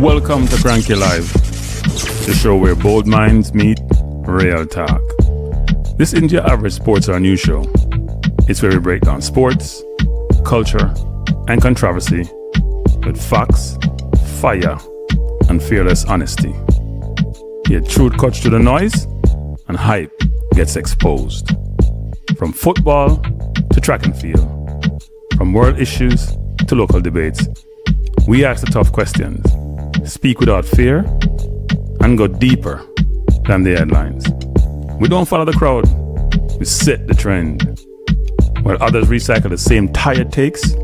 Welcome to Kranky Live, the show where bold minds meet real talk. This isn't your average sports or news show. It's where we break down sports, culture, and controversy with facts, fire, and fearless honesty. Here, truth cuts through the noise, and hype gets exposed. From football to track and field, from world issues to local debates, we ask the tough questions, speak without fear, and go deeper than the headlines. We don't follow the crowd, we set the trend. While others recycle the same tired takes,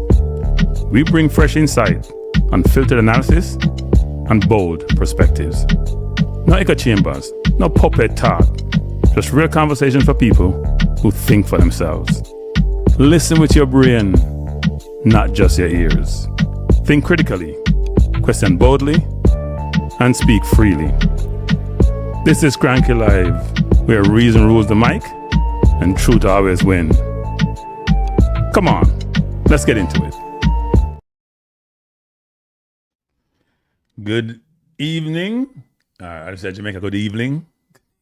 we bring fresh insight, unfiltered analysis, and bold perspectives. No echo chambers, no puppet talk, just real conversation for people who think for themselves. Listen with your brain, not just your ears. Think critically, question boldly, and speak freely. This is Kranky Live, where reason rules the mic and truth always win. Come on, let's get into it. Good evening. I said Jamaica, good evening.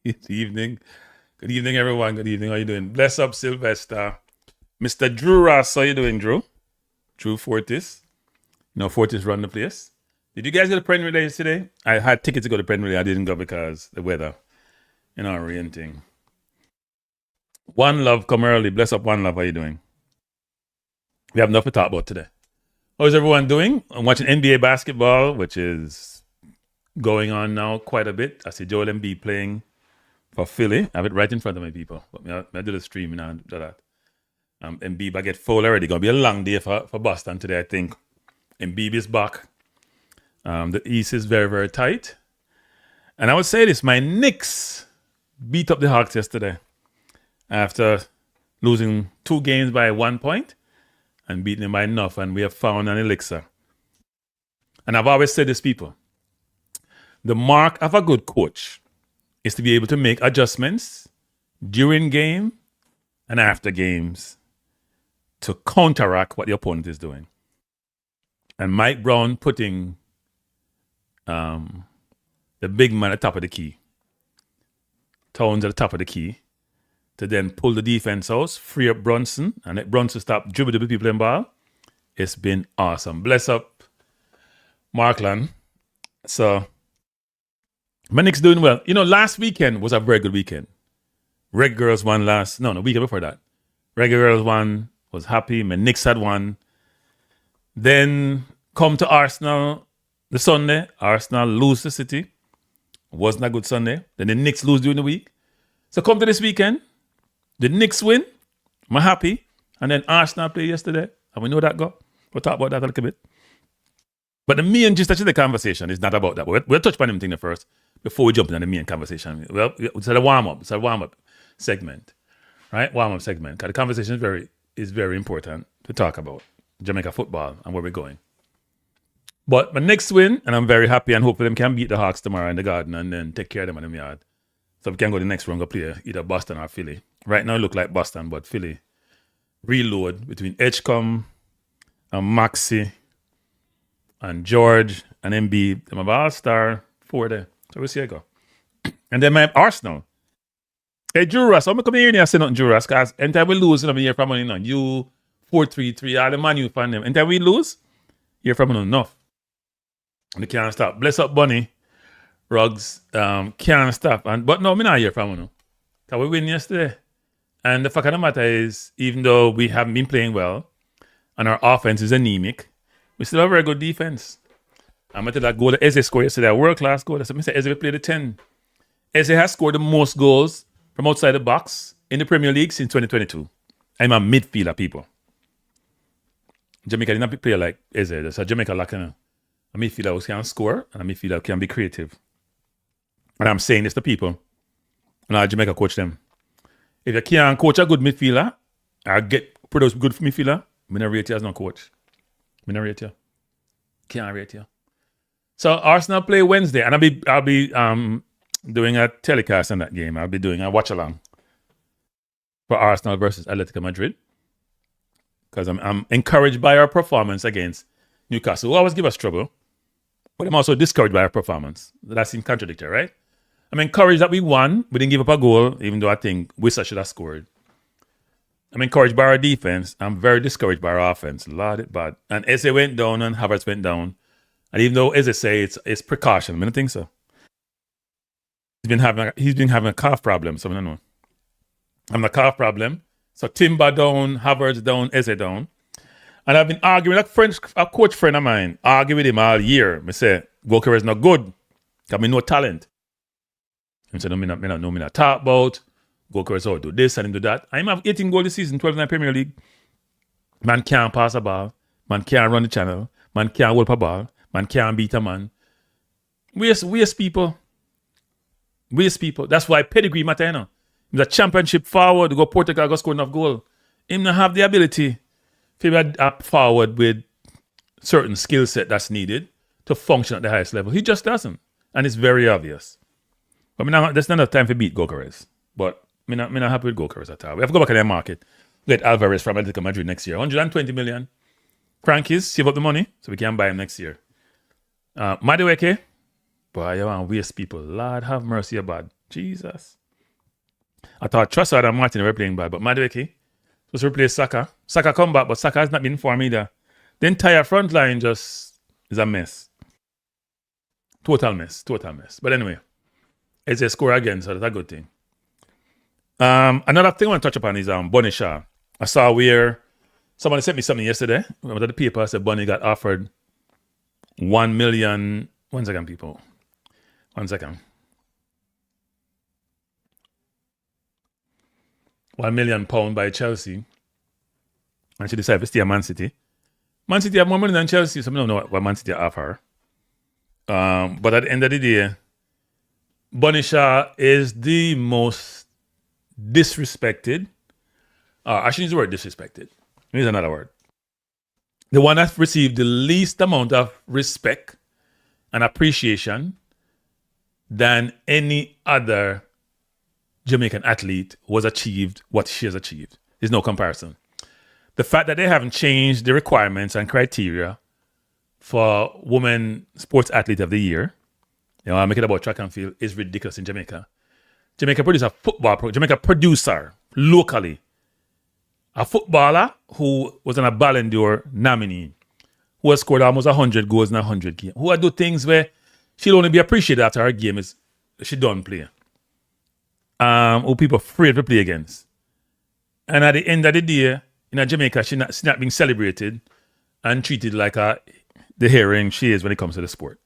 Good evening. Good evening, everyone. Good evening. How you doing? Bless up, Sylvester. Mr. Drew Ross, how you doing, Drew? Drew Fortis. No, Fortis run the place. Did you guys go to Premier League today? I had tickets to go to Premier League. I didn't go because the weather. Rain thing. One Love, come early. Bless up, One Love. How you doing? We have enough to talk about today. How's everyone doing? I'm watching NBA basketball, which is going on now quite a bit. I see Joel Embiid playing for Philly. I have it right in front of my people. But I do the streaming and do that. Embiid, I get full already. Going to be a long day for Boston today, I think. Embiid is back. The East is very, very tight. And I would say this, my Knicks beat up the Hawks yesterday after losing 2 games by 1 point and beating them by enough. And we have found an elixir. And I've always said this, people. The mark of a good coach is to be able to make adjustments during game and after games to counteract what the opponent is doing. And Mike Brown putting the big man at the top of the key, Towns at the top of the key, to then pull the defense out, free up Brunson, and let Brunson stop dribbling the people in ball. It's been awesome. Bless up, Markland. So, my Knicks doing well. Last weekend was a very good weekend. Reg Girls won the weekend before that. Reg Girls won, was happy. My Knicks had won. Then come to Arsenal the Sunday. Arsenal lose to City. Wasn't a good Sunday. Then the Knicks lose during the week. So come to this weekend. The Knicks win. I'm happy. And then Arsenal play yesterday. And we know that go. We'll talk about that a little bit. But the main gist of the conversation is not about that. We'll touch upon them first before we jump into the main conversation. Well, it's a warm-up. It's a warm-up segment. Right? Warm-up segment. Because the conversation is very important to talk about Jamaica football and where we're going. But my next win, and I'm very happy, and hopefully them can beat the Hawks tomorrow in the Garden and then take care of them in the yard. So we can go the next round, go play either Boston or Philly. Right now it look like Boston, but Philly reload between Edgecombe and Maxi and George and Embiid. Them have all-star 4 there. So we'll see how it go. And then I have Arsenal. Hey, Drew Ross, I'm going to come here and say nothing, Drew Ross, because anytime we lose, I'm here from money now. You 4-3-3, all the Man U fan them. Anytime we lose, hear from enough. And they can't stop. Bless up Bunny. Ruggs can't stop. But no, I'm not here from them. Because we win yesterday. And the fact of the matter is, even though we haven't been playing well, and our offense is anemic, we still have a very good defense. I'm going to tell that goal that Eze scored yesterday, a world-class goal. That's what I said. Eze will play the 10. Eze has scored the most goals from outside the box in the Premier League since 2022. I'm a midfielder, people. Jamaica did not play like Eze. So Jamaica like a midfielder who can score and a midfielder who can be creative. And I'm saying this to people. And I Jamaica coach them. If you can't coach a good midfielder or produce good midfielder, I'm not rate you as no coach. I'm not rate you. Can't rate you. So Arsenal play Wednesday, and I'll be doing a telecast on that game. I'll be doing a watch along for Arsenal versus Atletico Madrid, because I'm encouraged by our performance against Newcastle, who always give us trouble. but I'm also discouraged by our performance. That seems contradictory, right? I'm encouraged that we won. We didn't give up a goal, even though I think Wissa should have scored. I'm encouraged by our defense. I'm very discouraged by our offense. Lord, it bad. And Eze went down and Havertz went down. And even though Eze say it's precaution, I don't think so. He's been having a calf problem, so I don't know. I'm a calf problem. So Timber down, Havertz down, Eze down. And I've been arguing with a coach friend of mine, arguing with him all year. I say, Goalkeeper is not good. Because I no talent. He said, no, me not talk about. Goalkeepers out do this and do that. I'm have 18 goals this season, 12 in the Premier League. Man can't pass a ball. Man can't run the channel. Man can't hold a ball. Man can't beat a man. Waste people. Waste people. That's why pedigree matter, you know. He's a championship forward to go Portugal, go score enough goal. Him not have the ability to be a forward with certain skill set that's needed to function at the highest level. He just doesn't. And it's very obvious. But there's not enough time to beat Goalkeepers. But I'm not happy with Goalkeepers at all. We have to go back in the market. Get Alvarez from Atletico Madrid next year. 120 million. Kranky, save up the money so we can buy him next year. Maverick, boy, you want to waste people. Lord have mercy about Jesus. I thought Trossard and Martin were playing bad, but Maverick supposed to replace Saka. Saka come back, but Saka has not been informed either. The entire front line just is a mess. Total mess. But anyway, it's a score again, so that's a good thing. Another thing I want to touch upon is Bunny Shaw. I saw where somebody sent me something yesterday. I went to the paper, I said Bunny got offered 1 million. 1 second, people. 1 second. £1 million by Chelsea. And she decided to stay at Man City. Man City have more money than Chelsea, so I don't know what Man City offer. But at the end of the day, Bunny Shaw is the most disrespected. I shouldn't use the word disrespected. Here's another word. The one that received the least amount of respect and appreciation than any other Jamaican athlete was achieved what she has achieved. There's no comparison. The fact that they haven't changed the requirements and criteria for Women Sports Athlete of the Year, I make it about track and field, is ridiculous in Jamaica. Jamaica produces a football program. Jamaica producer locally a footballer who was on a Ballon d'Or nominee, who has scored almost 100 goals in 100 games, who do things where she'll only be appreciated after her game is she done play. Who people afraid to play against. And at the end of the day, in Jamaica, she's not being celebrated and treated like the heroine she is when it comes to the sport.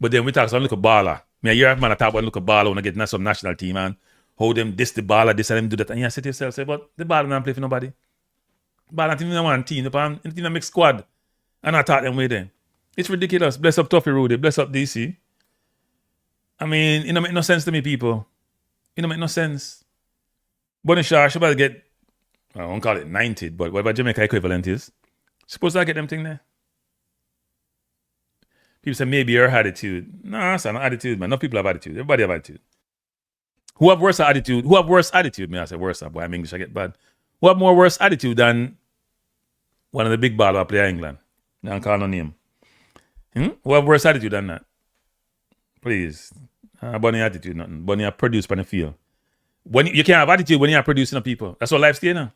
But then we talk about look baller. I hear a man talk about look baller when I get some national team and how them this the baller, this and them do that. And you say to yourself, but the baller don't play for nobody. Baller not even one team, not even a mixed squad. And I talk them with them. It's ridiculous. Bless up Tuffy Rudy, bless up DC. I mean, it don't make no sense to me, people. It don't make no sense. Bunny Shaw should better get, I won't call it 90, but whatever Jamaica equivalent is, supposed to get them thing there. People say maybe your attitude. No, it's not attitude, man. No people have attitude. Everybody have attitude. Who have worse attitude? May I say worse, boy, I'm English, I get bad. Who have more worse attitude than one of the big baller player in England? I don't call no name. Who have worse attitude than that? Please. Bunny attitude, nothing. Bunny produce on the field. When you can't have attitude when you are producing people. That's what life's there now.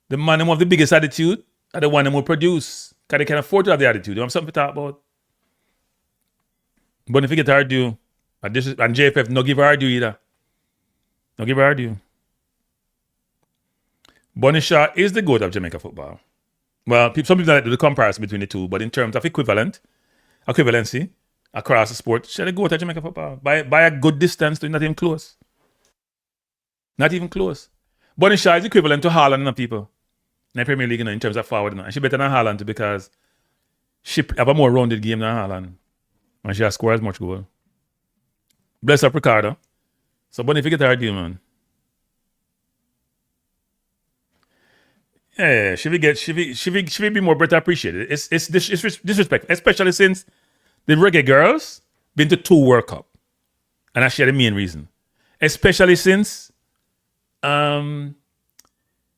The man who have the biggest attitude are the one who will produce. Because they can afford to have the attitude. You have something to talk about. But if you get her due, and JFF, no give her due either. No give her due. Bunny Shaw is the GOAT of Jamaica football. Well, some people like to do the comparison between the two, but in terms of equivalency across the sport, she's the GOAT of Jamaica football. By a good distance, not even close. Not even close. Bunny Shaw is equivalent to Haaland and people in the Premier League, in terms of forward. And she better than Haaland too, because she have a more rounded game than Haaland. And she has scored as much goal. Bless up Ricardo. So Bunny, if you get her deal, man. Yeah, she will be more better appreciated. It's disrespect, especially since the reggae girls been to 2 World Cup. And that's the main reason. Especially since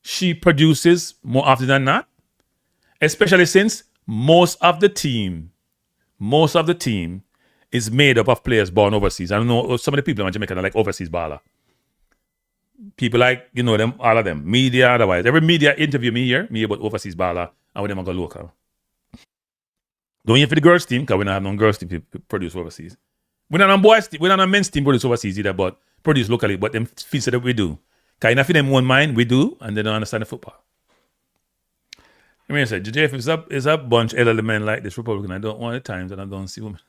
she produces more often than not. Especially since most of the team most of the team is made up of players born overseas. I know some of the people in Jamaica are like overseas baller. People like, you know them, all of them. Media, otherwise. Every media interview me about overseas baller, and with them I go local. Don't hear for the girls team, because we don't have no girls team to produce overseas. We're not on boys team, we're not on men's team produce overseas either, but produce locally, but them feels that we do. Because enough of them one mind, we do, and they don't understand the football. I mean, I said, JF is a bunch of elderly men like this Republican. I don't want the times and I don't see women.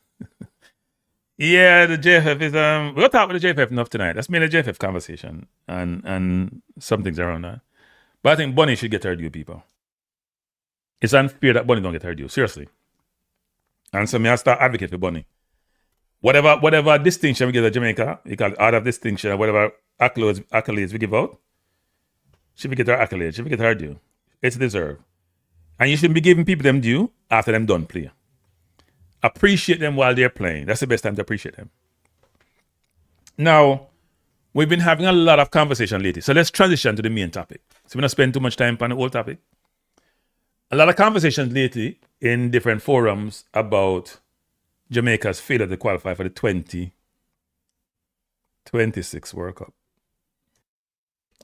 Yeah, the JFF is we'll talk about the JFF enough tonight. That's mainly the JFF conversation and some things around that. But I think Bunny should get her due, people. It's unfair that Bunny don't get her due. Seriously. And so me I start advocate for Bunny. Whatever distinction we give to Jamaica, you call it out of distinction, or whatever accolades we give out, she will get her accolades, she will get her due. It's deserved. And you shouldn't be giving people them due after them done play. Appreciate them while they're playing. That's the best time to appreciate them. Now, we've been having a lot of conversation lately. So let's transition to the main topic. So we're not spend too much time on the old topic. A lot of conversations lately in different forums about Jamaica's failure to qualify for the 2026 World Cup.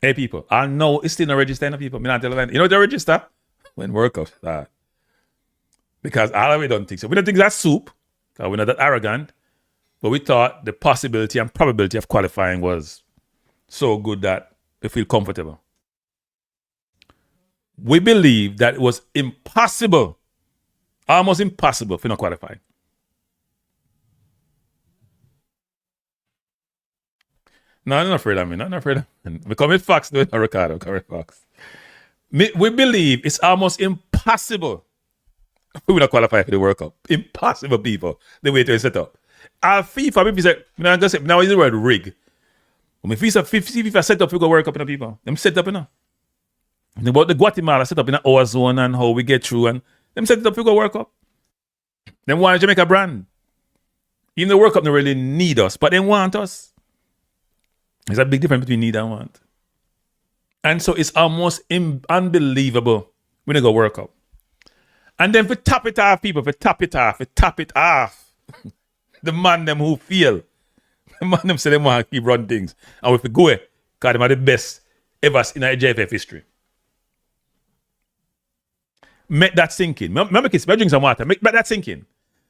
Hey people, I know it's still not registering people. Me not tell them. You know what they register? When World Cup start. Because all of we don't think so. We don't think that's soup, because we're not that arrogant, but we thought the possibility and probability of qualifying was so good that we feel comfortable. We believe that it was impossible, almost impossible for not qualifying. No, I'm not afraid of me. Not afraid of me. We come with facts, doing a Ricardo, come with facts. We believe it's almost impossible we will not qualify for the World Cup. Impossible, people. The way to set up. Our FIFA, maybe say, now is the word rig. When FIFA set up, we go World Cup, people. Them set up, And about the Guatemala set up in our zone and how we get through, and them set it up, we go World Cup. Them want Jamaica brand. Even the World Cup don't really need us, but they want us. There's a big difference between need and want. And so it's almost unbelievable when they go World Cup. And then for top it off, people, for top it off. The man them who feel. The man them say they want to keep running things. And if we go, because them are the best ever in our JFF history. Make that sink in. Remember, kids, drink some water. Make that sink in.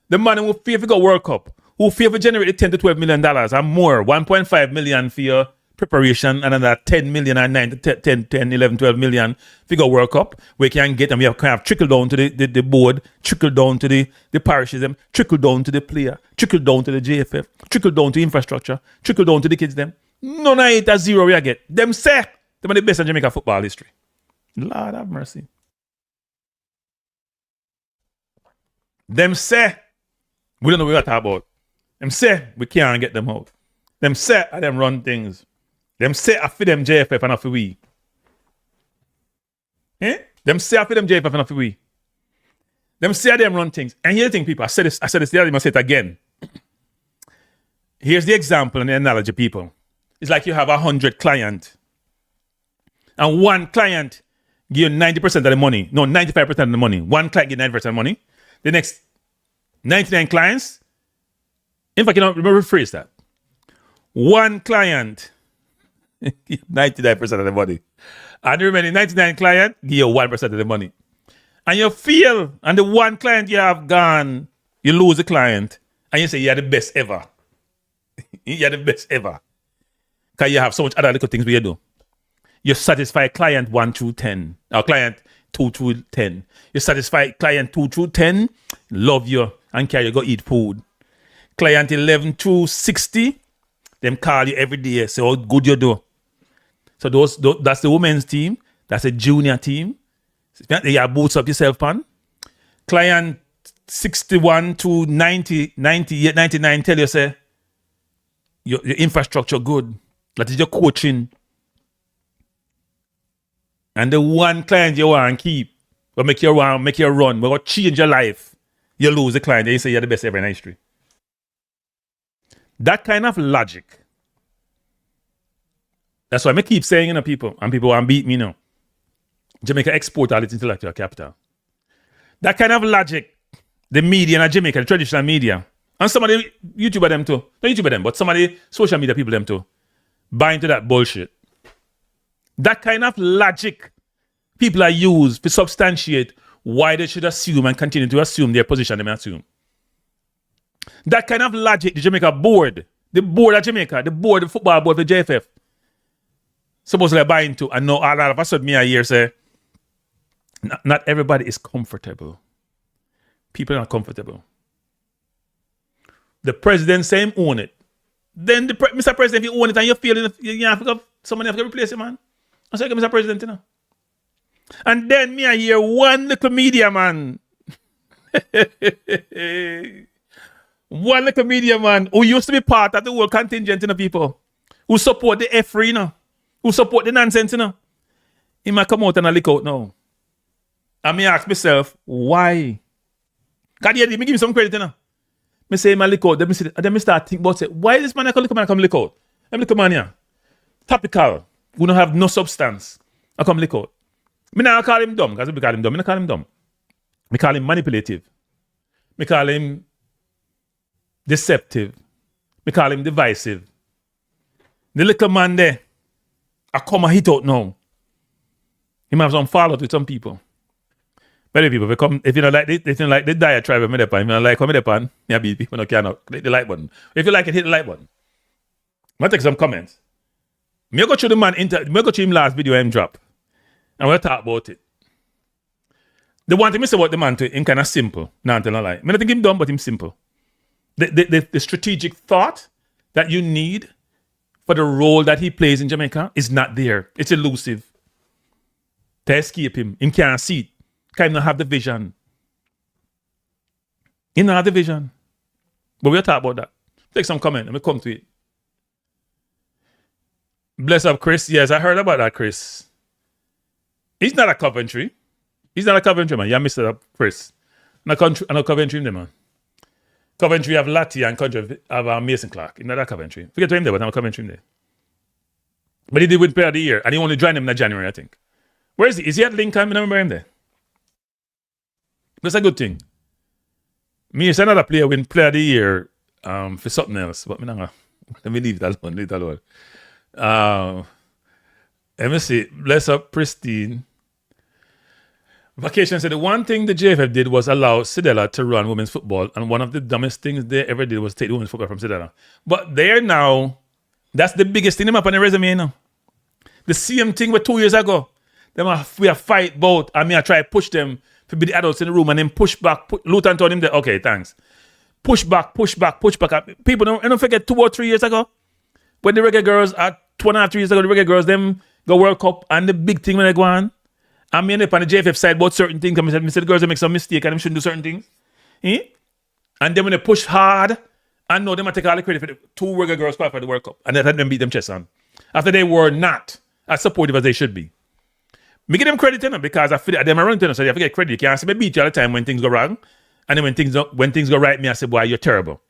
The man who fear for go World Cup, who fear for generate $10 to $12 million and more, 1.5 million for your preparation, and another 10 million and 9 to 10, 11, 12 million figure World Cup, we can get, and we have trickle down to the board, trickle down to the parishes, trickle down to the player, trickle down to the JFF, trickle down to infrastructure, trickle down to the kids them. None of it at zero we get. Them say, them are the best in Jamaica football history. Lord have mercy. Them say, we don't know what we're talking about. Them say, we can't get them out. Them say, I them run things. Them say I feed them JFF and I for we. Them say I feed them JFF and I for we. Them say I them run things. And here's the thing, people. I said this the other day, I say it again. Here's the example and the analogy, people. It's like you have 100 clients. And one client give you 90% of the money. No, 95% of the money. One client give 90% of the money. The next 99 clients. In fact, you know, rephrase that. One client, 99% of the money. And the remaining 99 client, give you 1% of the money. And you feel, and the one client you have gone, you lose the client, and you say you're the best ever. You're the best ever. Because you have so much other little things you do. You satisfy client 1 through 10, or client 2 through 10. You satisfy client 2 through 10, love you, and carry you go eat food. Client 11 through 60, them call you every day, say how good you do. So that's the women's team. That's a junior team. You have boots up yourself, pan. Client 61 to 90, 98, 99 tell you, say, your infrastructure good. That is your coaching. And the one client you want to keep, will make you run, will change your life, you lose the client, and you say you're the best ever in history. That kind of logic. That's why I keep saying, people, and people want to beat me now. Jamaica export all its intellectual capital. That kind of logic the media in Jamaica, the traditional media, and some of the YouTuber them too, not YouTuber them, but some of the social media people them too, buy into that bullshit. That kind of logic people are used to substantiate why they should assume and continue to assume their position they may assume. That kind of logic, the Jamaica board, the board of Jamaica, the board, the football board for JFF, supposedly buy into, and now all of a sudden me a year say, not everybody is comfortable. People are not comfortable. The president say him own it. Then Mr. President, if you own it and you feel it, you have to go, somebody have to replace it, man. I say, Mr. President, you know. And then me I hear one little media man. One little media man who used to be part of the whole contingent, you know, people. Who support the F-free, you know. Who support the nonsense, you know. He might come out and I lick out now. And me ask myself, why? Because me give me some credit, you know. Me say, I lick out. Then me start think about it. Why this man I come lick out? I'm lick man here. Topical. We don't have no substance. I come lick out. Me not call him dumb, because if I call him dumb, I don't call him dumb. I call him manipulative. I call him deceptive. I call him divisive. The little man there, I come and hit out now. He might have some fallout with some people. Many people, if you don't like the diatribe of me if you don't like how me depend, you beat people no cannot click the like button. If you like it, hit the like button. I'm gonna take some comments. Me go through the man me go through him last video him drop. And we'll talk about it. The one thing I say about the man to him kind of simple. Nah, tell no lie. I don't think him dumb, but him simple. The strategic thought that you need for the role that he plays in Jamaica is not there. It's elusive. To escape him can't see it. He don't have the vision. He don't have the vision. But we'll talk about that. Take some comment and we'll come to it. Bless up, Chris. Yes, I heard about that, Chris. He's not a Coventry. He's not a Coventry, man. You missed it up, Chris. No Coventry, man. Coventry have Lati and Coventry have Mason Clark. He's not a Coventry. Forget to him there, but I'm a Coventry there. But he did win Player of the Year, and he only joined him in January, I think. Where is he? Is he at Lincoln? I remember him there. That's a good thing. Me is another player win Player of the Year for something else, but let me leave that alone. Leave that alone. Let me see. Bless up, Pristine. Vacation said the one thing the JFF did was allow Sidela to run women's football, and one of the dumbest things they ever did was take the women's football from Sidela. But they're now, that's the biggest thing them up on the resume, you know. The same thing with 2 years ago. We have fight both, and me I try to push them to be the adults in the room, and then push back. Luton told him that, okay, thanks. Push back. People don't forget 2 or 3 years ago, when the reggae girls, 2.5, 3 years ago, the reggae girls, them go World Cup, and the big thing when they go on, I mean, up on the JFF side about certain things, I said the girls will make some mistake and them shouldn't do certain things. And then when they push hard, I know them I take all the credit for the 2 reggae girls qualified for the World Cup, and they had them beat them chest on. After they were not as supportive as they should be. Me give them credit to them because I feel them around to them, so they have to get credit. You can't say me beat you all the time when things go wrong. And then when things go right, me I say, boy, you're terrible.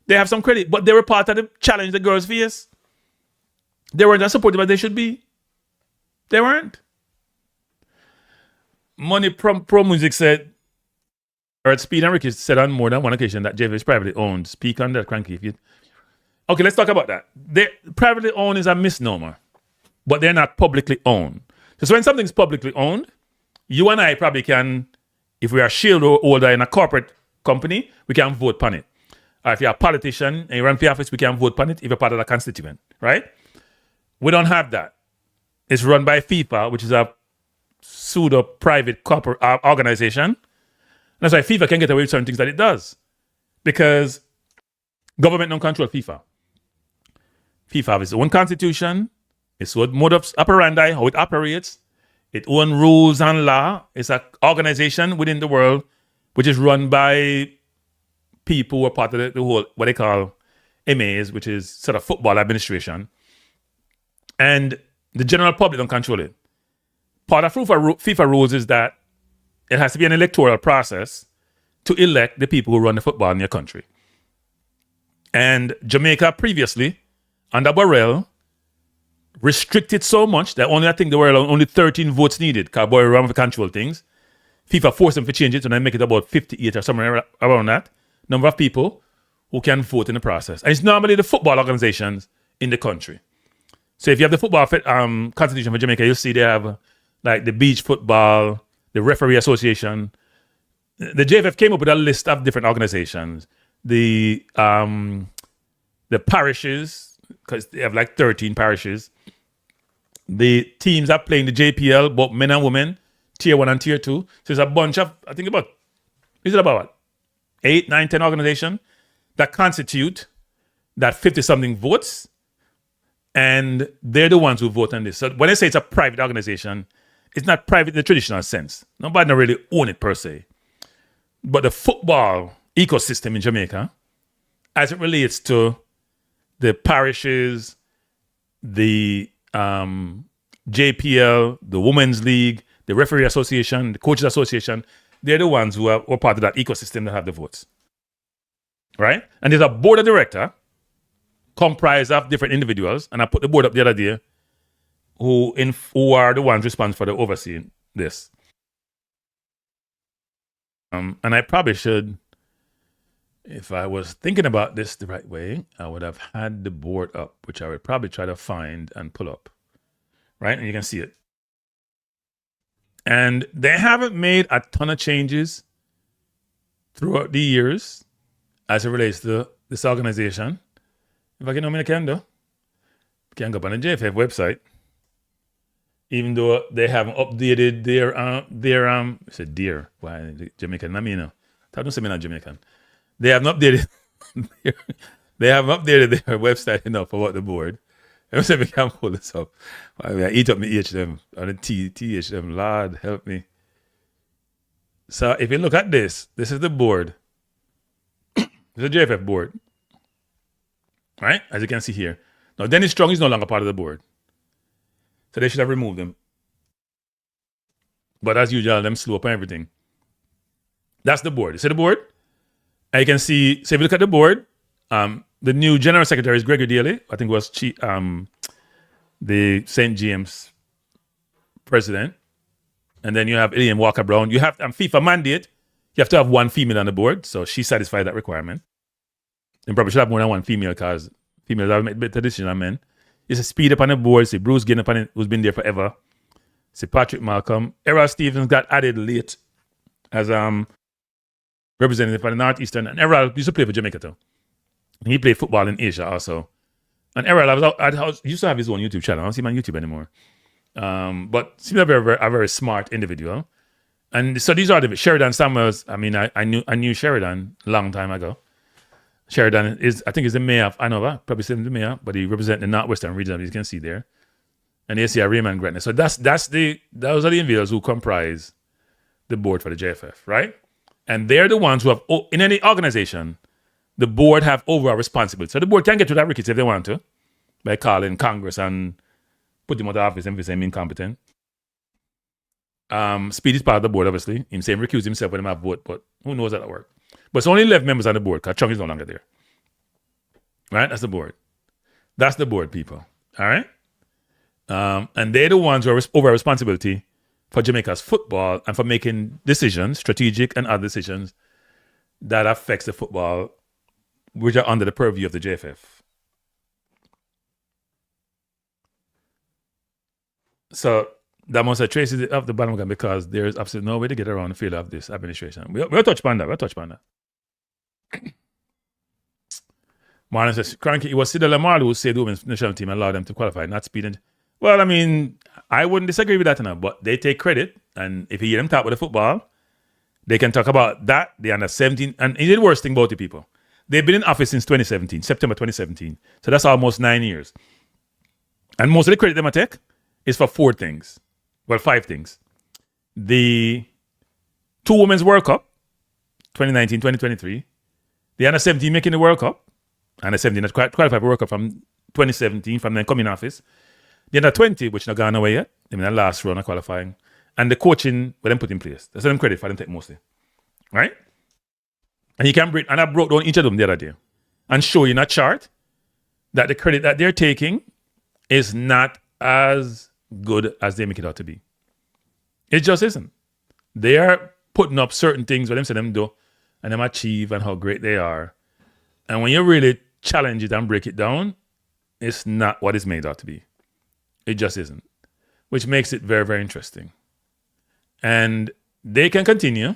They have some credit, but they were part of the challenge the girls face. They weren't as supportive as they should be. They weren't. Money Pro Music said, or Speid and Ricky said on more than one occasion that JFF is privately owned. Speak on that, Kranky. Okay, let's talk about that. Privately owned is a misnomer, but they're not publicly owned. So when something's publicly owned, you and I probably can, if we are shield holder in a corporate company, we can vote on it. Or if you're a politician and you run for office, we can vote on it if you're part of the constituent, right? We don't have that. It's run by FIFA, which is a pseudo-private corporate organization. And that's why FIFA can get away with certain things that it does. Because government don't control FIFA. FIFA has its own constitution, its own modus operandi, how it operates, its own rules and law. It's an organization within the world which is run by people who are part of the whole, what they call MAs, which is sort of football administration. And the general public don't control it. Part of FIFA rules is that it has to be an electoral process to elect the people who run the football in your country. And Jamaica previously, under Burrell, restricted so much that I think there were only 13 votes needed because Burrell ran to control things FIFA forced them to change it, and then make it about 58 or somewhere around that number of people who can vote in the process. And it's normally the football organizations in the country. So if you have the football constitution for Jamaica, you'll see they have like the beach football, the referee association. The JFF came up with a list of different organizations. The parishes, because they have like 13 parishes. The teams that play in the JPL, both men and women, tier 1 and tier 2. So there's a bunch of, I think about 8, 9, 10 organizations that constitute that 50-something votes. And they're the ones who vote on this. So when I say it's a private organization, it's not private in the traditional sense. Nobody don't really own it per se. But the football ecosystem in Jamaica, as it relates to the parishes, the JPL, the Women's League, the Referee Association, the Coaches Association, they're the ones who are part of that ecosystem that have the votes. Right? And there's a board of director comprised of different individuals, and I put the board up the other day, who are the ones responsible for the overseeing this. And I probably should, if I was thinking about this the right way, I would have had the board up, which I would probably try to find and pull up. Right? And you can see it. And they haven't made a ton of changes throughout the years as it relates to this organization. If I can know me, I can do. Can go up on the JFF website. Even though they haven't updated their I said dear. Why Jamaican? I mean, no. I don't say me not Jamaican. They haven't updated their website enough about the board. I say we can't pull this up. I eat up my HM on the THM. Lord help me. So if you look at this is the board. This is the JFF board. Right? As you can see here. Now Dennis Strong is no longer part of the board. So they should have removed him. But as usual, them slow up and everything. That's the board. You see the board? And you can see, so if you look at the board, the new general secretary is Gregory Daly. I think was the St. James president. And then you have Ilian Walker Brown. You have FIFA mandate. You have to have one female on the board. So she satisfied that requirement. And probably should have more than one female because females have made better decisions than men. It's a Speid up on the board. See Bruce Ginn up on it, who's been there forever. See Patrick Malcolm. Errol Stevens got added late as representative for the Northeastern. And Errol used to play for Jamaica too. He played football in Asia also. And Errol used to have his own YouTube channel. I don't see him on YouTube anymore. But seems a very smart individual. And so these are the Sheridan Samuels. I mean, I knew Sheridan a long time ago. Sheridan I think is the mayor of Anova, probably still the mayor, but he represents the Northwestern region, as you can see there. And you see a Raymond Gretna. So those are the individuals who comprise the board for the JFF, right? And they're the ones who have, in any organization, the board have overall responsibility. So the board can get to that rickets if they want to, by calling Congress and put him out of office and if he's incompetent. Speid is part of the board, obviously. Him saying recuse himself when he have vote, but who knows how that works. But it's only 11 members on the board because Chung is no longer there. Right? That's the board. That's the board, people. All right? And they're the ones who are over responsibility for Jamaica's football and for making decisions, strategic and other decisions, that affects the football, which are under the purview of the JFF. So that must have traces it up the bottom because there is absolutely no way to get around the field of this administration. We'll touch upon that. Marlon says, Kranky, it was Sidel Amalu who said the women's national team allowed them to qualify, not Speid. Well, I mean, I wouldn't disagree with that enough, but they take credit. And if you hear them talk about the football, they can talk about that, the under 17. And it's the worst thing about the people. They've been in office since 2017, September 2017. So that's almost 9 years. And most of the credit they might take is for 4 things. Well, 5 things. The 2 Women's World Cup, 2019, 2023. The under 17 making the World Cup. Under 17 that qualified for World Cup from 2017, from then coming in office. The under 20, which not gone away yet. I mean, the last round of qualifying. And the coaching, what them put in place. That's them credit for them take mostly. Right? And you can and I broke down each of them the other day and show you in a chart that the credit that they're taking is not as good as they make it out to be. It just isn't. They are putting up certain things where them say them do and them achieve and how great they are. And when you really challenge it and break it down, it's not what it's made out to be. It just isn't. Which makes it very, very interesting. And they can continue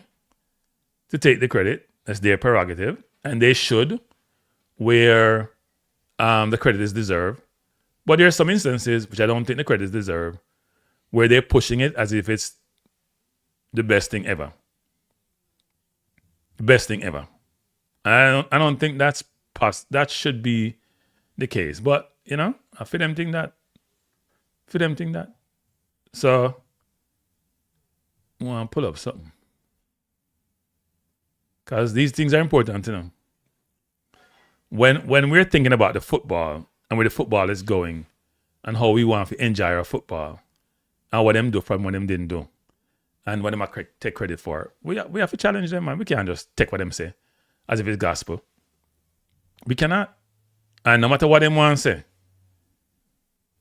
to take the credit. That's their prerogative. And they should, where the credit is deserved. But there are some instances, which I don't think the credit is deserved, where they're pushing it as if it's the best thing ever. The best thing ever. I don't think that should be the case. But, I feel them think that. So, I want to pull up something. Because these things are important, When we're thinking about the football and where the football is going and how we want to enjoy our football and what them do from what them didn't do and what them take credit for, we have to challenge them, man. We can't just take what them say as if it's gospel. We cannot. And no matter what them want to say,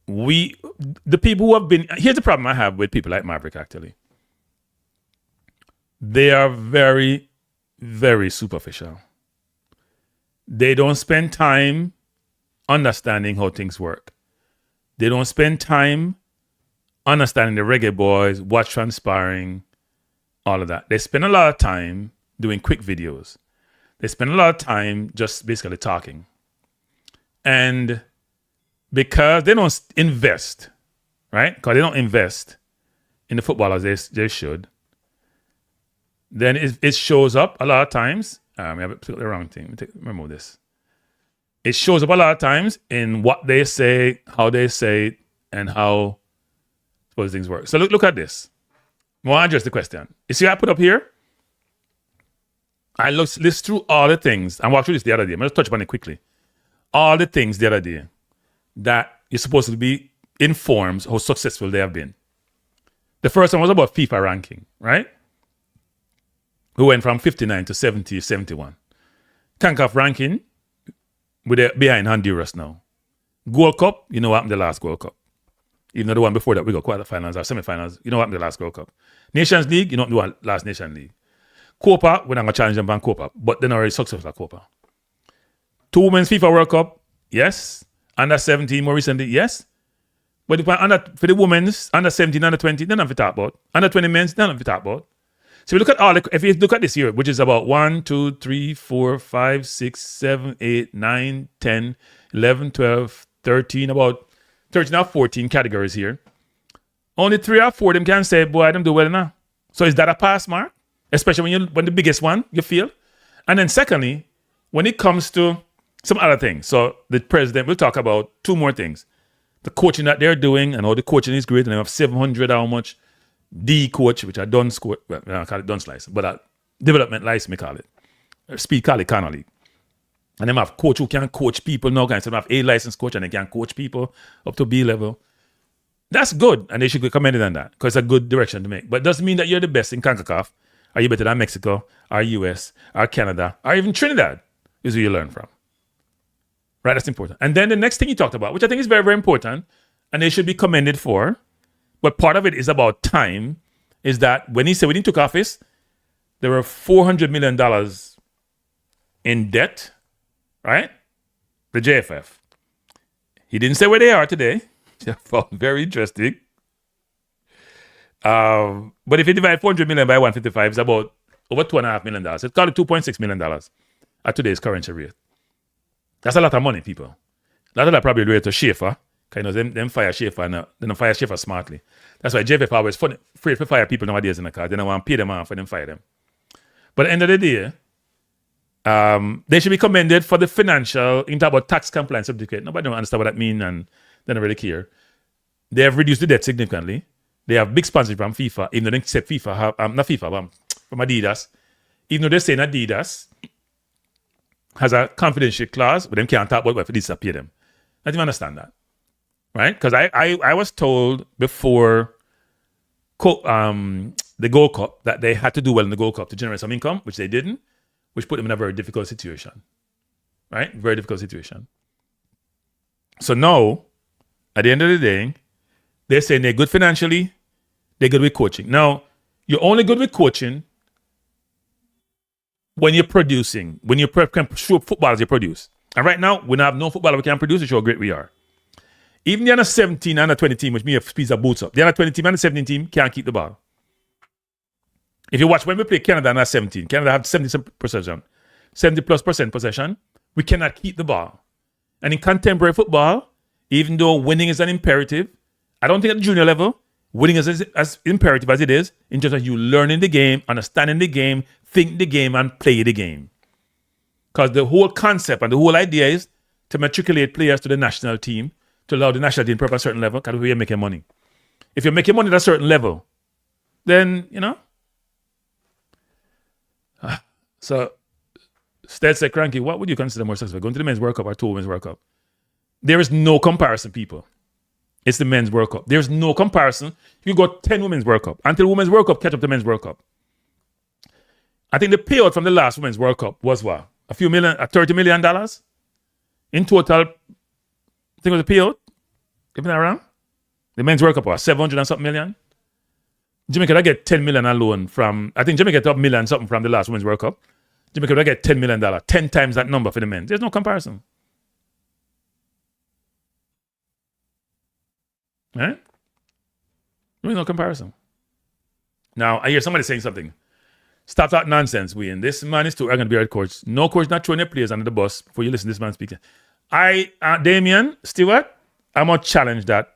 the people who have been, here's the problem I have with people like Maverick, actually. They are very, very superficial. They don't spend time understanding how things work. They don't spend time understanding the reggae boys, what's transpiring, all of that. They spend a lot of time doing quick videos. They spend a lot of time just basically talking. And because they don't invest, right? Because they don't invest in the footballers they should, then it shows up a lot of times. I have put the wrong thing. Remember this. It shows up a lot of times in what they say, how they say it, and how those things work. So look at this. I want to address the question. You see what I put up here? I list through all the things. I walked through this the other day. I'm going to touch upon it quickly. All the things the other day that you're supposed to be informed how successful they have been. The first one was about FIFA ranking, right? We went from 59 to 70, 71. CONCACAF ranking, we're behind Honduras now. Gold Cup, you know what happened the last Gold Cup. Even though the one before that, we got quarterfinals or semifinals, you know what happened the last Gold Cup. Nations League, you know what last Nation League. Copa, we're not going to challenge them on Copa, but they're not already successful at Copa. 2 Women's FIFA World Cup, yes. Under 17 more recently, yes. But for the women's, under 17, under 20, they're not to talk about. Under 20 men's, they're not to talk about. So we look at if you look at this here, which is about 1, 2, 3, 4, 5, 6, 7, 8, 9, 10, 11, 12, 13, about 13 or 14 categories here. Only 3 or 4 of them can say, boy, I don't do well now. So is that a pass mark? Especially when the biggest one you feel. And then secondly, when it comes to some other things. So the president will talk about 2 more things. The coaching that they're doing and how the coaching is great. And they have 700 how much D coach, which I don't score, well, I call it Dunce license, but development license, me call it. Speed call it Canal League. And then have coach who can coach people now. So they have A license coach and they can coach people up to B level. That's good. And they should be commended on that because it's a good direction to make. But it doesn't mean that you're the best in CONCACAF. Are you better than Mexico, or US, or Canada, or even Trinidad is who you learn from. Right? That's important. And then the next thing he talked about, which I think is very, very important, and they should be commended for, but part of it is about time, is that when he took office, there were $400 million in debt, right? The JFF. He didn't say where they are today. I found very interesting. But if you divide 400 million by 155, it's about over $2.5 million. It's called $2.6 million at today's currency rate. That's a lot of money, people. A lot of that probably related to Schaefer. Kind of them fire Schaefer and then fire Schaefer smartly. That's why JFF always free to fire people nowadays in the car. They don't want to pay them off and then fire them. But at the end of the day, they should be commended for the financial, in talk about tax compliance certificate. Nobody don't understand what that means and they don't really care. They have reduced the debt significantly. They have big sponsorship from FIFA, even though they accept FIFA, not FIFA, but from Adidas. Even though they're saying Adidas has a confidential clause, but them can't talk about what Adidas have paid them. I didn't understand that. Right? Because I was told before the Gold Cup that they had to do well in the Gold Cup to generate some income, which they didn't, which put them in a very difficult situation. Right? Very difficult situation. So now, at the end of the day, they're saying they're good financially, they're good with coaching. Now, you're only good with coaching when you're producing, when you can show footballers you produce. And right now, we don't have no footballer we can produce to show how great we are. Even the under 17 and under 20 team, which me have speeds of boots up, the under 20 team and the 17 team can't keep the ball. If you watch when we play Canada under 17, Canada have 70% possession. We cannot keep the ball. And in contemporary football, even though winning is an imperative, I don't think at the junior level, winning is as imperative as it is in terms of you learning the game, understanding the game, think the game, and play the game. Because the whole concept and the whole idea is to matriculate players to the national team, to allow the national team to perform at a certain level, because we're making money. If you're making money at a certain level, then, you know. So, Speid said, Kranky, what would you consider more successful? Going to the men's World Cup or to women's World Cup? There is no comparison, people. It's the men's World Cup. There's no comparison. You got 10 women's World Cup. Until women's World Cup catch up to men's World Cup. I think the payout from the last women's World Cup was what? $30 million? In total, I think it was a payout. Give me that around. The men's World Cup was 700 and something million. Jamaica, I get 10 million alone from, I think Jamaica got $1 million something from the last women's World Cup. Jamaica, I get $10 million, 10 times that number for the men. There's no comparison. Right? There's no comparison. Now, I hear somebody saying something. Stop that nonsense, Wayne. This man is too arrogant to be a coach. No coach not throwing their players under the bus before you listen to this man speaking. Damien, Stewart, I'm going to challenge that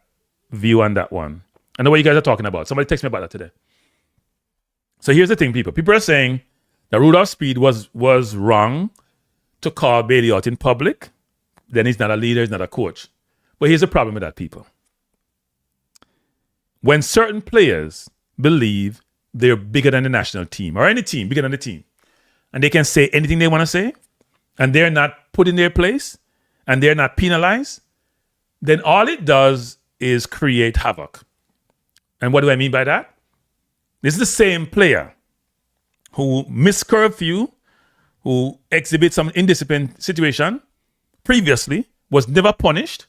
view on that one. I know what you guys are talking about. Somebody text me about that today. So here's the thing, people. People are saying that Rudolph Speid was wrong to call Bailey out in public. Then he's not a leader, he's not a coach. But here's the problem with that, people. When certain players believe they're bigger than the national team, or any team, bigger than the team, and they can say anything they want to say, and they're not put in their place, and they're not penalized, then all it does is create havoc. And what do I mean by that? This is the same player who missed curfew, who exhibits some indiscipline situation previously, was never punished,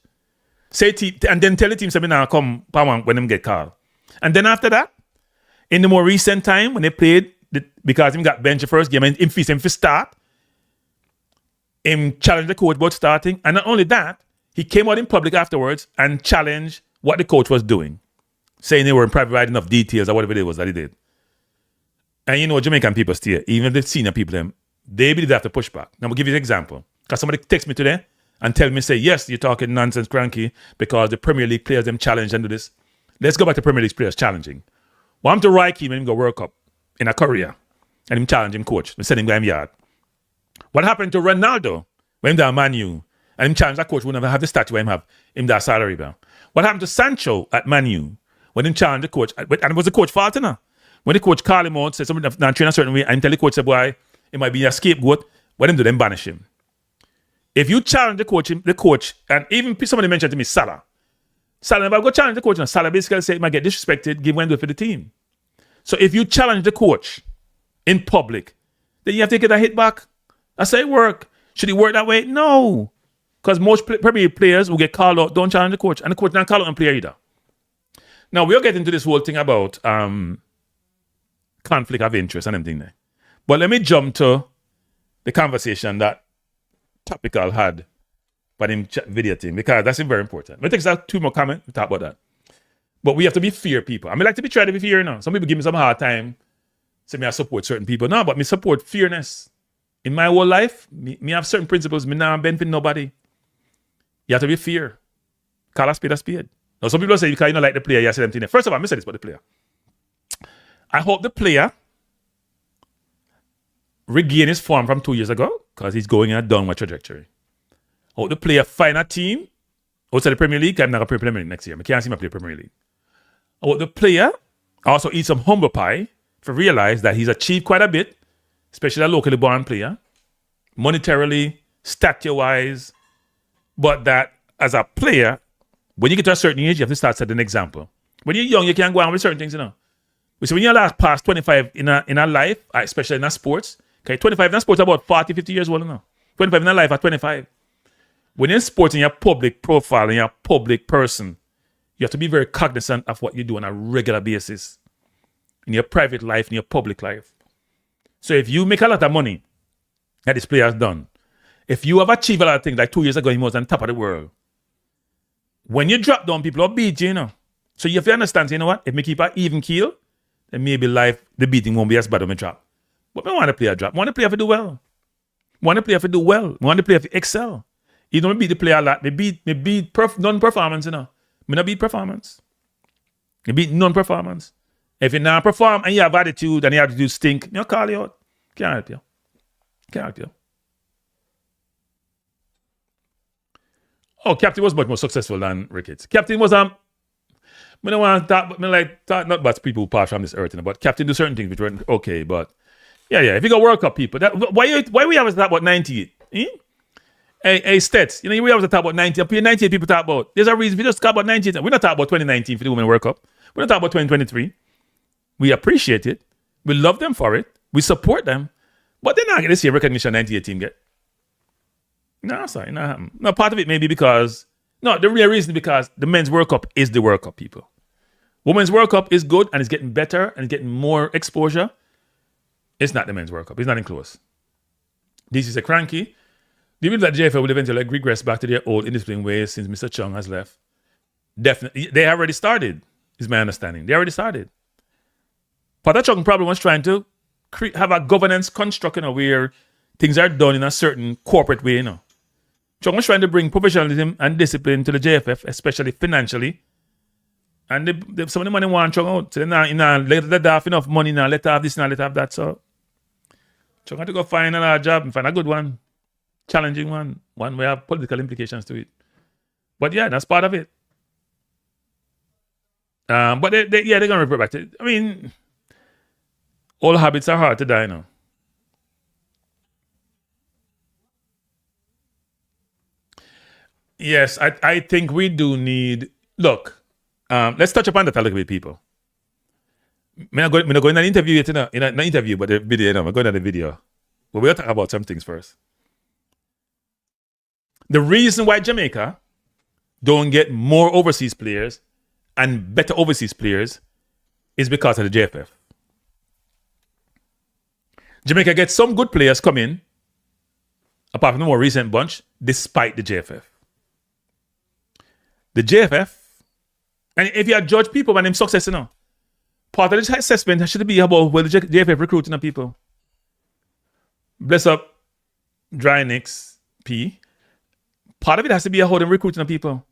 and then tell the team something now come when them get called. And then after that, in the more recent time, when they played, because him got benched the first game, and him for start, him challenged the coach about starting. And not only that, he came out in public afterwards and challenged what the coach was doing, saying they weren't providing enough details or whatever it was that he did. And you know, Jamaican people still, even the senior people, they believe they have to push back. Now, I'm going to give you an example. Because somebody text me today and tell me, say, yes, you're talking nonsense, Kranky, because the Premier League players, them challenge and do this. Let's go back to Premier League players challenging. Well, I'm to Roy Keane when him go World Cup in a Korea and him challenge him coach and send him to him yard. What happened to Ronaldo when him down Man U and him challenge that coach would never have the statue where him have him that salary bill? What happened to Sancho at Man U when him challenged the coach? And it was the coach fault, you know? When the coach called him out, said somebody not train a certain way, and tell the coach, say, boy, it might be a scapegoat, what him do, them banish him. If you challenge the coach, and even somebody mentioned to me, Salah, if I go challenge the coach, and Salah basically say, he might get disrespected, give one do it for the team. So if you challenge the coach in public, then you have to get a hit back. I say work. Should it work that way? No. Because most Premier players who get called out don't challenge the coach, and the coach don't call out a player either. Now, we'll get into this whole thing about conflict of interest and everything there. But let me jump to the conversation that Topical had by him video team, because that's very important. Let me take two more comments to talk about that. But we have to be fair people. I mean, like to be trying to be fair now. Some people give me some hard time, say me I support certain people. No, but me support fairness. In my whole life, me have certain principles. Me not benefit nobody. You have to be fair. Call a spade a spade. Now, some people say because you don't like the player, you say them things. First of all, I say this about the player. I hope the player regain his form from 2 years ago, because he's going in a downward trajectory. I hope the player find a team outside the Premier League. I'm not going to play Premier League next year. I can't see him play Premier League. I hope the player also eat some humble pie to realize that he's achieved quite a bit, especially a locally born player, monetarily, stature-wise, but that as a player, when you get to a certain age, you have to start setting an example. When you're young, you can't go on with certain things, you know. So when you're past 25 in a life, especially in a sports, okay, 25 in a sports about 40, 50 years old now. 25 in a life at 25. When you're in sports and you're public profile and you're a public person, you have to be very cognizant of what you do on a regular basis in your private life, in your public life. So if you make a lot of money that this player has done. If you have achieved a lot of things, like 2 years ago, he was on top of the world. When you drop down, people will beat you, you know. So you have to understand, you know what? If me keep an even keel, then maybe life, the beating won't be as bad when me drop. But I want to play a drop. I want to play if I do well. I want to play if I do well. I want to play if I excel. You don't beat the player a lot. Me beat non-performance, you know. Me not beat performance. Me beat non-performance. If you not perform and you have attitude and your attitude stink, you call you out. Can't help you. Can't help you. Oh, Captain was much more successful than Ricketts. Captain was I don't want to talk, talk not about people who pass from this earth, you know, but Captain do certain things which weren't okay, but yeah. If you go World Cup people, why we have to talk about 98? Hey, Stets, you know, we have to talk about 90. 98 people talk about. There's a reason we just talk about 98. We're not talking about 2019 for the Women's World Cup. We're not talking about 2023. We appreciate it. We love them for it. We support them. But they're not going to see a recognition 98 team get. No, sorry, not happen. No, part of it may be because, no, the real reason is because the Men's World Cup is the World Cup, people. Women's World Cup is good and it's getting better and it's getting more exposure. It's not the Men's World Cup. It's not even close. This is a Kranky. Do you believe that JFL will eventually regress back to their old indisciplined ways since Mr. Chung has left? Definitely. They already started, is my understanding. They already started. Part of Chung probably was trying to have a governance construct, you know, where things are done in a certain corporate way, you know. Chung was trying to bring professionalism and discipline to the JFF, especially financially. And some of the money want Chung out. So they let have enough money now, let have this now, let have that. So Chung had to go find another job and find a good one. Challenging one where have political implications to it. But yeah, that's part of it. But they're going to revert back to it. I mean, all habits are hard to die now. Yes, I think we do need... Look, let's touch upon that a little bit, people. I'm not going in an interview yet, not an interview, but the video, I'm going to the video. But we'll talk about some things first. The reason why Jamaica don't get more overseas players and better overseas players is because of the JFF. Jamaica gets some good players come in, apart from the more recent bunch, despite the JFF. The JFF, and if you judge people by their success, you know, part of the assessment should be about whether the JFF recruiting the people. Bless up, Dry Nicks, P. Part of it has to be how them recruiting the people.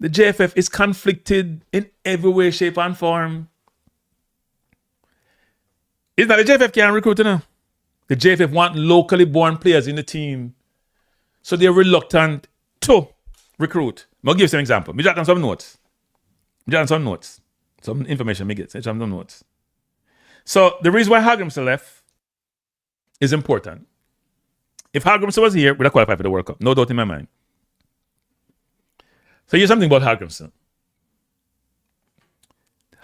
The JFF is conflicted in every way, shape, and form. It's not the JFF can't recruit, you know. The JFF want locally born players in the team. So they're reluctant to recruit. I'll give you some example. Me jot down some notes. Some information me get. Some notes. So the reason why Hagrimson left is important. If Hagrimson was here, we'd have qualified for the World Cup. No doubt in my mind. So here's something about Hagrimson.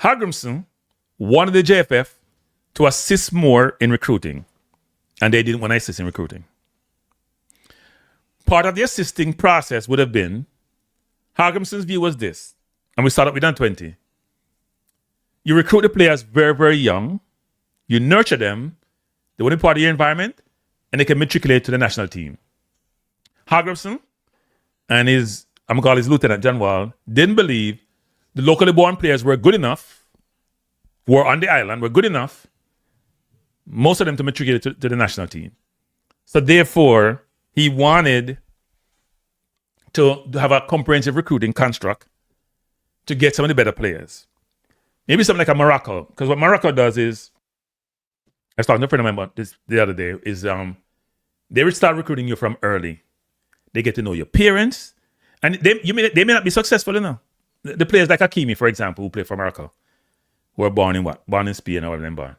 Hagrimson wanted the JFF to assist more in recruiting. And they didn't want to assist in recruiting. Part of the assisting process would have been, Hagrimson's view was this, and we started with under 20. You recruit the players very, very young. You nurture them. They want to be part of your environment. And they can matriculate to the national team. Hagrimson and his Lieutenant General didn't believe the locally born players were good enough, who were on the island, were good enough, most of them to matriculate to the national team. So therefore, he wanted to have a comprehensive recruiting construct to get some of the better players. Maybe something like a Morocco. Because what Morocco does is, I was talking to a friend of mine about this the other day, is they will start recruiting you from early. They get to know your parents. And they may not be successful, you know. The players like Hakimi, for example, who play for Morocco, who were born in Spain or whatever they born.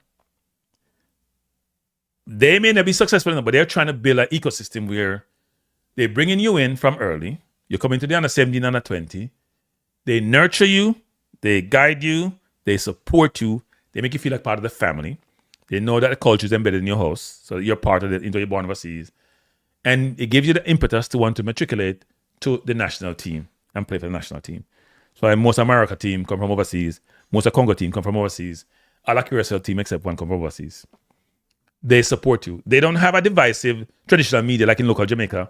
They may not be successful enough, but they're trying to build an ecosystem where they're bringing you in from early. You come into the under 17, under 20. They nurture you. They guide you. They support you. They make you feel like part of the family. They know that the culture is embedded in your house, so you're part of it until you're born overseas. And it gives you the impetus to want to matriculate to the national team and play for the national team. So most America team come from overseas. Most of Congo team come from overseas. All the QSL team except one come from overseas. they support you. They don't have a divisive traditional media like in local Jamaica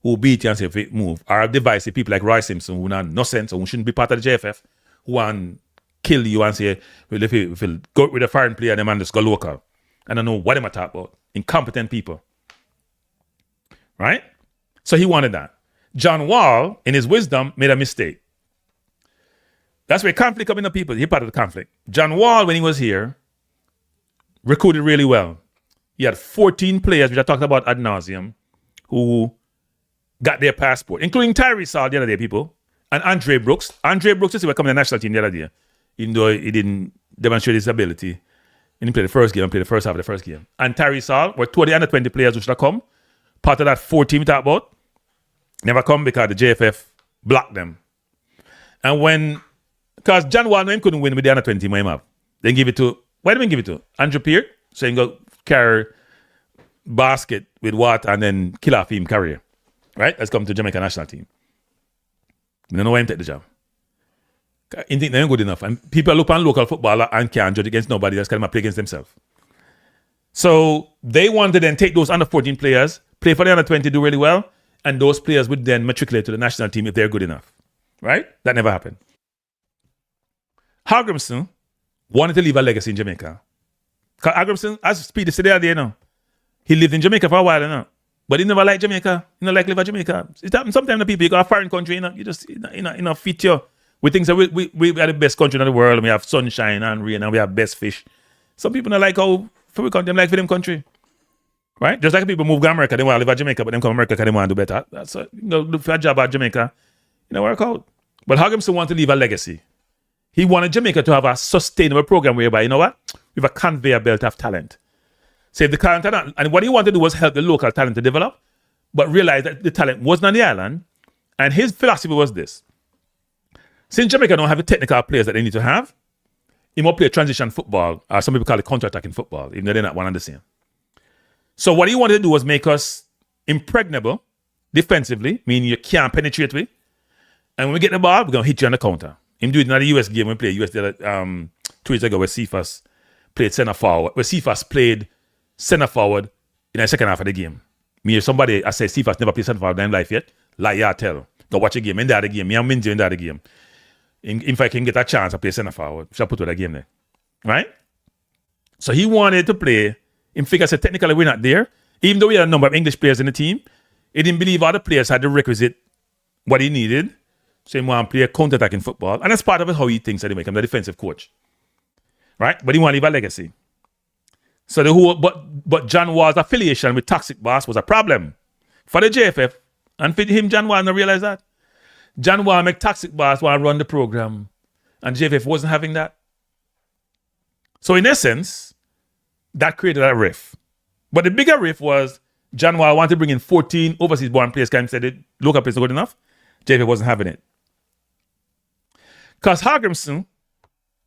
who beat you and say, move. Or divisive people like Roy Simpson who have no sense or who shouldn't be part of the JFF, who want kill you and say, well, if you go with a foreign player, the man just go local. I don't know what I'm talking about. Incompetent people. Right? So he wanted that. John Wall, in his wisdom, made a mistake. That's where conflict coming up people. He part of the conflict. John Wall, when he was here, recruited really well. He had 14 players, which I talked about ad nauseum, who got their passport, including Tyree Saul the other day, people, and Andre Brooks. Andre Brooks is coming to the national team the other day, even though he didn't demonstrate his ability. He didn't play the first game, played the first half of the first game. And Tyree Saul were two of the under 20 players who should have come. Part of that 4 team we talked about, never come because the JFF blocked them. And because John Wall couldn't win with the under 20 team, they give it to, why did they give it to? Andrew Peart, so he can go carry basket with water and then kill off him career. Right? Let's come to Jamaica national team. I don't know why him take the job. I think they're not good enough. And people look on local football and can't judge against nobody else, can play against themselves. So they want to then take those under 14 players, play for the under 20, do really well, and those players would then matriculate to the national team if they're good enough. Right? That never happened. Hagrimson wanted to leave a legacy in Jamaica. Because Hagrimson, as Speid said the other day, he lived in Jamaica for a while, but he never liked Jamaica. He never liked live in Jamaica. It happens sometimes to people, you go to a foreign country, you just, fit you. We think that we are the best country in the world, and we have sunshine and rain, and we have best fish. Some people don't like how for we country, like for them country. Right? Just like people move to America, they want to live in Jamaica, but them come to America because they want to do better. That's look for a job at Jamaica, work out. But Hagrimson wanted to leave a legacy. He wanted Jamaica to have a sustainable program whereby, we have a conveyor belt of talent. Save the talent, and what he wanted to do was help the local talent to develop, but realize that the talent wasn't on the island. And his philosophy was this. Since Jamaica don't have the technical players that they need to have, he must play transition football, or some people call it counter-attacking football, even though they're not one and the same. So what he wanted to do was make us impregnable defensively, meaning you can't penetrate with. And when we get the ball, we're going to hit you on the counter. Him do it in the US game when we played US 2 years ago where Cephas played center forward, where Cephas played center forward in the second half of the game. Me, if somebody, I say Cephas never played center forward in life yet, like yeah, tell. Go watch a game, in the other game. Me and Minji in the other game. If I can get a chance, I play center forward. Shall put with that game there. Right? So he wanted to play. In figure said technically we're not there. Even though we had a number of English players in the team, he didn't believe all the players had the requisite what he needed. So he wanted to play counter-attacking football. And that's part of it how he thinks that he make him the defensive coach. Right? But he wanted to leave a legacy. So the whole but John Wall's affiliation with Toxic Boss was a problem for the JFF. And for him, John Wall didn't realize that. John Wall make Toxic Boss want to run the program. And JFF wasn't having that. So in essence, that created a rift. But the bigger rift was John Wall wanted to bring in 14 overseas born players because he said the local players are good enough. JFF wasn't having it. Because Hagrimson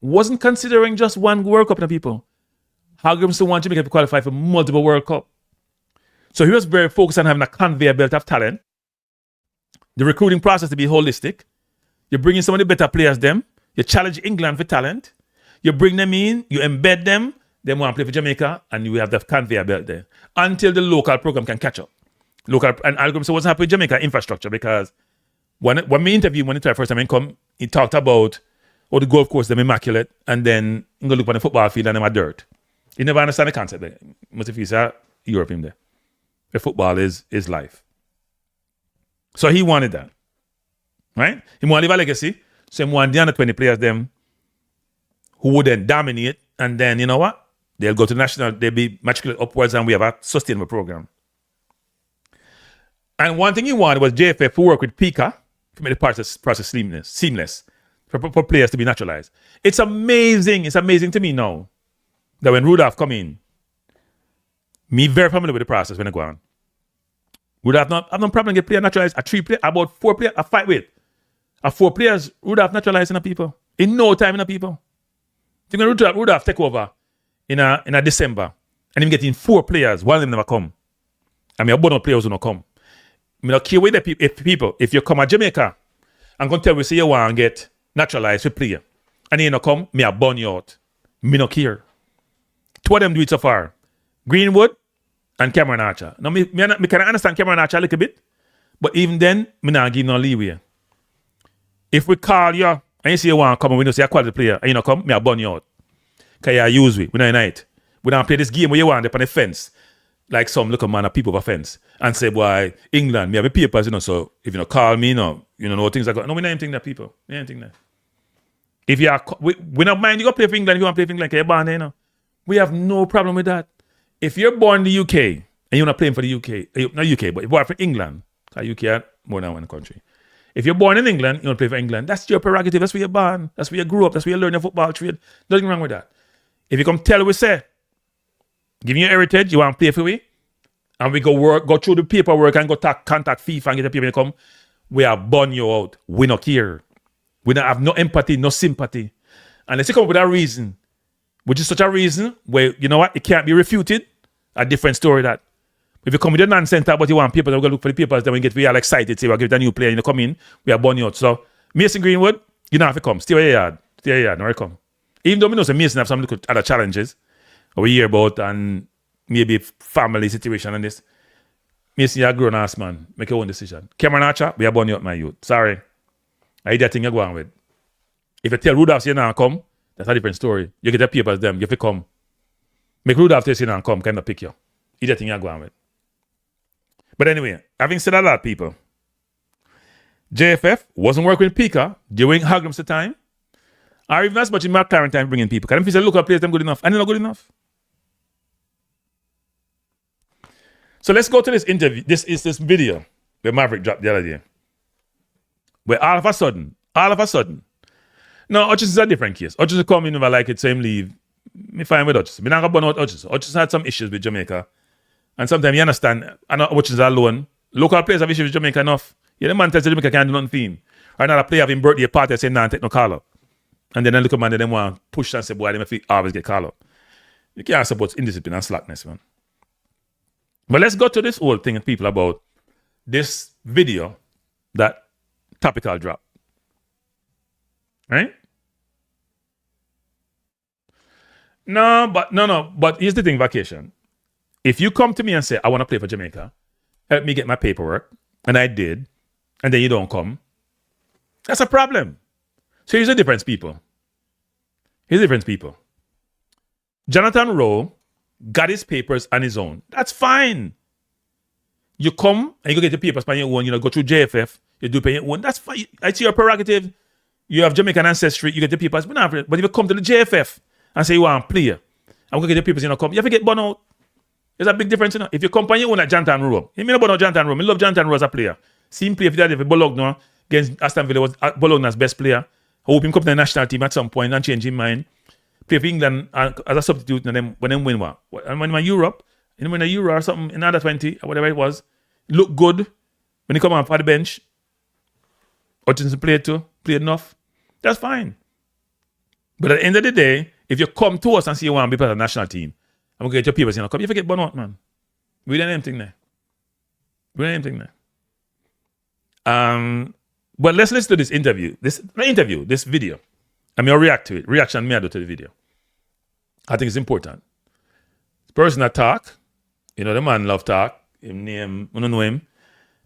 wasn't considering just one World Cup, people. Hagrimson wanted Jamaica to qualify for multiple World Cup. So he was very focused on having a conveyor belt of talent. The recruiting process to be holistic. You bring in some of the better players, you challenge England for talent. You bring them in, you embed them, they want to play for Jamaica, and you have the conveyor belt there. Until the local program can catch up. And Hagrimson wasn't happy with Jamaica infrastructure because when we interviewed when he tried first time he come, he talked about the golf course, them immaculate, and then you go look on the football field and them are dirt. He never understand the concept there. Most of you say Europe in there. The football is life. So he wanted that. Right? He wanted to leave a legacy. So he wanted the under 20 players them who would then dominate, and then you know what? They'll go to the national, they'll be matriculated upwards, and we have a sustainable program. And one thing he wanted was JFF to work with Pika to make the process seamless for players to be naturalized. It's amazing to me now that when Rudolph come in, me very familiar with the process when I go on. Rudolph have no problem get player naturalized. A 3 player, about 4 players, a 5 with. A 4 players, Rudolph naturalizing the people. In no time in the people. You know, Rudolph take over in a December, and him getting 4 players, one of them never come. I mean, a bunch of players who not come. I don't care with the people. If you come to Jamaica, I'm going to tell you, say you want to get naturalized for player, and you not come, me I burn you out. Me not care. 2 of them do it so far. Greenwood and Cameron Archer. Now, me can understand Cameron Archer a little bit, but even then, me not give no leeway. If we call you and you say you want to come and we don't say a quality player and you don't come, me I burn you out. Because you use we don't unite. We don't play this game where you want up on the fence. Like some look at man, people of offense and say, boy, England, me have a papers, so if you don't call me, know things like that. No, we not anything that people. We not anything that. If you are, we not mind you go play for England if you want to play for England, you're born there, we have no problem with that. If you're born in the UK and you're not playing for the UK, not UK, but if you're born for England, because UK are more than one country. If you're born in England, you want to play for England, that's your prerogative. That's where you're born. That's where you grew up. That's where you learn your football trade. Nothing wrong with that. If you come tell we say, giving you heritage, you want to play for we, and we go through the paperwork and go contact FIFA and get the people to come, we are burn you out. We not care. We don't have no empathy, no sympathy. And let's come up with a reason, which is such a reason where, you know what, it can't be refuted. A different story that. If you come with a nonsense about you want papers, we're going to look for the papers, then we all excited, say we'll give it a new player, and you come in, we are burn you out. So, Mason Greenwood, you don't have to come. Stay where you are. Stay where you are, no come. Even though we know Mason have some other challenges we hear about and maybe family situation and this. Mason, you're a grown ass man. Make your own decision. Cameron Archer, we are burn you out, my youth. Sorry. I hear that thing you're going with. If you tell Rudolph you now come, that's a different story. You get the papers, them, you have to come. Make Rudolph tell you now come, kind of pick you. Hear that thing you're going with. But anyway, having said that, people, JFF wasn't working with Pika during Hagram's time, or even as much in McLaren time bringing people. Because if you say local players, them good enough, and they're not good enough. So let's go to this interview. This is this video where Maverick dropped the other day. Where all of a sudden, now Hutchins is a different case. Hutchins come in if I like it, same leave. Me fine with Hutchins. Me not gonna burn out Hutchins. Hutchins had some issues with Jamaica. And sometimes you understand, I know Hutchins alone. Local players have issues with Jamaica enough. Yeah, the man tells Jamaica can't do nothing for him. Or another player having birthday party saying, nah, take no call up. And then I look at man, they want to push and say, boy, they always get call up. You can't support indiscipline and slackness, man. But let's go to this whole thing and people about this video that Topical drop. Right? No, but here's the thing, Vacation. If you come to me and say, I want to play for Jamaica, help me get my paperwork, and I did, and then you don't come, that's a problem. So here's the difference, people. Jonathan Rowe got his papers on his own. That's fine. You come and you go get your papers on your own, go through JFF, you do pay your own. That's fine. It's your prerogative. You have Jamaican ancestry, you get the papers. But if you come to the JFF and say you want to play, I'm going to get the papers, come, you have to get burned out. There's a big difference, If you come on your own like Jonathan Rowe, you mean about Jonathan Rowe. I love Jonathan Rowe as a player. See him play for Bologna against Aston Villa, was Bologna's best player. I hope him come to the national team at some point and change his mind. Play for England as a substitute and then when they win what? And when in Europe, and win a Euro or something in under 20 or whatever it was, look good when he come off at the bench. Hutchinson played enough. That's fine. But at the end of the day, if you come to us and say you want to be part of the national team, I'm going to get your papers, come, you forget burn out, man. We didn't anything there. But let's listen to this interview. This video. I'm going to react to it. Reaction me I do to the video. I think it's important. The person that talk, the man love talk. Him name, I don't know him.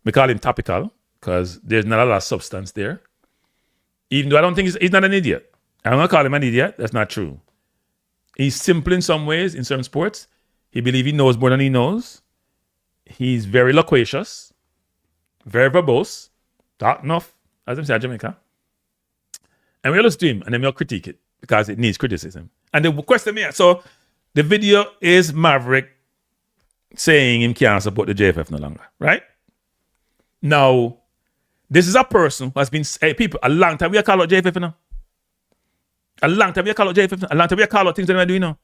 We call him Topical because there's not a lot of substance there. Even though I don't think he's not an idiot. I'm going to call him an idiot. That's not true. He's simple in some ways, in certain sports. He believes he knows more than he knows. He's very loquacious, very verbose, talk enough, as they say in Jamaica. And we'll listen to him and then we'll critique it because it needs criticism. And the question me, so the video is Maverick saying him can't support the JFF no longer, right? Now, this is a person who has been, people, a long time we are called out JFF now. A long time we call out JFF. A long time we call out things that we're doing now.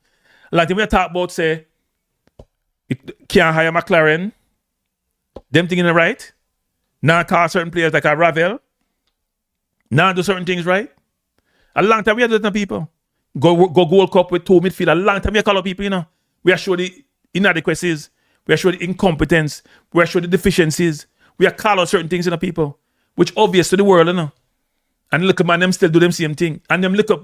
A long time we talk about, say, you can't hire McLaren. Them things in the right. Now call certain players like a Ravel. Now do certain things right. A long time we are doing that, people. Go World Cup with 2 midfield. A long time we call out people, We are showing the inadequacies. We are showing the incompetence. We are showing the deficiencies. We are calling out certain things, people. Which obvious to the world, And look at man, them still do them same thing. And them look up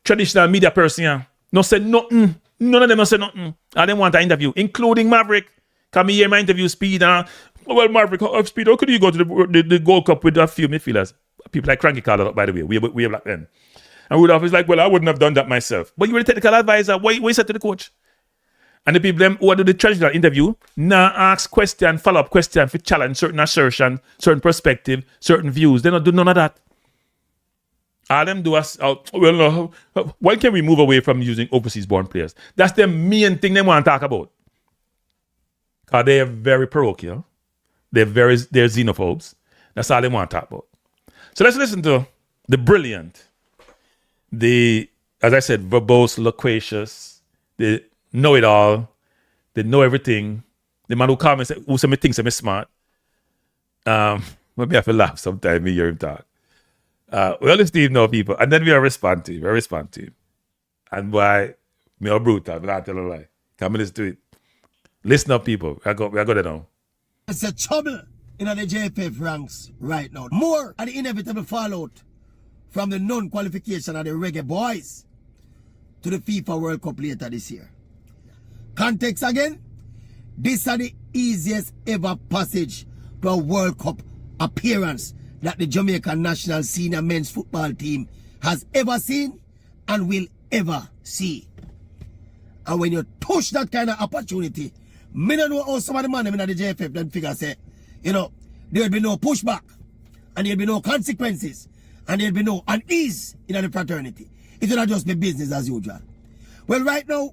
traditional media person, no say nothing. None of them have said nothing. I didn't want an interview, including Maverick. Come here, my interview Speed. Well, Maverick, Speed, how could you go to the Gold Cup with a few midfielders? People like Kranky called it up, by the way. We are black then. And Rudolph is like, well, I wouldn't have done that myself. But you were the technical advisor. Why you said to the coach? And the people them who do the traditional interview now ask question, follow-up question for challenge certain assertion, certain perspective, certain views. They don't do none of that. All them do us, why can't we move away from using overseas-born players? That's the main thing they want to talk about. Because they're very parochial. They're xenophobes. That's all they want to talk about. So let's listen to the brilliant, as I said, verbose, loquacious, the know-it-all, they know everything. The man who come and say, who some thinks I'm smart. Maybe I have to laugh sometimes, me hear him talk. Well, it's Steve know people. And then we respond to him. And why, me are brutal, but I tell a lie. Come and listen to it. Listen up, people. I got it now. It's a trouble in the JFF ranks right now. More of the inevitable fallout from the non-qualification of the reggae boys to the FIFA World Cup later this year. Context again, this is the easiest ever passage to a World Cup appearance that the Jamaican national senior men's football team has ever seen and will ever see. And when you touch that kind of opportunity, me don't know how some of the man in the JFF then figure say, there'll be no pushback and there'll be no consequences and there'll be no unease in the fraternity. It will not just be business as usual. Well, right now,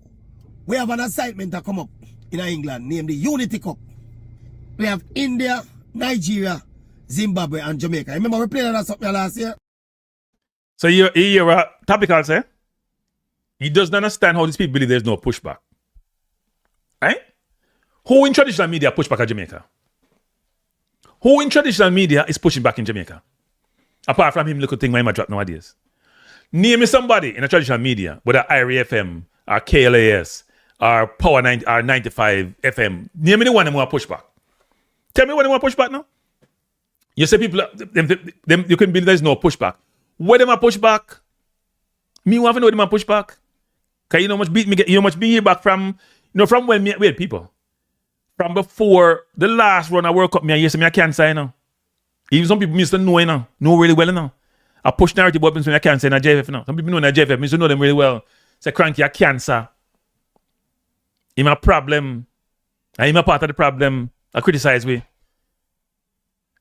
we have an assignment that come up in England named the Unity Cup. We have India, Nigeria, Zimbabwe, and Jamaica. Remember we played that something last year? So you're a topical, say? He doesn't understand how these people believe there's no pushback. Right? Who in traditional media push back at Jamaica? Who in traditional media is pushing back in Jamaica? Apart from him little thing my drop nowadays. Name me somebody in the traditional media, whether IRA FM or KLAS or Power 90 or 95 FM. Name me the one that want push back. Tell me what they want push back now. You say people, them you can believe there's no pushback. Where them a push back? Me want to know them a push back. Cause you know much beat me, you know much beat back from, from when me wait people. From before the last run of World Cup, me I can't say now. Even some people used to know know really well now. I push narrative weapons when I can't say in a JFF now. Some people know in a JFF, me used to know them really well. Say Kranky a cancer. Him a problem. And him a part of the problem. I criticize we.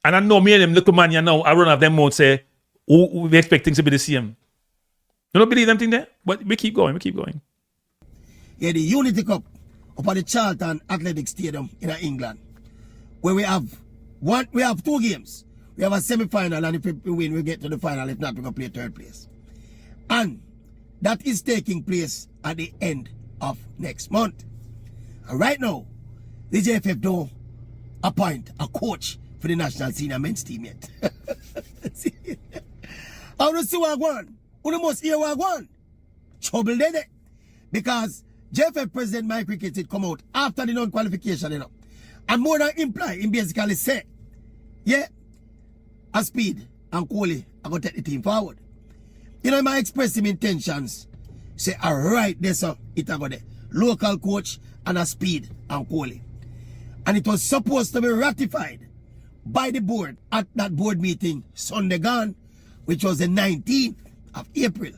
And I know me and them little man you know, I run off them mouth say, we expect things to be the same. You don't believe them thing there? But we keep going. Yeah, the Unity Cup up at the Charlton Athletic Stadium in England, where we have two games. We have a semi-final, and if we win, we get to the final. If not, we're going to play third place. And that is taking place at the end of next month. And right now, the JFF don't appoint a coach for the national senior men's team yet. I want to see what I want. You must hear what I want. Trouble there. Because JFF President Mike Ricketts did come out after the non-qualification, and more than imply, he basically say, yeah, a Speed and Coley are going to take the team forward. He might express him intentions. Say, all right, there's it a go there. Local coach and a Speed and Coley. And it was supposed to be ratified by the board at that board meeting Sunday gone, which was the 19th of April.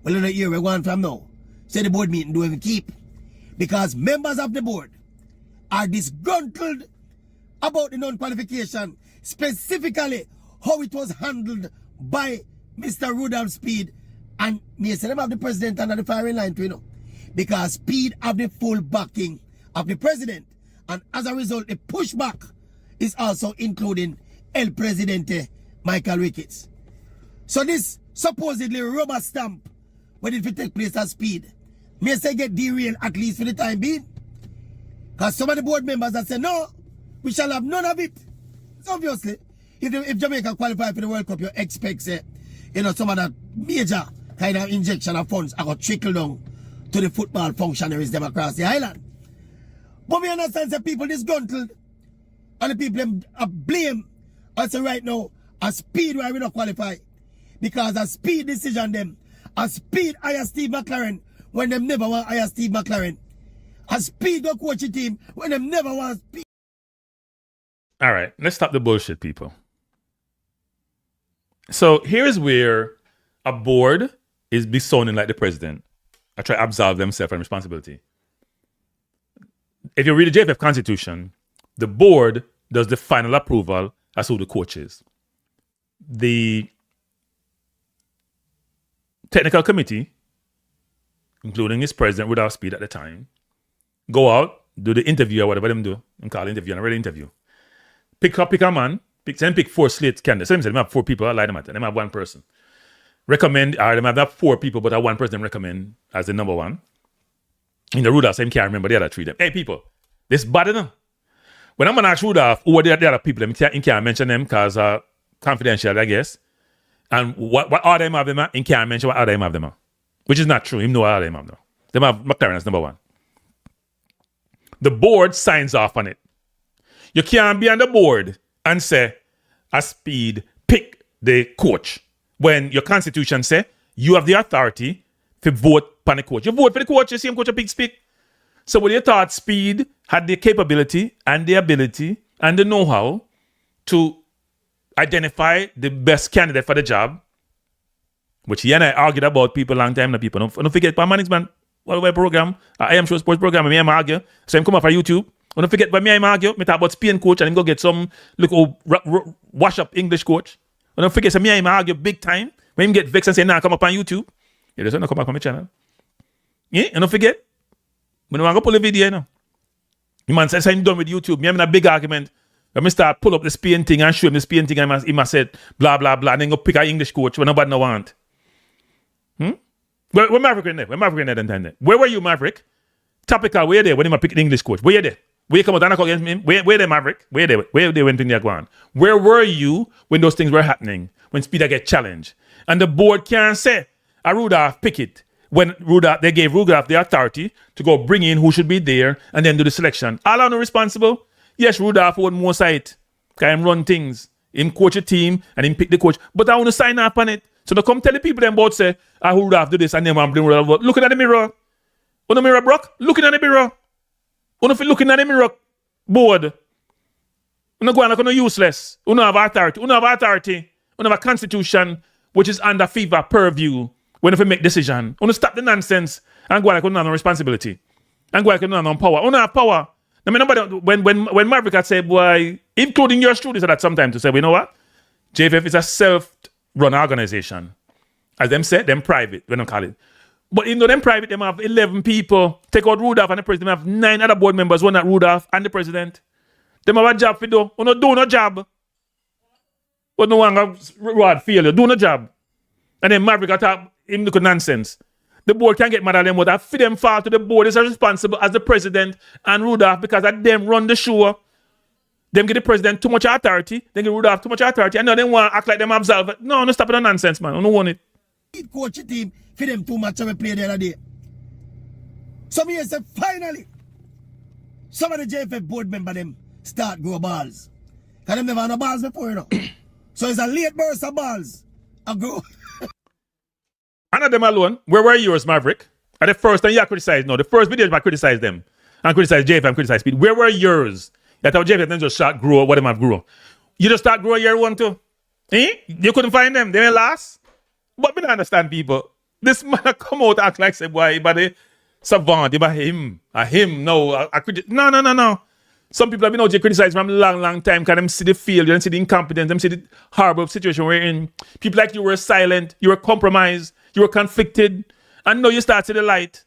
Well, in a year we're going from now. Say the board meeting don't even keep. Because members of the board are disgruntled about the non-qualification, specifically how it was handled by Mr. Rudolph Speed and me say them have the president under the firing line too, because Speed have the full backing of the president, and as a result the pushback is also including El Presidente Michael Ricketts. So this supposedly rubber stamp when it will take place at Speed may say get derailed at least for the time being. Because some of the board members that say no, we shall have none of it. So obviously, if Jamaica qualify for the World Cup, you expect some of that major kind of injection of funds are going to trickle down to the football functionaries them across the island. But we understand that people disgruntled and the people blame us right now a Speed why we not qualify. Because a Speed decision them, a Speed hire Steve McLaren when them never want hire Steve McLaren. And Speed go coach the team when them never want Speed. All right, let's stop the bullshit, people. So here's where a board is be sounding like the president. I try to absolve themselves from responsibility. If you read the JFF Constitution, the board does the final approval as who the coach is. The technical committee, including his president, Rudolph Speid at the time, go out, do the interview or whatever them do, and call interview, and a real interview. Pick a man, pick 4 slate candidates. So them have 4 people, I lie them at, them have 1 person. Recommend, or them have 4 people, but 1 person them recommend as the number 1. In the Rudolph, I can't remember the other 3 them. Hey people, this bad enough. When I'm gonna ask Rudolph who are the other people, he can't mention them because confidential, I guess. And what order him have them at, he can't mention what order him have them at. Which is not true. Him know what order him have them. Them have McLaren as number 1. The board signs off on it. You can't be on the board and say, a Speed pick the coach. When your constitution say you have the authority to vote for the coach. You vote for the coach, you see him coach a big speak. So when you thought Speed had the capability and the ability and the know-how to identify the best candidate for the job, which he and I argued about people long time, people don't forget my management program, I am show sports program, me and I argue. So I'm come up for YouTube. Don't forget by me I argue, me talk about Spain coach and him go get some wash up English coach. Don't forget, so me and I argue big time. When him get vexed and say, nah, come up on YouTube. You just want to come back on my channel. Yeah, and don't forget, when I go pull the video, you know. The man says, I'm done with YouTube. Me having a big argument. When I start pull up the Spain thing and show him the Spain thing, and he must say, blah, blah, blah, and then go pick an English coach when nobody no want. Where Maverick in there? Where Maverick in there? Where were you, Maverick? Topical, where there when he pick the English coach? Where you there? Where you come out and go against me? Where there, Maverick? Where they when things are going? Where were you when those things were happening? When Speed get challenged? And the board can't say, Rudolph pick it. When they gave Rudolph the authority to go bring in who should be there and then do the selection. All are not responsible. Yes, Rudolph would more side. Can him run things. Him coach a team and him pick the coach. But I want to sign up on it. So they come tell the people them about say, Rudolph do this and then I'm bring Rudolph. Looking at the mirror. On the mirror, Brock. Looking at the mirror. Looking at the mirror board. You not going to useless. You don't have authority. You don't have authority. You have a constitution which is under FIFA purview when you make decision. You stop the nonsense and go like you don't have no responsibility. And go like you don't have no power. You don't have power. I mean, nobody, when Maverick had said, boy, including your students at some time to say, well, you know what? JFF is a self-run organization. As them said, them private, we don't call it. But even though them private, them have 11 people. Take out Rudolph and the president. Them have 9 other board members, one at Rudolph and the president. Them have a job to do. You don't do no job. But no one has reward failure. Do no job. And then Maverick attack him look nonsense. The board can't get mad at them, but I feed them fall to the board is as responsible as the president and Rudolph because that them run the show. Them give the president too much authority, then give Rudolph too much authority, and now they want to act like them absolve it. No stop it on nonsense, man. I don't want it. Coach the team for them too much we play the other day. So me say finally, some of the JFF board member them start grow balls. Because them never had no balls before, you know. So it's a late burst of balls. I grow. None of them alone. Where were yours, Maverick? At the first time you criticized, no, the first video I criticized them. And criticized JFF and criticized Speed. Where were yours? You thought JFF then just start grow what them have grow. You just start grow year 1 too. You couldn't find them. They were last. But me don't understand people. This man come out act like say boy, but the savant, about him. No. No. Some people have been out there criticized from a long time because them see the failure, them see the incompetence, them see the horrible situation we're in. People like you were silent, you were compromised, you were conflicted, and now you start to the light,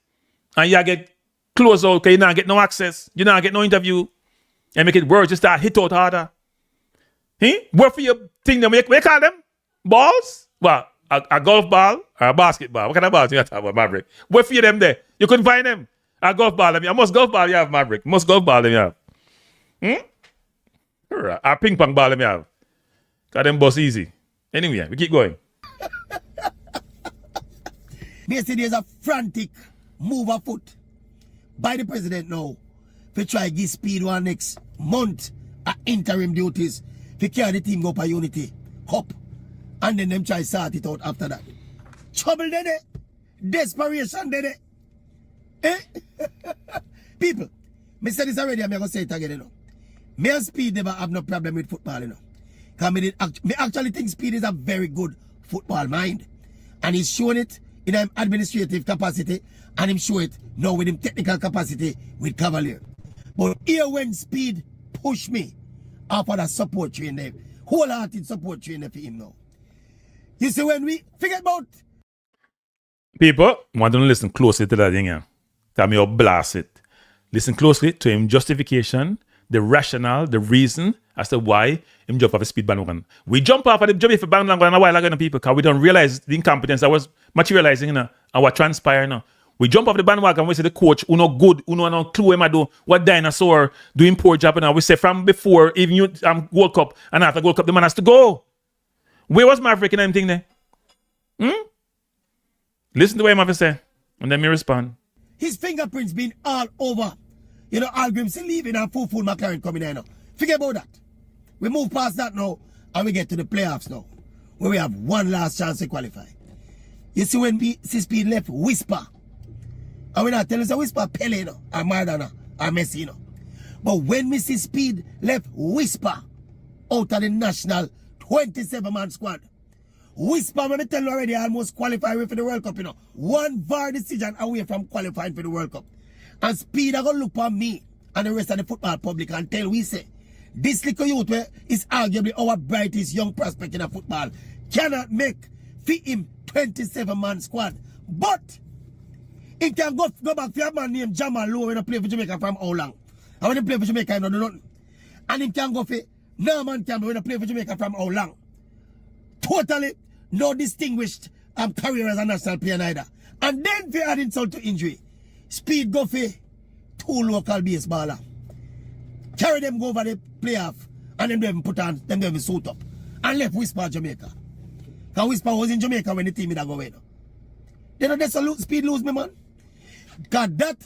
and you get close out because you not get no access, you not get no interview, and make it worse, you start hit out harder. What for your thing them? What you call them? Balls? What? A golf ball or a basketball? What kind of balls you have about Maverick? What for them there? You couldn't find them. A golf ball, must golf ball you have, Maverick. Must golf ball you have. A ping pong ball you have. Got them boss easy. Anyway, we keep going. Basically, there's a frantic move afoot by the president now to try to give Speed one next month at interim duties to carry the team up a unity up and then them try to sort it out after that. Trouble there, desperation there. Eh? People, me said this already, I'm going to say it again, you know. Me and Speed never have no problem with football, you know. Because me actually think Speed is a very good football mind. And he's showing it in his administrative capacity, and him show it now with him technical capacity with Cavalier. But here when Speed push me off of the support train there, wholehearted support train there for him now. You see, when we forget about... People, want to listen closely to that thing here. Tell me, blast it. Listen closely to him justification, the rationale, the reason as to why him jump off a Speed bandwagon. We jump off of the Jamaica bandwagon a while ago, people, because we don't realize the incompetence that was materializing, you know, and what transpired now. We jump off the bandwagon, we say the coach, who no good, who no clue him do, what dinosaur doing poor job, and we say from before, even you World Cup, and after World Cup, the man has to go. Where was Maverick in anything there? Listen to what him have to say, and then me respond. His fingerprints been all over. You know, Algrim still leaving and full McLaren coming in now. Forget about that. We move past that now, and we get to the playoffs now, where we have one last chance to qualify. You see, when we see Speed left, whisper. And we're not telling us a whisper Pele, you know, or Maradona, or Messi, you know. But when we see Speed left, whisper out of the national 27-man squad. Whisper, when I tell you already, I almost qualified for the World Cup, you know. One VAR decision away from qualifying for the World Cup. And Speed are going to look at me and the rest of the football public and tell we say, this little youth is arguably our brightest young prospect in the football cannot make fit him 27-man squad. But he can go back to a man named Jamal Lowe when he play for Jamaica from how long? And when he play for Jamaica, he don't do nothing. And he can go for Norman Campbell when he play for Jamaica from how long? Totally no distinguished career as a national player neither. And then for add insult to injury, Speed go for 2 local baseballer. Carry them go over the playoff and then them put on, them them suit up. And left Whisper Jamaica. Because Whisper was in Jamaica when the team did go away. They don't just Speed lose me, man. Because that,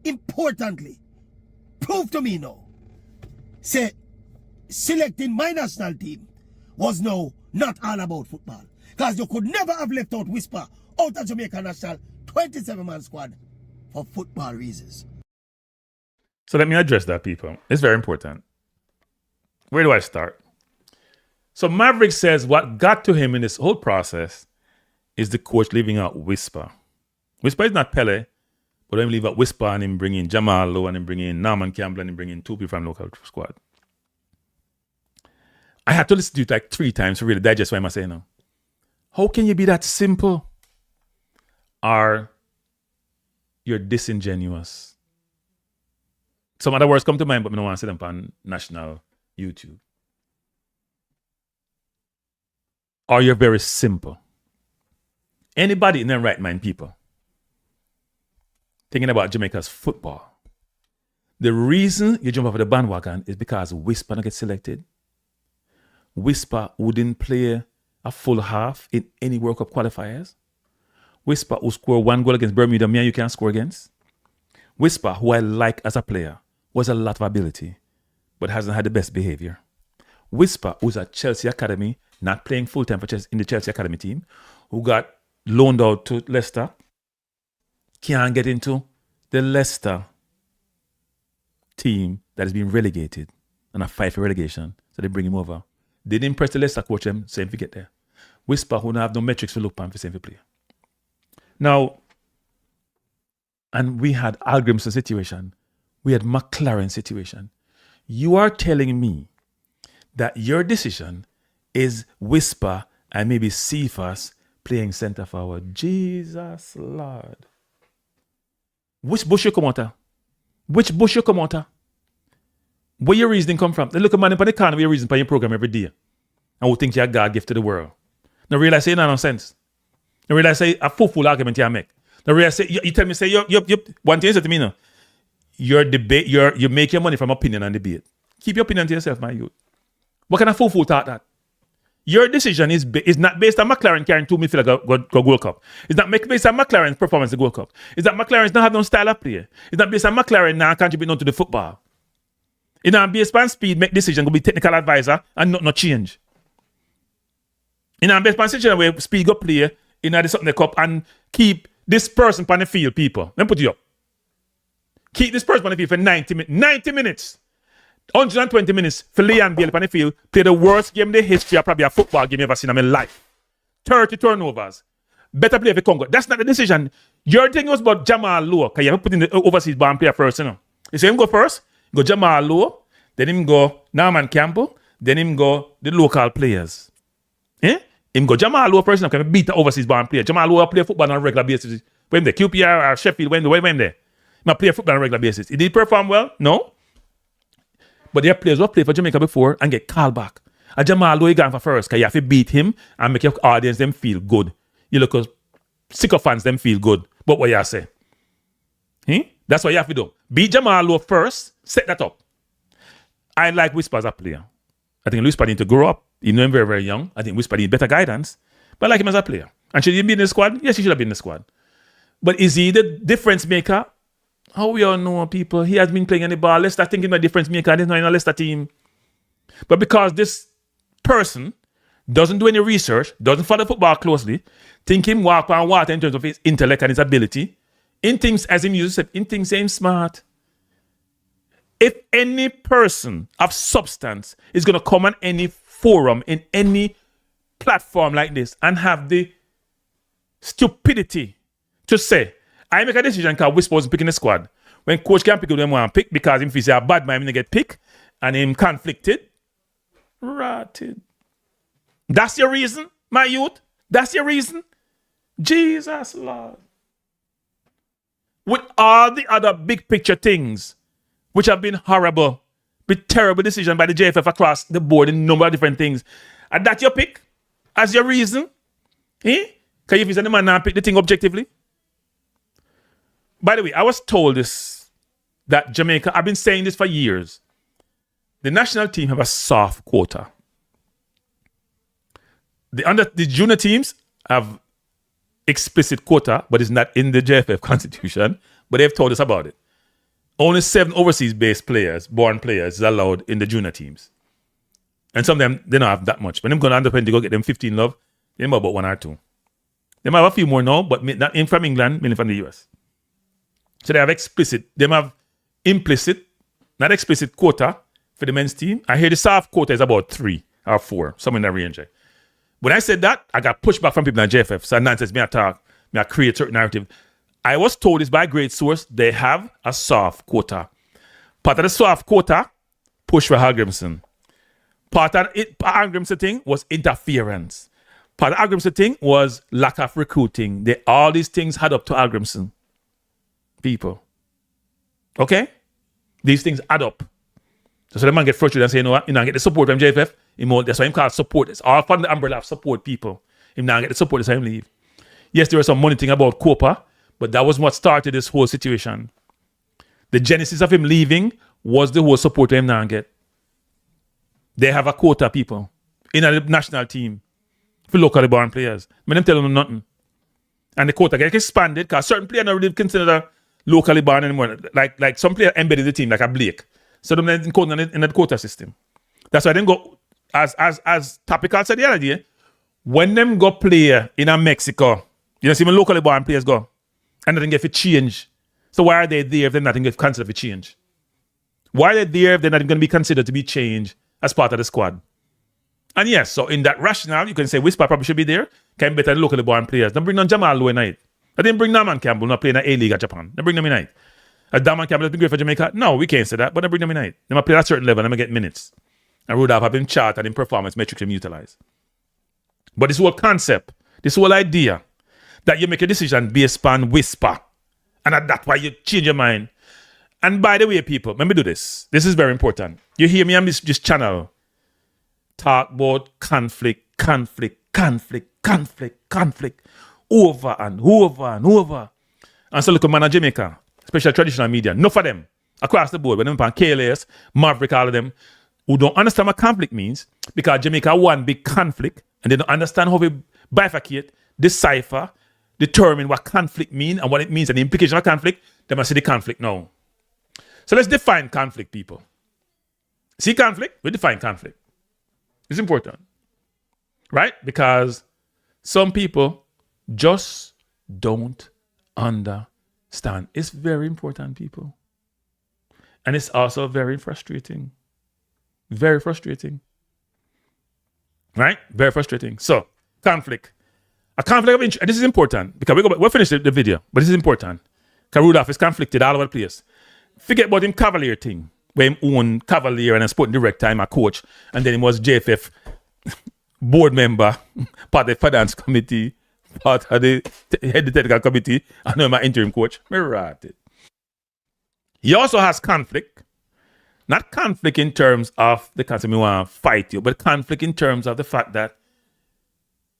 importantly, prove to me now, say, selecting my national team was now not all about football. Because you could never have left out Whisper out of Jamaica national 27-man squad for football reasons. So let me address that, people. It's very important. Where do I start? So Maverick says what got to him in this whole process is the coach leaving out Whisper. Whisper is not Pele, but him leave out Whisper and him bring in Jamal Lowe and him bring in Norman Campbell and him bring in 2 people from local squad. I had to listen to it like 3 times to really digest what I'm saying now. How can you be that simple? Or you're disingenuous. Some other words come to mind, but I don't want to say them on national YouTube. Or you're very simple. Anybody in their right mind, people, thinking about Jamaica's football, the reason you jump off the bandwagon is because Whisper don't get selected. Whisper wouldn't play a full half in any World Cup qualifiers. Whisper who scored 1 goal against Bermuda, me and you can't score against. Whisper, who I like as a player, was a lot of ability, but hasn't had the best behavior. Whisper, who's at Chelsea Academy, not playing full-time for Chelsea, in the Chelsea Academy team, who got loaned out to Leicester, can't get into the Leicester team that has been relegated and a fight for relegation, so they bring him over. They didn't impress the Leicester coach, them same to get there. Whisper, who don't have no metrics to look on for same to play. Now, and we had Algrimson situation. We had McLaren situation. You are telling me that your decision is Whisper and maybe Cephas playing centre forward. Jesus Lord. Which bush you come out of? Which bush you come out of? Where your reasoning come from? They look at man in the corner where your reason for your program every day. And who think you're God gift to the world. Now realize say nonsense. Now realize say a fool argument you make. Now realize say you tell me say you one thing you say to me now. Your debate, you make your money from opinion and debate. Keep your opinion to yourself, my youth. What kind of fool thought that? Your decision is not based on McLaren carrying 2 midfielders go World Cup. It's not based on McLaren's performance in the World Cup. It's that McLaren's not have no style of play. It's not based on McLaren now contributing to the football. It's not based on Speed make decision, go be technical advisor and not change. It's not based on situation where Speed go play in the something cup and keep this person on the field, people. Let me put you up. Keep this person on the field for 90 minutes. 90 minutes. 120 minutes for Leon Bailey on the field. Play the worst game in the history of probably a football game you ever seen in my life. 30 turnovers. Better play for Congo. That's not the decision. Your thing was about Jamal Lowe. Because you have to put in the overseas born player first, you know. You see him go first, go Jamal Lowe, then him go Norman Campbell, then him go the local players. Eh? Him go Jamal Lowe first, can beat the overseas born player. Jamal Lowe play football on a regular basis. When the QPR or Sheffield, when there. He play football on a regular basis. He did perform well? No. But there are players who play for Jamaica before and get called back. And Jamal Lowe gone for first, because you have to beat him and make your audience them feel good. You look as sycophants them feel good. But what you say? That's what you have to do. Beat Jamal Lowe first, set that up. I like Whisper as a player. I think Whisper need to grow up. You know him very, very young. I think Whisper need better guidance. But I like him as a player. And should he be in the squad? Yes, he should have been in the squad. But is he the difference maker? How we all know people, he has been playing any ball. Leicester thinking about difference maker. He's not in a Leicester team. But because this person doesn't do any research, doesn't follow football closely, think him walk on water in terms of his intellect and his ability, in things as him uses, in things him smart. If any person of substance is going to come on any forum, in any platform like this, and have the stupidity to say, I make a decision because Whisper wasn't picking the squad. When coach can pick who them want to pick because him feels a bad man, him get picked, and him conflicted, rotted. That's your reason, my youth? That's your reason? Jesus, Lord. With all the other big picture things, which have been horrible, with terrible decisions by the JFF across the board in a number of different things, and that your pick as your reason? Because if you say the man now pick the thing objectively. By the way, I was told this, that Jamaica, I've been saying this for years, the national team have a soft quota. The junior teams have explicit quota, but it's not in the JFF constitution, but they've told us about it. Only 7 overseas-based players, born players, is allowed in the junior teams. And some of them, they don't have that much. When them going to go get them 15 love, they have about 1 or 2. They might have a few more now, but not in from England, mainly from the US. So they have explicit, they have implicit, not explicit quota for the men's team. I hear the soft quota is about 3 or 4, somewhere in that range. When I said that, I got pushed back from people in JFF. So nonsense, me I talk, me I create certain narrative. I was told this by a great source, they have a soft quota. Part of the soft quota, push for Algrimson. Part of it, Algrimson thing was interference. Part of Algrimson thing was lack of recruiting. All these things add up to Algrimson. People. Okay? These things add up. So the man get frustrated and say, you know what, you don't get the support from JFF. That's why him called support. It's all from the umbrella of support people. Him now get the support, that's why him leave. Yes, there was some money thing about Copa, but that was what started this whole situation. The genesis of him leaving was the whole support him now get. They have a quota, people, in a national team for locally born players. I them tell them nothing. And the quota get expanded because certain players are not really considered locally born anymore. Like some player embedded in the team, like a Blake. So them in the quota system. That's why they go, as Topical said the other day, when them go play in a Mexico, you know, see when locally born players go, and they didn't get for change. So why are they there if they're not going to get considered for change? Why are they there if they're not going to be considered to be changed as part of the squad? And yes, so in that rationale, you can say Whisper probably should be there, can better than locally born players. Don't bring on Jamal Lowe night. I didn't bring Norman Campbell, not playing in A-League at Japan. Don't bring them in night. Norman Campbell has been great for Jamaica. No, we can't say that, but don't bring them in night. They might play at a certain level and they get minutes. And Rudolph have been chart and in performance metrics them utilize. But this whole concept, this whole idea that you make a decision based on Whisper, and that's why you change your mind. And by the way, people, let me do this. This is very important. You hear me on this channel talk about conflict, over and over and over. And so look at man in Jamaica, especially traditional media, enough of them across the board, when them on KLS, Maverick, all of them, who don't understand what conflict means, because Jamaica one big conflict, and they don't understand how we bifurcate, decipher, determine what conflict means and what it means and the implication of conflict. They must see the conflict now. So let's define conflict, people. See conflict? We define conflict. It's important. Right? Because some people just don't understand. It's very important, people. And it's also very frustrating. Very frustrating. Right? Very frustrating. So, conflict. A conflict of interest. This is important because we'll finish the video, but this is important. Because Rudolph is conflicted all over the place. Forget about him Cavalier thing, where him own Cavalier and a sporting director, I'm a coach, and then he was JFF board member, part of the finance committee, part of the head of the technical committee, and now I'm an interim coach. Right. He also has conflict. Not conflict in terms of the concept we want to fight you, but conflict in terms of the fact that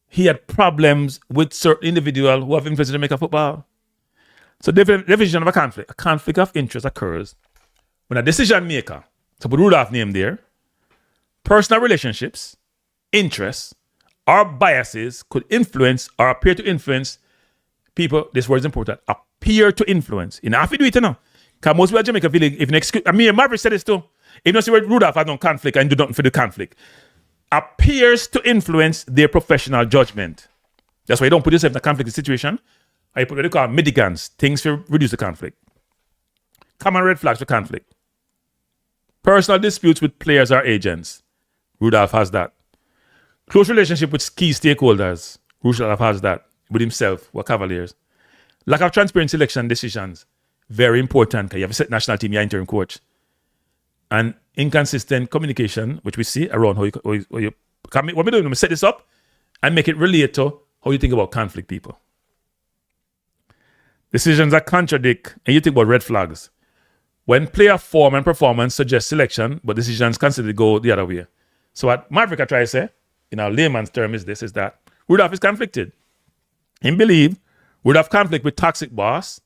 he had problems with certain individuals who have influence in Jamaica football. So definition of a conflict of interest occurs when a decision maker, to put Rudolph's name there, personal relationships, interests, or biases could influence or appear to influence people. This word is important. Appear to influence. You know, have to do it now. Because most people in Jamaica feel like if an excuse, I mean, Maverick said this too. If you don't see where Rudolph has no conflict and do nothing for the conflict, appears to influence their professional judgment. That's why you don't put yourself in a conflict situation. Or you put what they call mitigants, things to reduce the conflict. Common red flags for conflict. Personal disputes with players or agents. Rudolph has that. Close relationship with key stakeholders. Rudolph has that. With himself, with Cavaliers. Lack of transparent selection decisions. Very important because you have a set national team, you're interim coach. And inconsistent communication, which we see around how you what we're doing, we set this up and make it relate to how you think about conflict people. Decisions that contradict, and you think about red flags. When player form and performance suggest selection, but decisions constantly go the other way. So what Maverick I try to say, in our layman's term, is that Rudolph is conflicted. He believes Rudolph conflict with toxic boss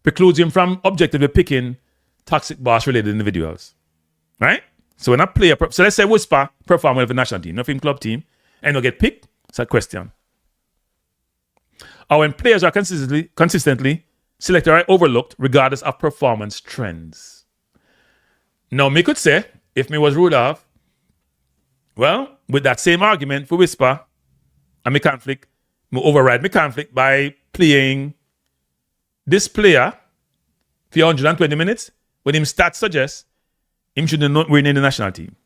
precludes him from objectively picking toxic boss-related individuals. Right? So when a player, so let's say Whisper perform well for the national team, not for him club team, and he'll get picked, it's a question. Or when players are consistently selected or overlooked regardless of performance trends. Now, me could say, if me was Rudolph, well, with that same argument for Whisper and me conflict, me override me conflict by playing this player for 120 minutes when him stats suggest him shouldn't not win in the national team.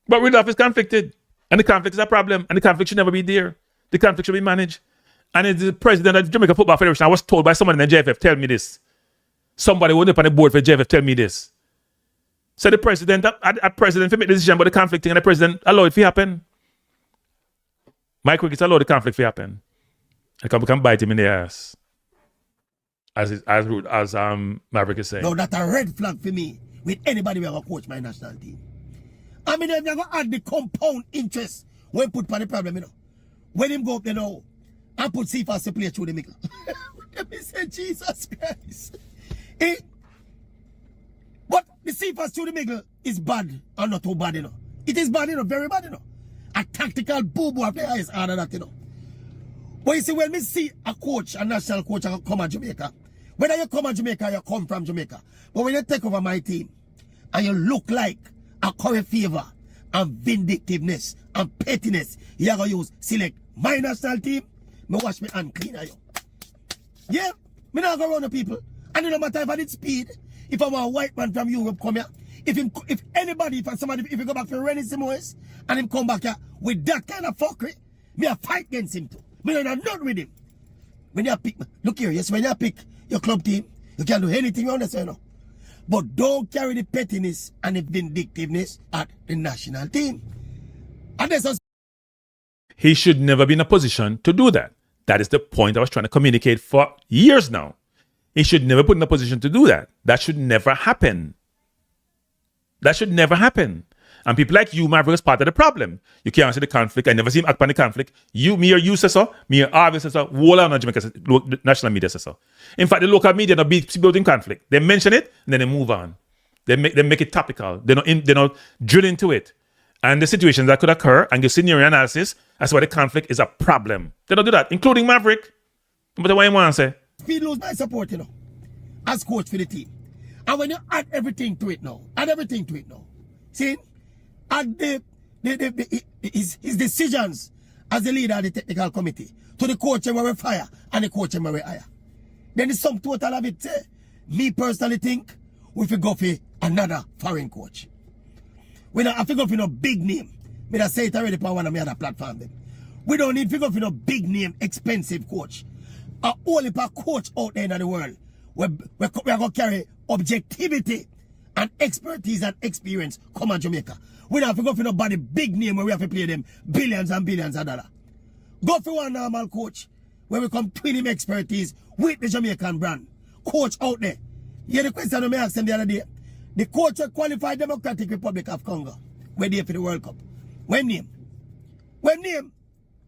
But Rudolph is conflicted. And the conflict is a problem. And the conflict should never be there. The conflict should be managed. And it's the president of the Jamaica Football Federation. I was told by someone in the JFF, tell me this. Somebody who up on the board for JFF, tell me this. So the president, a president, make the decision about the conflict and the president allow it to happen. My crickets allow the conflict to happen. And we can bite him in the ass. As Maverick is saying. No, that's a red flag for me with anybody who ever coach my national team. I mean, they're going to add the compound interest when put on the problem, you know. When him go up, you know, and put Cephas to play through the middle. Let me say, Jesus Christ. But the Cephas through the middle is bad or not too bad, you know. It is bad, you know, very bad, you know. A tactical boo-boo of the highest order that, you know. But you see, when we see a coach, a national coach, come to Jamaica, whether you come to Jamaica or you come from Jamaica, but when you take over my team and you look like a curry fever and vindictiveness and pettiness, you're going to use select my national team, me wash me hand clean of you. Yeah, me not go around the people. And no matter if I did Speid, if I'm a white man from Europe come here, if you go back to Rennie Simoes and him come back here with that kind of fuckery, me a fight against him too. Me not with him. When you pick, look here, yes, when you pick your club team, you can do anything you understand, you know. But don't carry the pettiness and the vindictiveness at the national team. And that's he should never be in a position to do that. That is the point I was trying to communicate for years now. He should never put in a position to do that. That should never happen. That should never happen. And people like you, Maverick, is part of the problem. You can't see the conflict. I never see him act upon the conflict. Me or you say so. Me or Arvin say so. Whole on Jamaica, national media say so. In fact, the local media don't be building conflict. They mention it and then they move on. They make it topical. They're not drill into it. And the situations that could occur and give scenario analysis as why the conflict is a problem. They don't do that, including Maverick. No matter what you want to say. Speid lose my support, you know, as coach for the team. And when you add everything to it now, see, add his decisions as the leader of the technical committee to the coach where we fire and the coach where we hire. Then the sum total of it, me personally think we fi go for another foreign coach. We don't have to go for no big name. Me that say it already for one of my other platform them. We don't need to go for no big name, expensive coach. A only per coach out there in the world. We're going to carry objectivity and expertise and experience come on Jamaica. We don't have to go for nobody big name where we have to play them billions and billions of dollars. Go for one normal coach where we come twin him expertise with the Jamaican brand. Coach out there. Hear the question I asked them the other day. The coach will qualify Democratic Republic of Congo. Where they for the World Cup. When name? When name?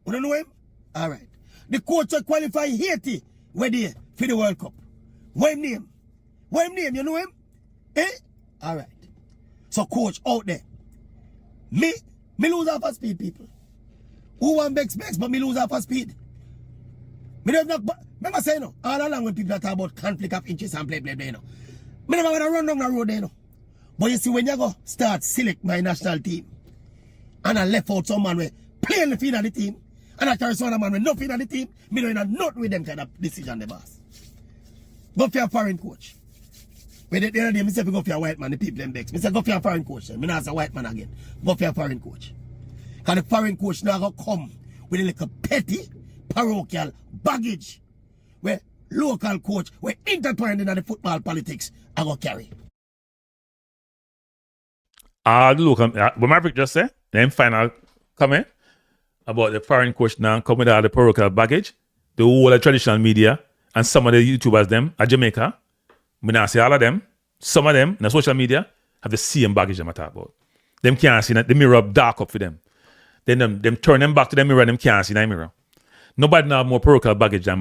You don't know him? Alright. The coach will qualify Haiti. Where they for the World Cup. When name? When name? You know him? Eh? Alright. So coach out there. Me lose half a speed, people. Who want big specs, but me lose half a speed. Me never remember saying no. All along when people talk about conflict of interest and blah blah blah, you know. Me never wanna run down the road there, you know. But you see, when you go start select my national team, and I left out some man with playing the field of the team, and I carry some man with nothing of the team, me don't know not with them kind of decision, the boss. Go for a foreign coach. When the other day, I say, go for a white man, the people them vex. I say, go for a foreign coach. I not as a white man again. Go for a foreign coach. Because the foreign coach now going to come with a little petty, parochial baggage where local coach, where intertwined in the football politics, are going to carry. Look, what Maverick just said, then final comment about the foreign coach now coming with all the parochial baggage, the whole of traditional media, and some of the YouTubers them at Jamaica. I now say all of them, some of them in the social media have the same baggage them I talk about. Them can't see that the mirror dark up for them. Then them turn them back to the mirror, them can't see that mirror. Nobody now have more parochial baggage than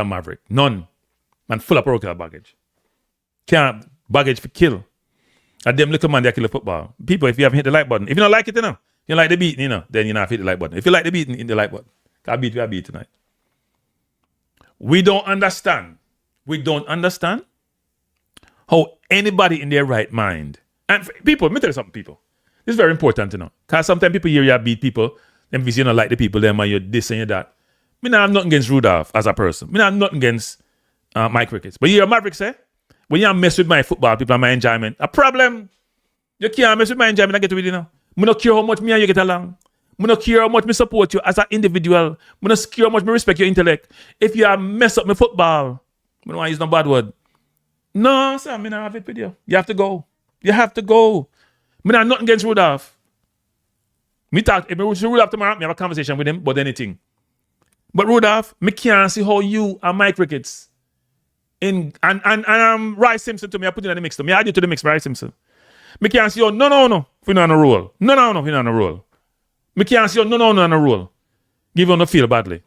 Maverick. None. Man full of parochial baggage. Can't baggage for kill. And them little man they kill the football. People, if you haven't hit the like button, if you don't like it, you know, you like the beating, you know, then you not hit the like button. If you like the beating, hit the like button. I beat tonight. We don't understand how anybody in their right mind, and people, let me tell you something, people. This is very important to know. Because sometimes people hear you beat people, them if you don't like the people, them and you're this and you're that. Me not have nothing against Rudolph as a person. Me not have nothing against my crickets. But you hear Maverick say, when you mess with my football, people and my enjoyment, a problem. You can't mess with my enjoyment and get with it, you know. Me not care how much me and you get along. Me not care how much me support you as an individual. Me not care how much me respect your intellect. If you mess up my football, me don't want to use no bad word. No, sir, me not have it with you. You have to go. You have to go. Me not nothing against Rudolph. Me talk, if me see Rudolph tomorrow, me have a conversation with him about anything. But Rudolph, me can't see how you and my crickets and Rice Simpson to me, I put in the mix to me. I add you to the mix, Rice Simpson. Me can't see you, no, if you're not on a roll. No, if you're not on a roll. Me can't see you, no, on a roll. Give you no feel badly.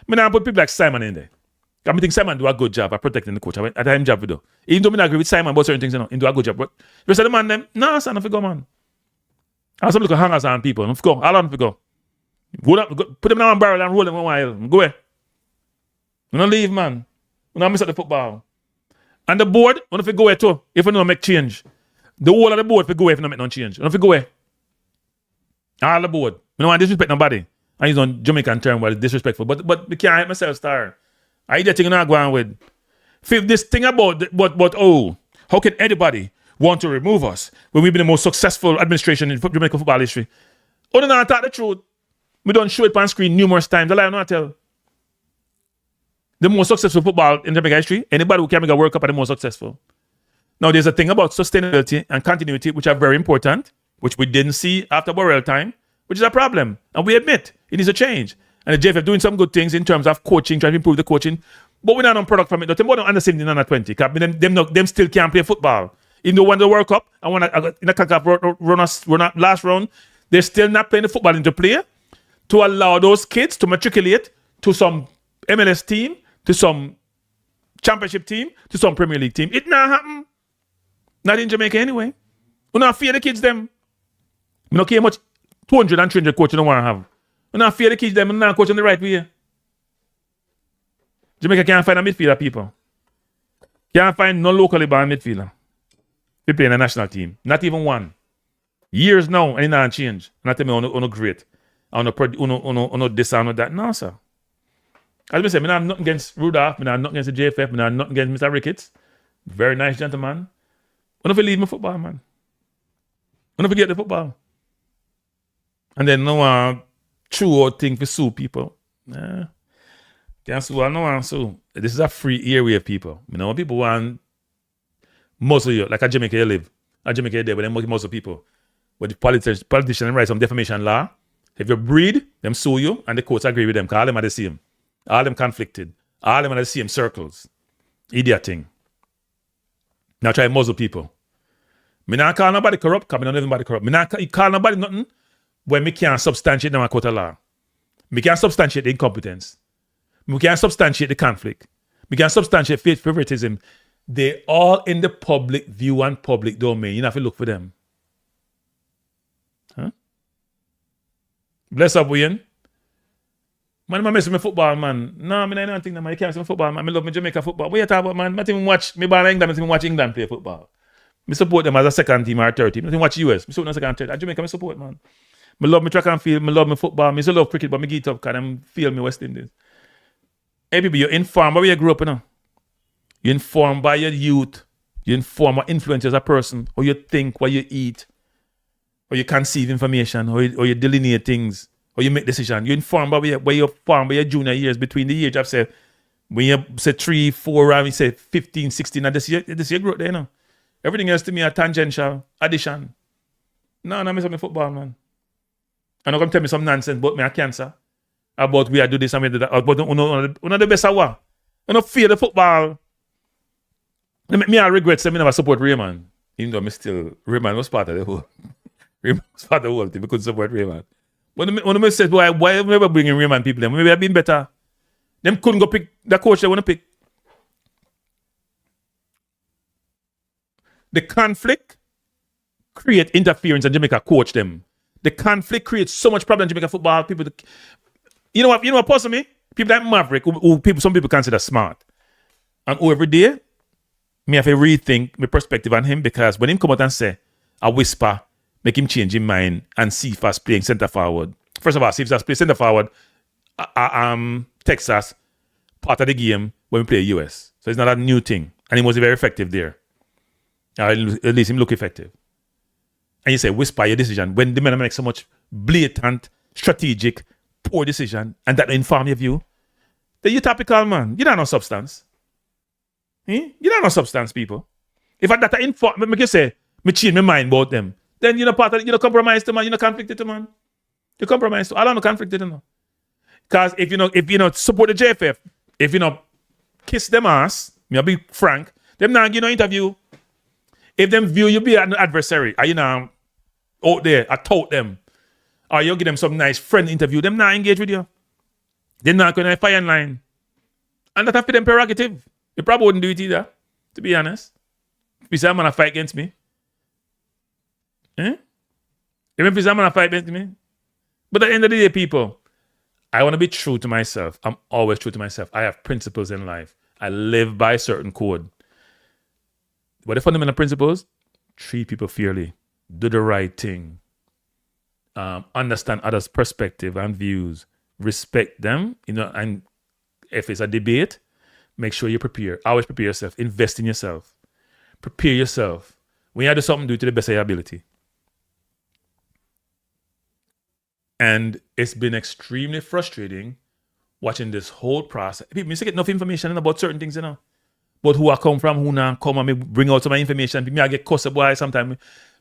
Me not put people like Simon in there. I think Simon do a good job at protecting the coach. At him job we do. Even though I agree with Simon about certain things, you know, he do a good job. But you say the man them, no, son, if you go, man. I some little hangers on people. If you go, how long if you go? Put them down on barrel and roll them a while. Go away. You don't leave, man. You don't miss out the football. And the board, if you go away too, if you don't make change. The whole of the board, if you go away, if you don't make no change. If you go away. All the board. You don't want to disrespect nobody. I use on Jamaican term where it's disrespectful. But we can't help myself, star. I that thing I'm not going with. This thing about how can anybody want to remove us when we've been the most successful administration in Jamaica football history? Oh, no, talk the truth. We don't show it on screen numerous times. The lie I'm not tell. The most successful football in Jamaica history, anybody who can make a World Cup are the most successful. Now, there's a thing about sustainability and continuity, which are very important, which we didn't see after Borrell time, which is a problem. And we admit it needs a change. And the JFF doing some good things in terms of coaching, trying to improve the coaching. But we're not on product from it. Them don't understand in under 20. Them still can't play football. Even though when the World Cup, I want to in the last round, they're still not playing the football into play to allow those kids to matriculate to some MLS team, to some championship team, to some Premier League team. It not happen. Not in Jamaica anyway. We not fear the kids them. We don't care much 200 and 300 coach you don't want to have. We not fear the kids them and not coach in the right way. Jamaica can't find a midfielder, people. Can't find no locally born midfielder. We play in a national team. Not even one. Years now, and it not change. Not tell me on great. On this and that. No, sir. As I say, I'm not nothing against Rudolph, I'm not nothing against the JFF, I'm not nothing against Mr. Ricketts. Very nice gentleman. When if I leave my football, man. When if I forget the football. And then no one true out thing for sue people. Nah. Can't sue, I no one sue. This is a free area, people. You know, when people want muscle you, like a Jamaica you live. A Jamaica you there, but then muscle people. But the politicians write some defamation law. If you breed, them sue you, and the courts agree with them, because all them are the same. All them conflicted. All them are the same circles. Idiot thing. Now try to muzzle people. Me not call nobody corrupt, because me not nobody corrupt. Me not call nobody nothing when me can't substantiate them a court of law. Me can't substantiate the incompetence. Me can't substantiate the conflict. Me can't substantiate faith favoritism. They all in the public view and public domain. You have to look for them. Huh? Bless up, Wayne. Man, I miss my football, man. No, I don't think that, man. You can't miss my football, man. I love my Jamaica football. What you talk about, man? I don't even watch me ball in England. I don't even watch England play football. I support them as a second team or third team. I don't even watch US. I support them as a second third. At Jamaica, I support, man. I love my track and field. I love my football. I still love cricket, but I get up because I feel me West Indies. Hey, people, you're informed by where you grew up, you know. You're informed by your youth. You're informed what influences a person, how you think, what you eat, how you conceive information, how you delineate things, how you make decisions. You're informed by where you're formed by your junior years between the age of, say, when you say 3, 4, around, you say 15, 16, and this year growth there, you know. Everything else to me a tangential addition. No, I miss my football, man. And not going to tell me some nonsense about me a cancer. About we are do this and we do that. But one of the best I want. I don't fear the football. Me I regret saying I never support Raymond. Even though Raymond was part of the whole. Raymond was part of the whole thing. We couldn't support Raymond. When I said, why have we never bringing Raymond people in? Maybe I've been better. Them couldn't go pick the coach they want to pick. The conflict create interference and Jamaica coach them. The conflict creates so much problem in Jamaica football. People, you know what puzzles me? People like Maverick, some people consider smart. And every day, me have to rethink my perspective on him because when him come out and say, a whisper, make him change his mind and see if us playing centre forward. First of all, see if us play centre forward, Texas, part of the game when we play US. So it's not a new thing. And he was very effective there. At least him look effective. And you say, whisper your decision when the men make so much blatant, strategic, poor decision, and that inform your view. Then you topical, man. You don't know substance. You don't know substance, people. If I that inform, make you say, me change my mind about them. Then you know part of you know compromise to man, you know conflicted to man. You compromise to. I don't know conflicted, you know. Because if you know support the JFF, if you know kiss them ass, me be frank, them not give no interview. If them view you be an adversary, you know, out there, I told them, or you give them some nice friend interview, them not engage with you. They're not going to fire in line. And that's for them prerogative. You probably wouldn't do it either, to be honest. If you say I'm going to fight against me. Even if you say I'm going to fight against me. But at the end of the day, people, I want to be true to myself. I'm always true to myself. I have principles in life. I live by a certain code. But the fundamental principles, treat people fairly, do the right thing, understand others' perspective and views, respect them, you know, and if it's a debate, make sure you prepare. Always prepare yourself. Invest in yourself. Prepare yourself. When you do something, do it to the best of your ability. And it's been extremely frustrating watching this whole process. People used to get enough information about certain things, you know. But who I come from, who not come, and me bring out some information. Me I get cussed boy sometimes.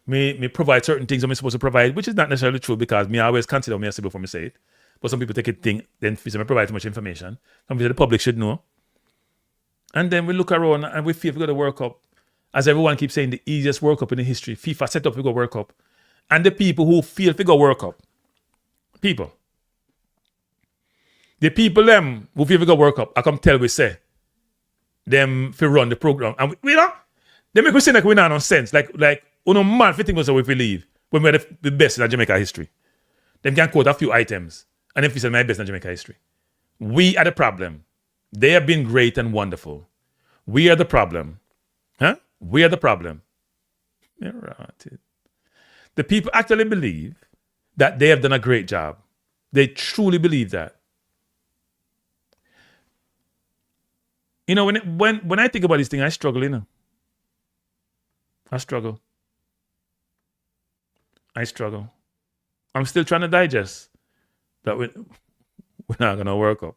Me provide certain things I'm supposed to provide, which is not necessarily true because me always consider me before me say it. But some people take it thing, then me provide too much information. Some people the public should know. And then we look around and we feel we got a World Cup. As everyone keeps saying, the easiest World Cup in the history. FIFA set up we got World Cup. And the people who feel we got World Cup. People. The people them who feel we got World Cup, I come tell we say. Them fi run the program. And we know, they make we seem like we not no sense. Like no man fi think was we leave when we're the best in Jamaica history. Them can quote a few items. And if we say my best in Jamaica history. We are the problem. They have been great and wonderful. We are the problem. Huh? We are the problem. Yeah, right. The people actually believe that they have done a great job. They truly believe that. You know, when I think about this thing, I struggle, you know. I struggle. I'm still trying to digest that we're not going to work up.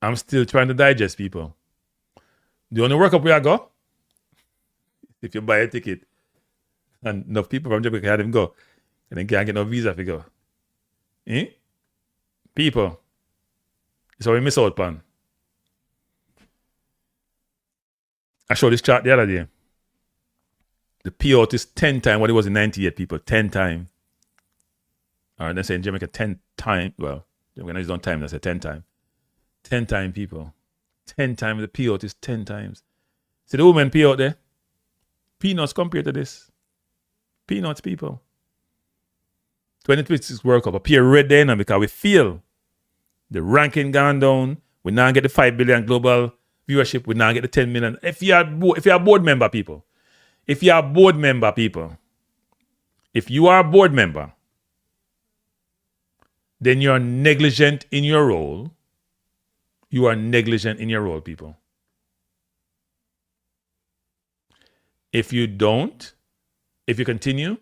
I'm still trying to digest, people. The only work up where I go, if you buy a ticket, and enough people from Jamaica can't even go, and they can't get no visa to go. People, it's how we miss out on. I showed this chart the other day. The payout is 10 times what it was in 98, people. 10 times. All right, they say in Jamaica 10 times. Well, Jamaica is on time, they say 10 times. 10 times, people. 10 times the payout is 10 times. See the women payout there? Peanuts compared to this. Peanuts, people. 2026 World Cup appear red there now because we feel the ranking gone down. We now get the 5 billion global viewership. We now get the 10 million. If you are a board member, people. If you are a board member, then you are negligent in your role. You are negligent in your role, people. If you continue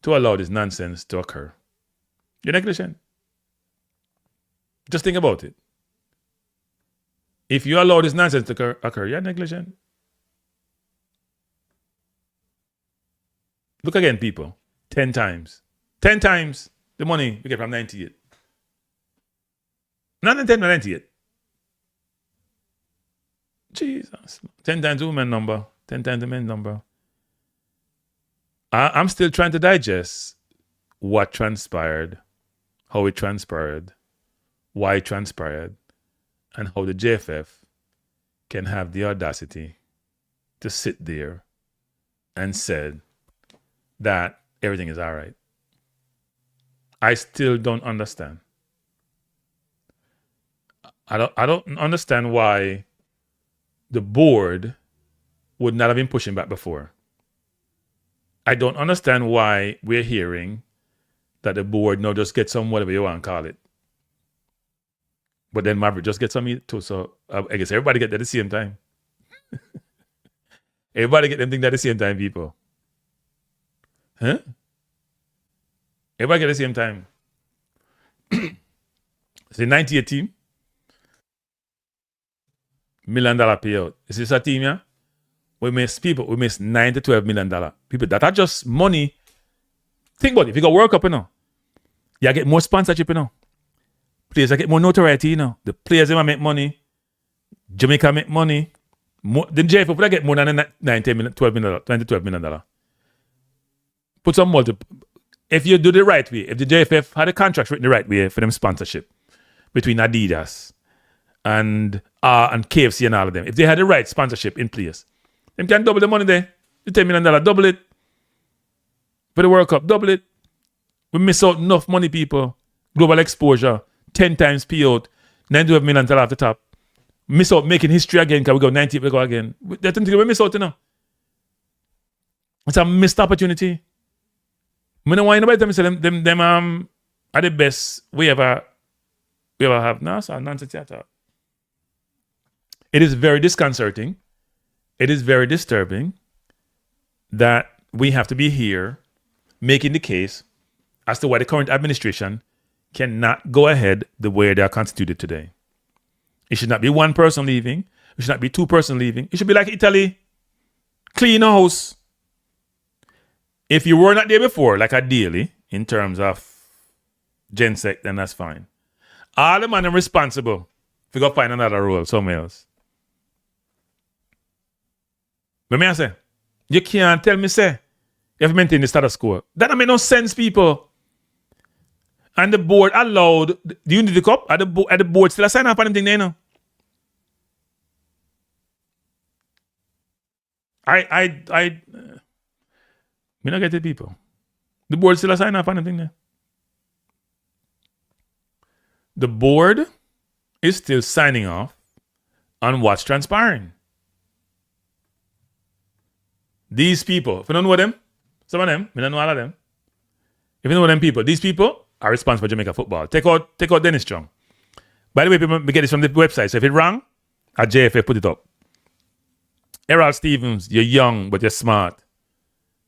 to allow this nonsense to occur, you're negligent. Just think about it. If you allow this nonsense to occur, you're negligent. Look again, people. 10 times. 10 times the money you get from 98. Not in 10 or 98. Jesus. 10 times the woman number. 10 times the men number. I'm still trying to digest what transpired, how it transpired, why it transpired, and how the JFF can have the audacity to sit there and said that everything is all right. I still don't understand. I don't understand why the board would not have been pushing back before. I don't understand why we're hearing that the board now just get some whatever you want to call it. But then Maverick just gets some too. So I guess everybody get that at the same time. Everybody get them things at the same time, people. Huh? Everybody get at the same time. It's the 98 team. $1 million payout. Is this a team, yeah? We miss $9 to $12 million. People, that are just money. Think about it. If you got World Cup, you get more sponsorship, Players get more notoriety, The players make money. Jamaica make money. The JFF would get more than $9, $10 million, $12 million, $20 to $12 million. Put some multiple. If you do the right way, if the JFF had a contract written the right way for them sponsorship between Adidas and KFC and all of them, if they had the right sponsorship in place, them can double the money there. The $10 million, double it. For the World Cup, double it. We miss out enough money, people. Global exposure, 10 times payout, $9 million off the top. Miss out making history again because we go 90, we go again. That's something we miss out, It's a missed opportunity. I don't want anybody to tell me them are the best we ever have. No, sir, nonsense at all. It is very disconcerting. It is very disturbing that we have to be here making the case as to why the current administration cannot go ahead the way they are constituted today. It should not be one person leaving. It should not be two persons leaving. It should be like Italy. Clean house. If you were not there before, like ideally, in terms of GenSec, then that's fine. All the men are responsible if you go find another role somewhere else. But me I say, you can't tell me say you have to maintain the status quo. That don't make no sense, people. And the board allowed the Unity Cup at the board still sign up on anything there, Me not get it, people. The board still sign up on anything there. The board is still signing off on what's transpiring. These people, if you don't know them, some of them, I don't know all of them. If you know them people, these people are responsible for Jamaica football. Take out Dennis Strong. By the way, people, we get this from the website. So if it's wrong, at JFF put it up. Errol Stevens, you're young, but you're smart.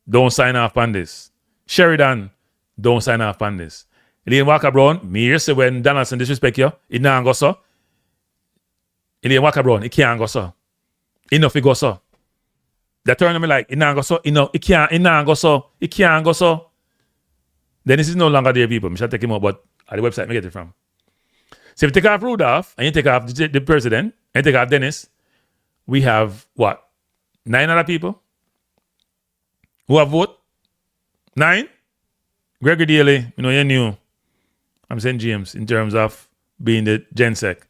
Don't sign off on this. Sheridan, don't sign off on this. Elaine Walker Brown, me here say when Donaldson disrespect you, it not go so. Elaine Walker Brown, it can't go so. Enough it go so. They turn me like, it not go so, it not go so, it can't go so. Then this is no longer there, people. I shall take him out, but at the website, I get it from. So if you take off Rudolph, and you take off the president, and you take off Dennis, we have, what, 9 other people who have vote? 9? Gregory Daly, you're new. I'm St. James in terms of being the GenSec.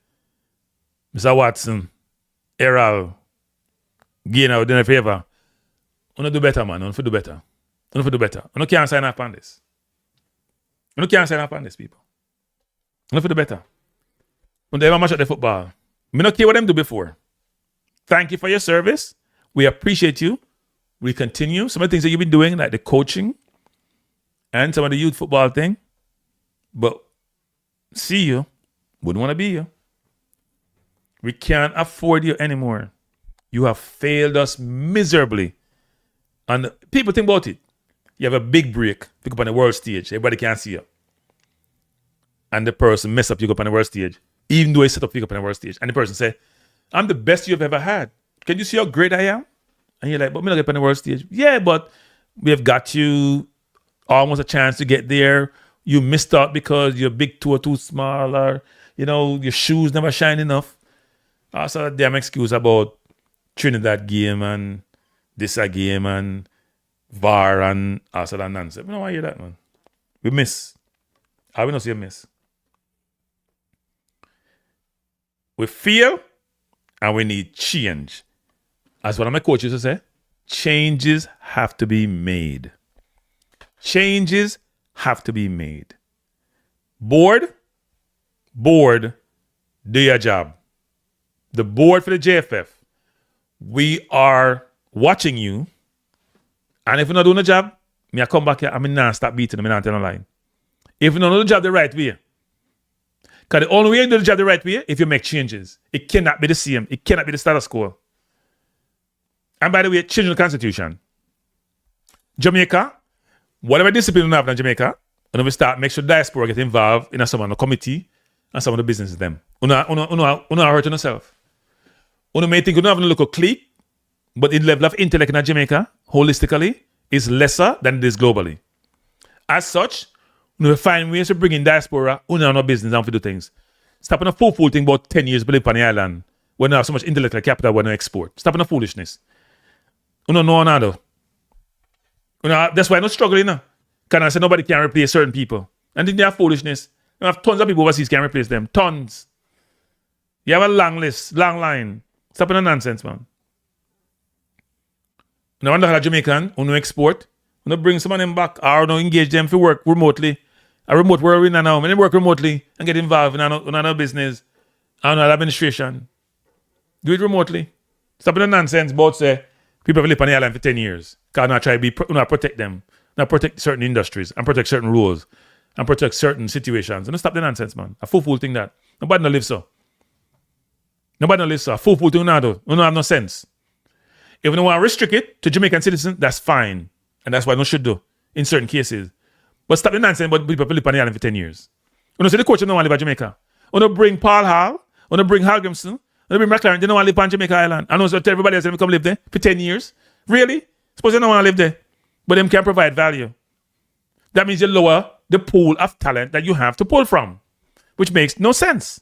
Mr. Watson, Errol, Gainer, doing a favor. You do better, man. You do better. You do better. You can't sign up on this. You can't sign up on this, people. You do better. You ever match up the football. I don't care what them do before. Thank you for your service. We appreciate you. We continue. Some of the things that you've been doing, like the coaching and some of the youth football thing. But see you. Wouldn't want to be you. We can't afford you anymore. You have failed us miserably. And people think about it. You have a big break. Pick up on the world stage. Everybody can see you. And the person mess up you up on the world stage. Even though he set up you up on the world stage. And the person say, I'm the best you've ever had. Can you see how great I am? And you're like, but me not get on the world stage. Yeah, but we have got you almost a chance to get there. You missed out because your big toe too small, or your shoes never shine enough. Also, damn excuse about Trinidad game and this a game and VAR and also that nonsense. We don't want to hear that, man. We miss. I will not say miss. We feel and we need change. As one of my coaches used to say, changes have to be made. Changes have to be made. Board, do your job. The board for the JFF, we are watching you. And if you're not doing the job, I come back here and not stop beating them and tell line. If you don't do the job the right way, because the only way you do the job the right way, if you make changes. It cannot be the same. It cannot be the status quo. And by the way, changing the constitution. Jamaica, whatever discipline we have in Jamaica, and we start make sure the diaspora get involved in some of the committee and some of the businesses them. Una hurt yourself. Una may think you don't have a local clique, but the level of intellect in Jamaica, holistically, is lesser than it is globally. As such, we find ways to bring in diaspora, no business and to do things. Stop on a fool thing about 10 years believe on the island when we have so much intellectual capital when we export. Stop on the foolishness. No another. That's why I'm not struggling now. Because I say nobody can replace certain people. And then they have foolishness. You have tons of people overseas can replace them. Tons. You have a long list, long line. Stop on the nonsense, man. Now, when the Jamaican, who export, when bring some of them back or engage them to work remotely. A remote where we're in now. When they work remotely and get involved in another business and administration. Do it remotely. Stop the nonsense about say people have lived on the island for 10 years. Because not try to not protect them. Not protect certain industries and protect certain rules and protect certain situations. And stop the nonsense, man. A fool thing that. Nobody no live so. Nobody no live so. A fool thing now though. No have no sense. If you don't want to restrict it to Jamaican citizens, that's fine. And that's what no should do in certain cases. But stop the nonsense about people live on the island for 10 years. You know, say the coach don't want to live in Jamaica. You know, bring Paul Hall. You know, bring Halgrimson. You know, bring McLaren. They don't want to live on Jamaica Island. I know so tell everybody else they come live there for 10 years. Really? Suppose they don't want to live there. But them can provide value. That means you lower the pool of talent that you have to pull from. Which makes no sense.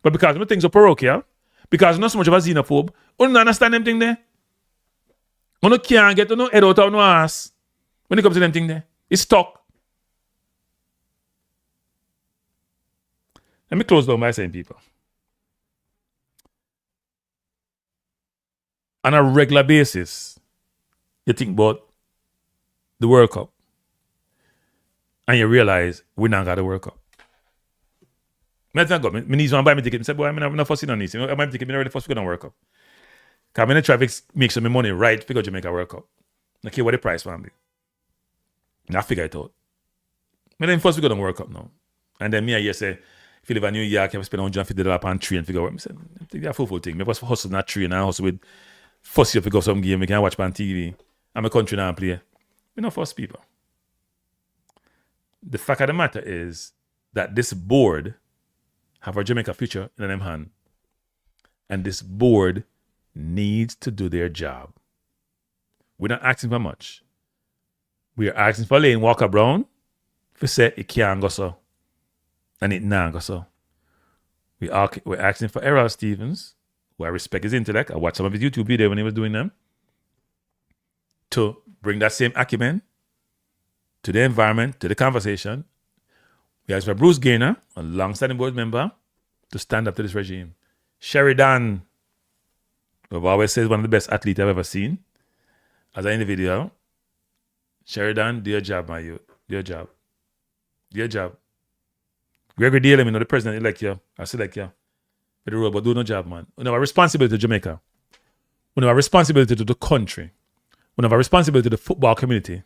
But because the things are parochial, because not so much of a xenophobe, you don't understand them thing there. You can't get no head out of no ass when it comes to them thing there. It's stuck. Let me close down by saying, people. On a regular basis, you think about the World Cup and you realize we not got the World Cup. I need to buy me ticket. I said, boy, I'm not fussing on this. I buy me ticket, I'm ready for the World Cup. Because I'm going to try to make some money right to go Jamaica World Cup. I care what the price will be. And I figure it out. But then first we go to the World Cup now. And then me I say, if you live in New York, you have to spend $150 on train and figure out what I'm saying. That's a full thing. I was hustle not train, I hustle with force you to go some game, we can watch on TV. I'm a country now play. We not force people. The fact of the matter is that this board have our Jamaica future in them hand. And this board needs to do their job. We're not asking for much. We are asking for Lane Walker Brown to say it can't go so. And it not go so. We're asking for Errol Stevens, who I respect his intellect. I watched some of his YouTube videos when he was doing them, to bring that same acumen to the environment, to the conversation. We asked for Bruce Gaynor, a long-standing board member, to stand up to this regime. Sheridan, who I've always said is one of the best athletes I've ever seen. As I in the video, Sheridan, do your job, my youth. Do your job. Do your job. Gregory Daly, the president elect you. I select you. For the role, but do no job, man. We have a responsibility to Jamaica. We have a responsibility to the country. We have a responsibility to the football community.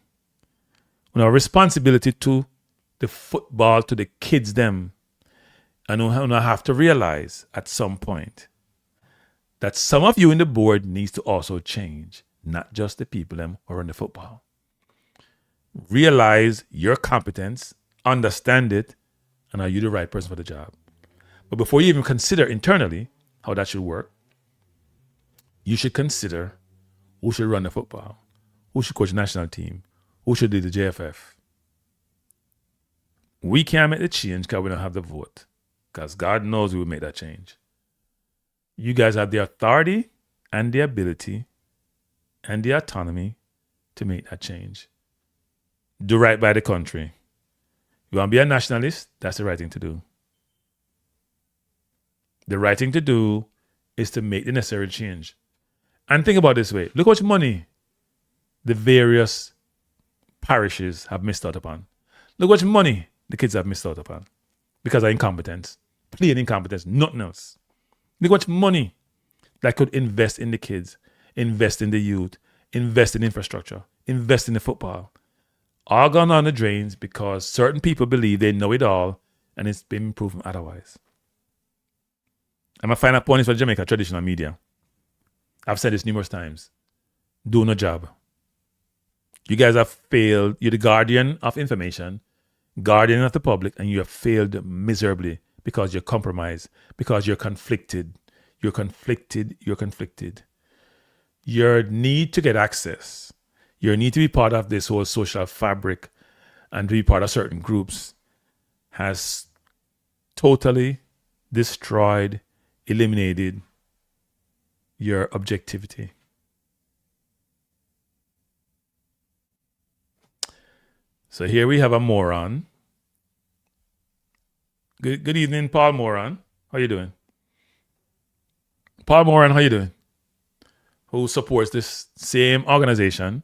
We have a responsibility to the football, to the kids them. And we have to realize at some point that some of you in the board needs to also change, not just the people them who are in the football. Realize your competence, understand it, and are you the right person for the job? But before you even consider internally how that should work, you should consider who should run the football, who should coach the national team, who should do the JFF. We can't make the change because we don't have the vote. Because God knows we will make that change. You guys have the authority and the ability and the autonomy to make that change. Do right by the country. You want to be a nationalist? That's the right thing to do. The right thing to do is to make the necessary change. And think about it this way. Look how much money the various parishes have missed out upon. Look how much money the kids have missed out upon. Because of incompetence. Plain incompetence. Nothing else. Look how much money that could invest in the kids, invest in the youth, invest in infrastructure, invest in the football. All gone on the drains because certain people believe they know it all and it's been proven otherwise. I'm a final point for Jamaica traditional media. I've said this numerous times. Do no job. You guys have failed. You're the guardian of information, guardian of the public, and you have failed miserably because you're compromised, because you're conflicted. You're conflicted. You're conflicted. Your need to get access, your need to be part of this whole social fabric and to be part of certain groups has totally destroyed, eliminated your objectivity. So here we have a moron. Good evening, Paul Moran. How you doing? Paul Moran, how you doing? Who supports this same organization.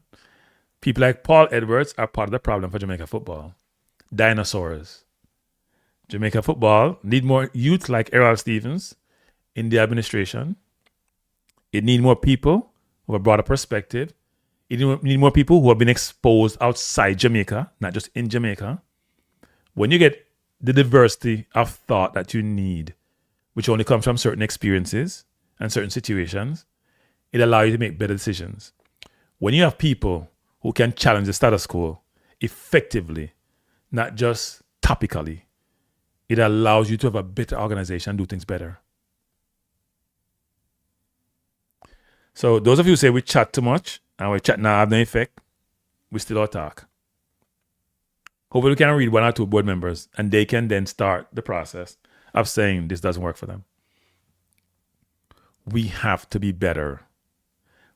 People like Paul Edwards are part of the problem for Jamaica football. Dinosaurs. Jamaica football need more youth like Errol Stevens in the administration. It need more people with a broader perspective. It need more people who have been exposed outside Jamaica, not just in Jamaica. When you get the diversity of thought that you need, which only comes from certain experiences and certain situations, it allows you to make better decisions. When you have people who can challenge the status quo effectively, not just topically, it allows you to have a better organization and do things better. So those of you who say we chat too much and we chat now have no effect, we still all talk. Hopefully we can read one or two board members and they can then start the process of saying this doesn't work for them. We have to be better.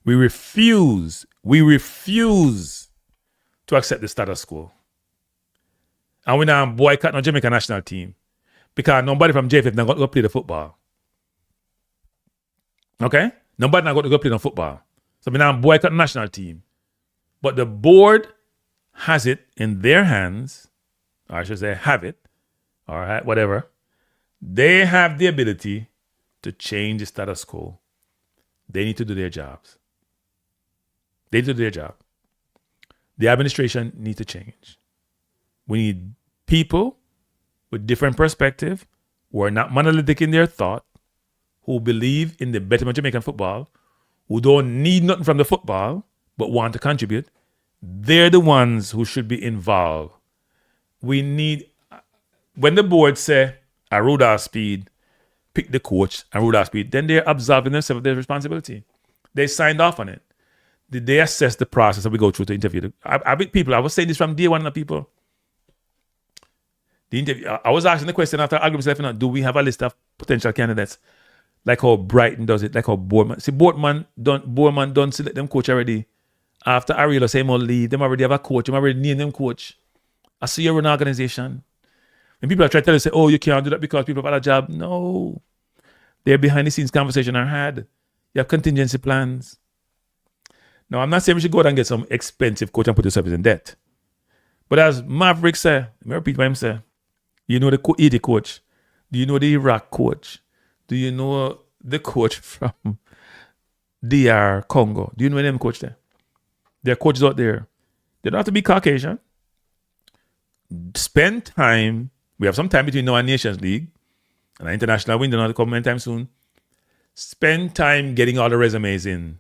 We refuse to accept the status quo. And we now boycott the Jamaica national team because nobody from JFF now got to go play the football. Okay? Nobody now got to go play the football. So we now boycott the national team. But the board has it in their hands, or I should say have it, or whatever. They have the ability to change the status quo. They need to do their jobs. They need to do their job. The administration needs to change. We need people with different perspective, who are not monolithic in their thought, who believe in the betterment of Jamaican football, who don't need nothing from the football but want to contribute, they're the ones who should be involved. We need, when the board say, Rudolph Speid pick the coach and Rudolph Speid, then they're absolving themselves of their responsibility. They signed off on it. Did they assess the process that we go through to interview? I was saying this from day one of people. The interview, I was asking the question after arguments left, do we have a list of potential candidates? Like how Brighton does it, like how Boardman. See, Boardman don't select them coach already. After Ariel say him all leave, them already have a coach. Them already name them coach. I see you're an organization. When people are trying to tell you, say, oh, you can't do that because people have had a job. No. They're behind the scenes conversation are had. You have contingency plans. Now, I'm not saying we should go out and get some expensive coach and put yourself in debt. But as Maverick said, let me repeat what him say. You know the Haiti coach? Do you know the Iraq coach? Do you know the coach from DR Congo? Do you know them coach there? There are coaches out there. They don't have to be Caucasian. Spend time. We have some time between now and Nations League and our international window not come anytime soon. Spend time getting all the resumes in.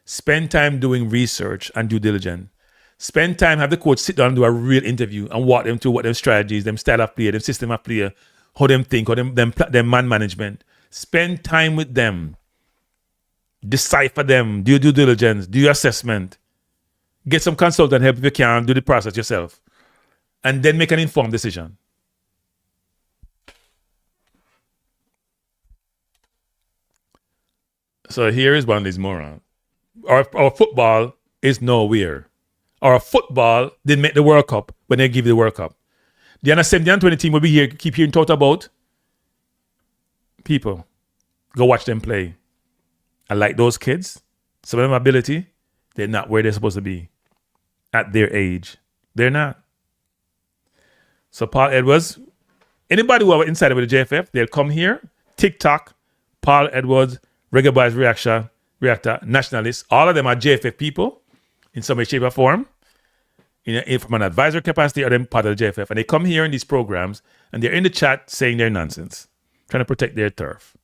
Spend time doing research and due diligence. Spend time, have the coach sit down and do a real interview and walk them through what them strategies, them style of play, them system of play, how them think, how them man management. Spend time with them. Decipher them. Do your due diligence. Do your assessment. Get some consultant help if you can. Do the process yourself. And then make an informed decision. So here is one of these morons. Our football is nowhere. Our football didn't make the World Cup when they give you the World Cup. The under 17 and 20 team will be here, keep hearing talked about. People, go watch them play. I like those kids. Some of them ability, they're not where they're supposed to be at their age. They're not. So Paul Edwards, anybody who are inside with the JFF, they'll come here, TikTok, Paul Edwards, Reggae Boys Reactor, Nationalists, all of them are JFF people in some way, shape, or form, from an advisor capacity or them part of the JFF. And they come here in these programs and they're in the chat saying their nonsense, trying to protect their turf.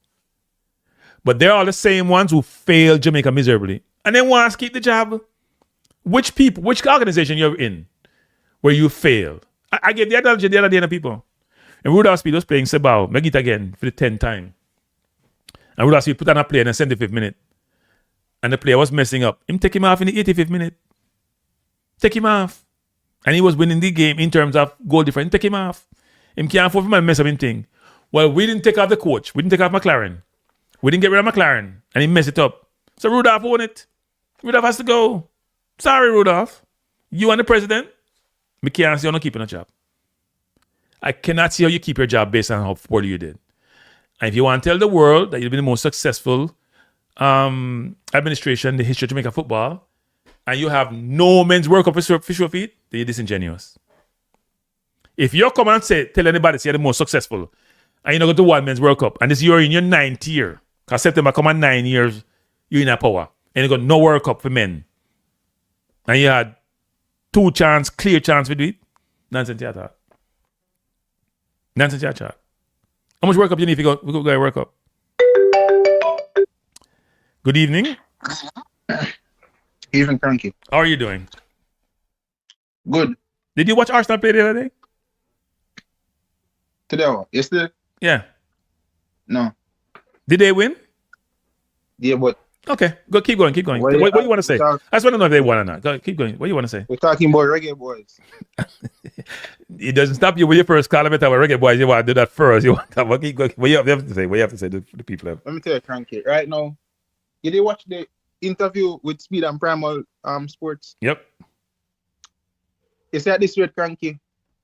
But they're all the same ones who failed Jamaica miserably. And they want to keep the job. Which organization you're in where you failed? I gave the analogy the other day to people. And Rudolph Speid was playing Sebao, make it again for the 10th time. And Rudolph Speid put on a play in the 75th minute. And the player was messing up. Him take him off in the 85th minute. Take him off. And he was winning the game in terms of goal difference. Take him off. Him can't afford to mess up him thing. Well, we didn't take off the coach. We didn't take off McLaren. We didn't get rid of McLaren. And he messed it up. So Rudolph won it. Rudolph has to go. Sorry, Rudolph. You and the president, we can't see you not keeping a job. I cannot see how you keep your job based on how poorly you did. And if you want to tell the world that you've been the most successful administration in the history of Jamaica football, and you have no men's World Cup for sure feet, then you're disingenuous. If you come and tell anybody you're the most successful, and you don't go to one men's World Cup, and this year in your 9th year, because September come on 9 years, you're in a power, and you got no World Cup for men, and you had clear chance to do it, nonsense theater. Nonsense theater. How much World Cup you need if you go to World Cup? Good evening. Evening, Kranky. How are you doing? Good. Did you watch Arsenal play the other day? Today or yesterday? Yeah. No. Did they win? Yeah, but... Okay, keep going. What do you want to say? I just want to know if they won or not. Go, keep going. What do you want to say? We're talking about reggae boys. It doesn't stop you with your first comment about reggae boys. You want to do that first. You want to keep going. What you have to say? What you have to say to the people? Let me tell you, Kranky. Right now, you did watch the interview with Speid and Primal Sports? Yep. It's at this rate, Kranky.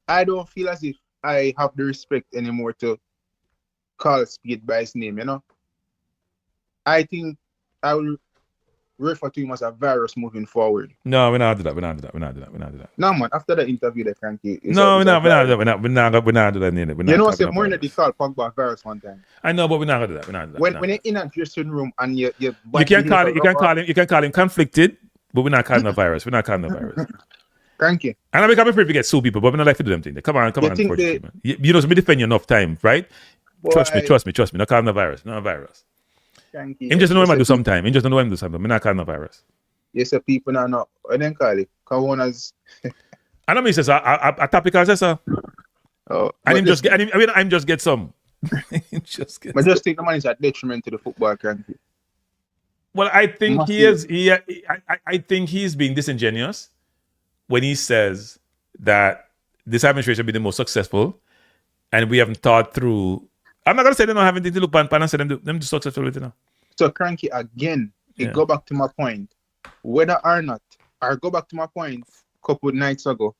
I don't feel as if I have the respect anymore to call Speid by his name, you know? I think I will refer to him as a virus moving forward. No, we're not do that. No, man. After the interview, the Kranky. No, we're not do that. You know, say more than they call Pogba virus one time. I know, but we're not gonna do that. When you're in a dressing room and you can call him conflicted, but we're not calling a virus. We're not calling a virus. Kranky. And I'm afraid to get sue people, but we're not like to do them things. Come on. You know, so me defend you enough time, right? Boy, trust me. Not calling a virus. Not a virus. Kranky. Him just know him do sometime. Him just know him do something. I'm not calling no virus. Yes, sir, people are not. I didn't call it. Coronas. I know me says a topical says so. Oh, And him just get. I mean, I'm just get some. Him just get. I just think the man is a detriment to the football country. Well, I think he Massive. is. I think he's being disingenuous when he says that this administration will be the most successful, and we haven't thought through. I'm not gonna say they don't have anything to look pan and say them successful with it now. So Kranky again, it go back to my point. Whether or not, or go back to my point a couple of nights ago,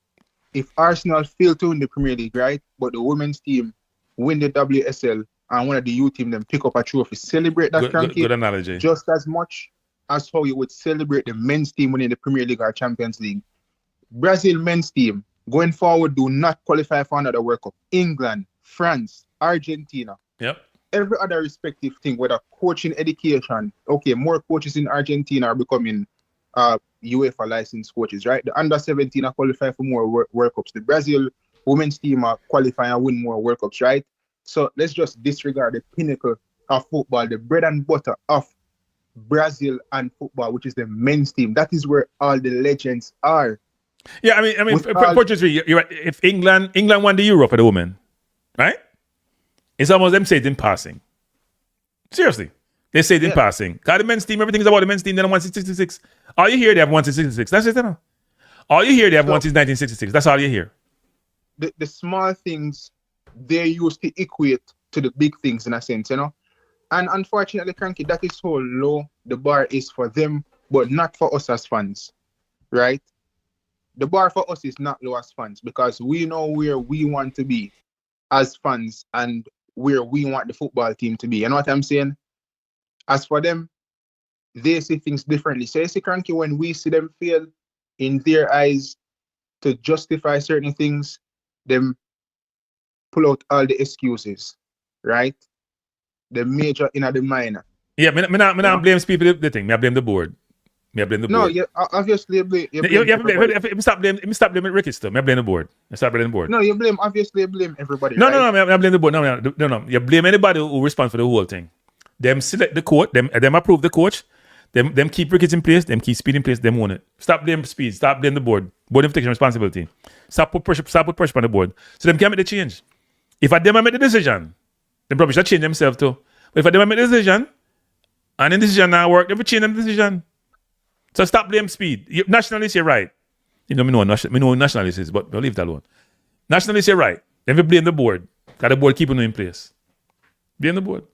if Arsenal fail to win the Premier League, right, but the women's team win the WSL and one of the youth team then pick up a trophy, celebrate that, Kranky. Good analogy. Just as much as how you would celebrate the men's team winning the Premier League or Champions League. Brazil men's team going forward do not qualify for another World Cup. England, France, Argentina. Yep. Every other respective thing, whether coaching, education, okay, more coaches in Argentina are becoming UEFA licensed coaches, right? The under 17 are qualifying for more World Cups. The Brazil women's team are qualifying and win more World Cups, right? So let's just disregard the pinnacle of football, the bread and butter of Brazil and football, which is the men's team. That is where all the legends are. Yeah, I mean, fortunately, you're right. If England won the Euro for the women, right? It's almost them say it in passing. Seriously, they say it in passing. Cause the men's team, everything's about the men's team. They don't want 66. All you hear, they have won since 66. That's it, you know? All you hear, they have won since 1966. That's all you hear. The small things they used to equate to the big things in a sense, you know. And unfortunately, Kranky, that is how low the bar is for them, but not for us as fans, right? The bar for us is not low as fans because we know where we want to be as fans and where we want the football team to be. You know what I'm saying? As for them, they see things differently. So you see, Kranky, when we see them fail in their eyes to justify certain things, them pull out all the excuses, right? The major in the minor. Yeah, me not blame people the thing. Me I blame the board. Me I blame the board. No, yeah, obviously you blame. Stop blaming Ricky still. Me I blame the board. Stop blaming the board. No, you blame everybody. No, right? no, I blame the board. No. You blame anybody who responds for the whole thing. Them select the coach. Them approve the coach. Them keep Ricketts in place. Them keep Speed in place. Them own it. Stop blaming Speed. Stop blaming the board. Board of taking responsibility. Stop put pressure on the board. So them can make the change. If I them make the decision, then probably should change themselves too. But if I them make the decision, and the decision not work, they will change them decision. So stop blame Speed. Nationalists, you're right. You know, me know nationalists is, but we'll leave that alone. Nationalists, you're right. Then we blame the board. Because the board keeping them in place. Blame the board.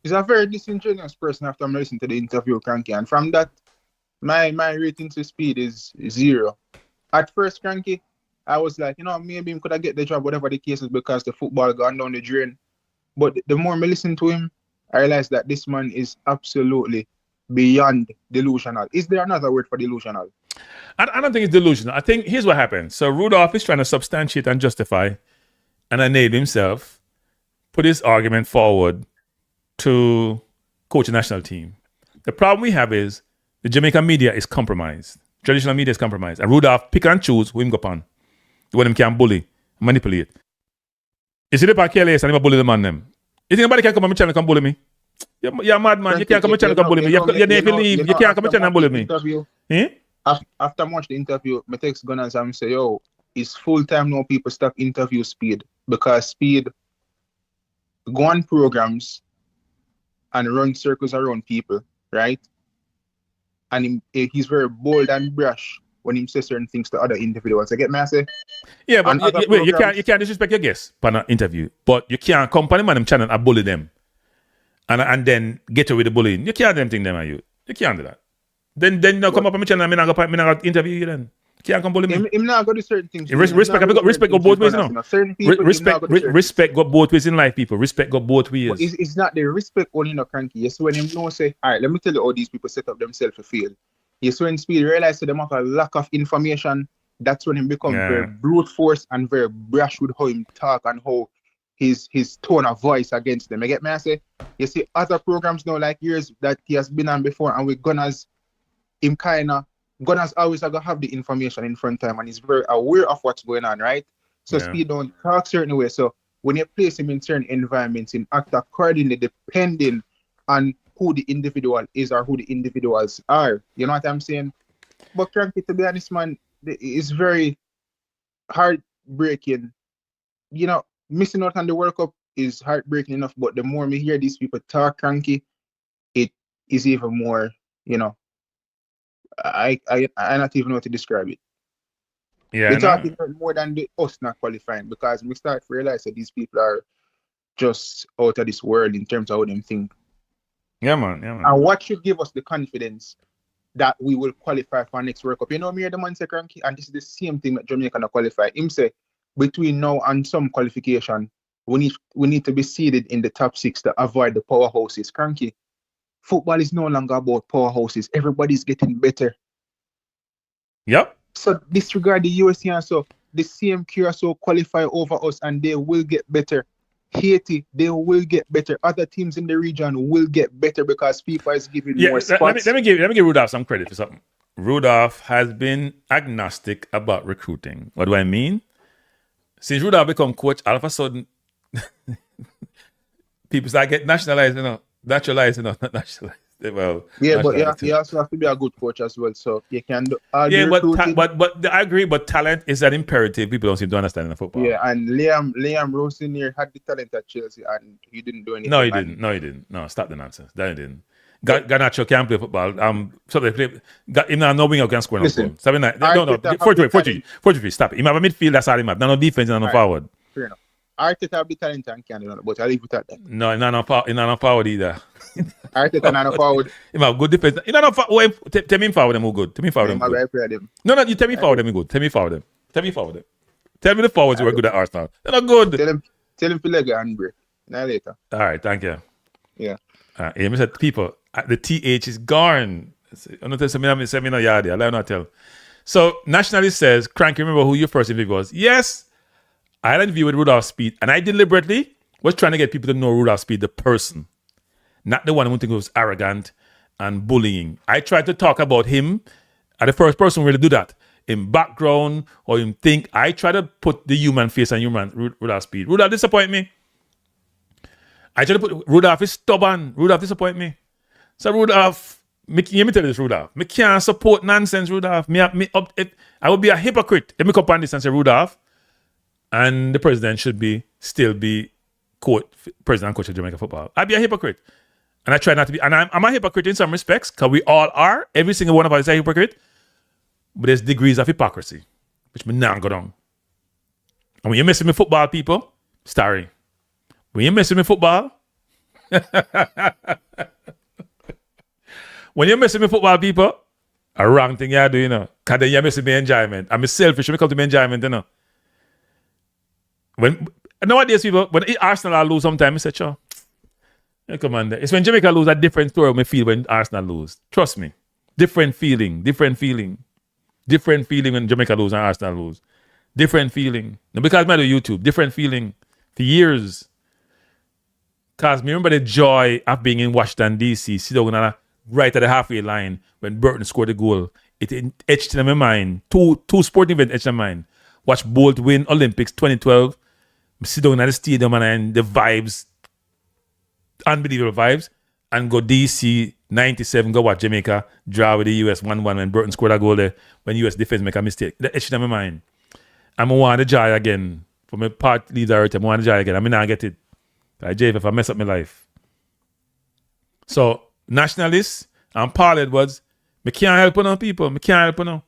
He's a very disingenuous person after I'm listening to the interview, Kranky. And from that, my rating to Speed is 0. At first, Kranky, I was like, maybe he could have get the job, whatever the case is, because the football gone down the drain. But the more I listen to him, I realize that this man is absolutely beyond delusional. Is there another word for delusional? I don't think it's delusional. I think here's what happened. So Rudolph is trying to substantiate and justify and enable himself, put his argument forward to coach a national team. The problem we have is the Jamaican media is compromised. Traditional media is compromised. And Rudolph pick and choose who him go on. The one him can bully, manipulate. You see the part careless and him bully the man them. You think anybody can come on my channel and bully me? You're mad, man. You can't come on my channel and bully me. You can't come on my channel and bully me. After much the interview, I text Gunners and say, it's full time now people stop interview Speed because Speed go on programs and run circles around people, right? And he's very bold and brash when he says certain things to other individuals. I get me, I say? Yeah, but you can't disrespect your guests for an interview, but you can't come on them channel and bully them and then get away with the bullying. You can't do anything them, are you? You can't do that. Then come up on my channel and I'm not going to interview you then. Can't come bully me. I'm not going to do certain things. Respect go both ways, you know. Certain people, respect go both ways in life, people. Respect go both ways. But it's not the respect only no Kranky. Yes, when him know say, all right, let me tell you how these people set up themselves to fail. Yes, when Speed realize that they have a lack of information, that's when him become very brute force and very brash with how him talk and how his tone of voice against them. You get me? I say, you see other programs now like yours that he has been on before, and with Gunners, him Gunners always are gonna have the information in front of him and he's very aware of what's going on, right? So Speed don't talk certain way. So when you place him in certain environments, in act accordingly, depending on who the individual is or who the individuals are. You know what I'm saying? But Kranky, to be honest, man, it's very heartbreaking. You know, missing out on the World Cup is heartbreaking enough, but the more we hear these people talk Kranky, it is even more, you know, I not even know how to describe it. Yeah, They talk even more than us not qualifying, because we start to realize that these people are just out of this world in terms of how them think. Yeah, man. Yeah, man. And what should give us the confidence that we will qualify for next World Cup? You know, me the man say Kranky, and this is the same thing that Jamaica not qualify. Him say between now and some qualification, we need to be seeded in the top 6 to avoid the powerhouses. Kranky, football is no longer about powerhouses. Everybody's getting better. Yep. So disregard the USA and so the same Curacao qualify over us and they will get better. Haiti, they will get better. Other teams in the region will get better because FIFA is giving more spots. Let me give Rudolph some credit for something. Rudolph has been agnostic about recruiting. What do I mean? Since Rudolph become coach, all of a sudden people start getting nationalized, naturalized, not nationalized. Well, yeah, but you also have to be a good coach as well. So you can do all the recruiting. but I agree. But talent is an imperative. People don't seem to understand in the football. Yeah, and Liam Rosen here had the talent at Chelsea, and he didn't do anything. No, he didn't. No, stop the nonsense. That he didn't. Garnacho can't play football. So they play. Him now no winger can score no goal. 43. Stop it. He have a midfield. That's all he have. No defense and no forward. Fair enough. Arteta have the talent and can do that, but I'll leave it at that. No, he's not forward either. Arteta not forward. He have good defense. He not forward. Tell me forward them who good. Tell me forward them good. No, you tell me forward them good. Tell me forward them. Tell me the forwards who are good at Arsenal. They're not good. Tell him to leg a handbrake. Now later. All right, thank you. Yeah. I said people, the TH is gone. I'm not telling me no yard. I'll not tell. So Nationalist says, Kranky, remember who your first interview was? Yes. I had an interview with Rudolph Speid, and I deliberately was trying to get people to know Rudolph Speid, the person, not the one who think was arrogant and bullying. I tried to talk about him as the first person who really do that. In background or in think, I try to put the human face on Rudolph Speid. Rudolph disappoint me. I try to put Rudolph is stubborn. Rudolph disappoint me. So Rudolph, let me tell you this, Rudolph. I can't support nonsense, Rudolph. I would be a hypocrite if I come on this and say Rudolph, and the president should still be president and coach of Jamaica football. I'd be a hypocrite. And I try not to be. And I'm a hypocrite in some respects, because we all are. Every single one of us is a hypocrite. But there's degrees of hypocrisy, which me not go down. And when you're messing with football, people, sorry. When you're messing with football, people, a wrong thing you do, Because then you're messing with enjoyment. I'm selfish when it comes to enjoyment, When nowadays people, when Arsenal lose sometimes, I say, sure. Come on there. It's when Jamaica lose, a different story me feel when Arsenal lose. Trust me. Different feeling when Jamaica lose and Arsenal lose. Different feeling. Now, because I do YouTube, different feeling for years. Because me remember the joy of being in Washington, D.C., sit down right at the halfway line when Burton scored the goal. It etched in my mind. Two sporting events etched in my mind. Watch Bolt win Olympics 2012. Sit down at the stadium and the vibes, unbelievable vibes, and go DC 97, go watch Jamaica draw with the US 1-1 when Burton scored a goal there when US defense make a mistake. That etched in my mind. I'm going to want the joy again. For my part leader, I'm going to want the joy again. I may not get it. If I mess up my life. So, nationalists and Paul Edwards, I can't help no people. I can't help no.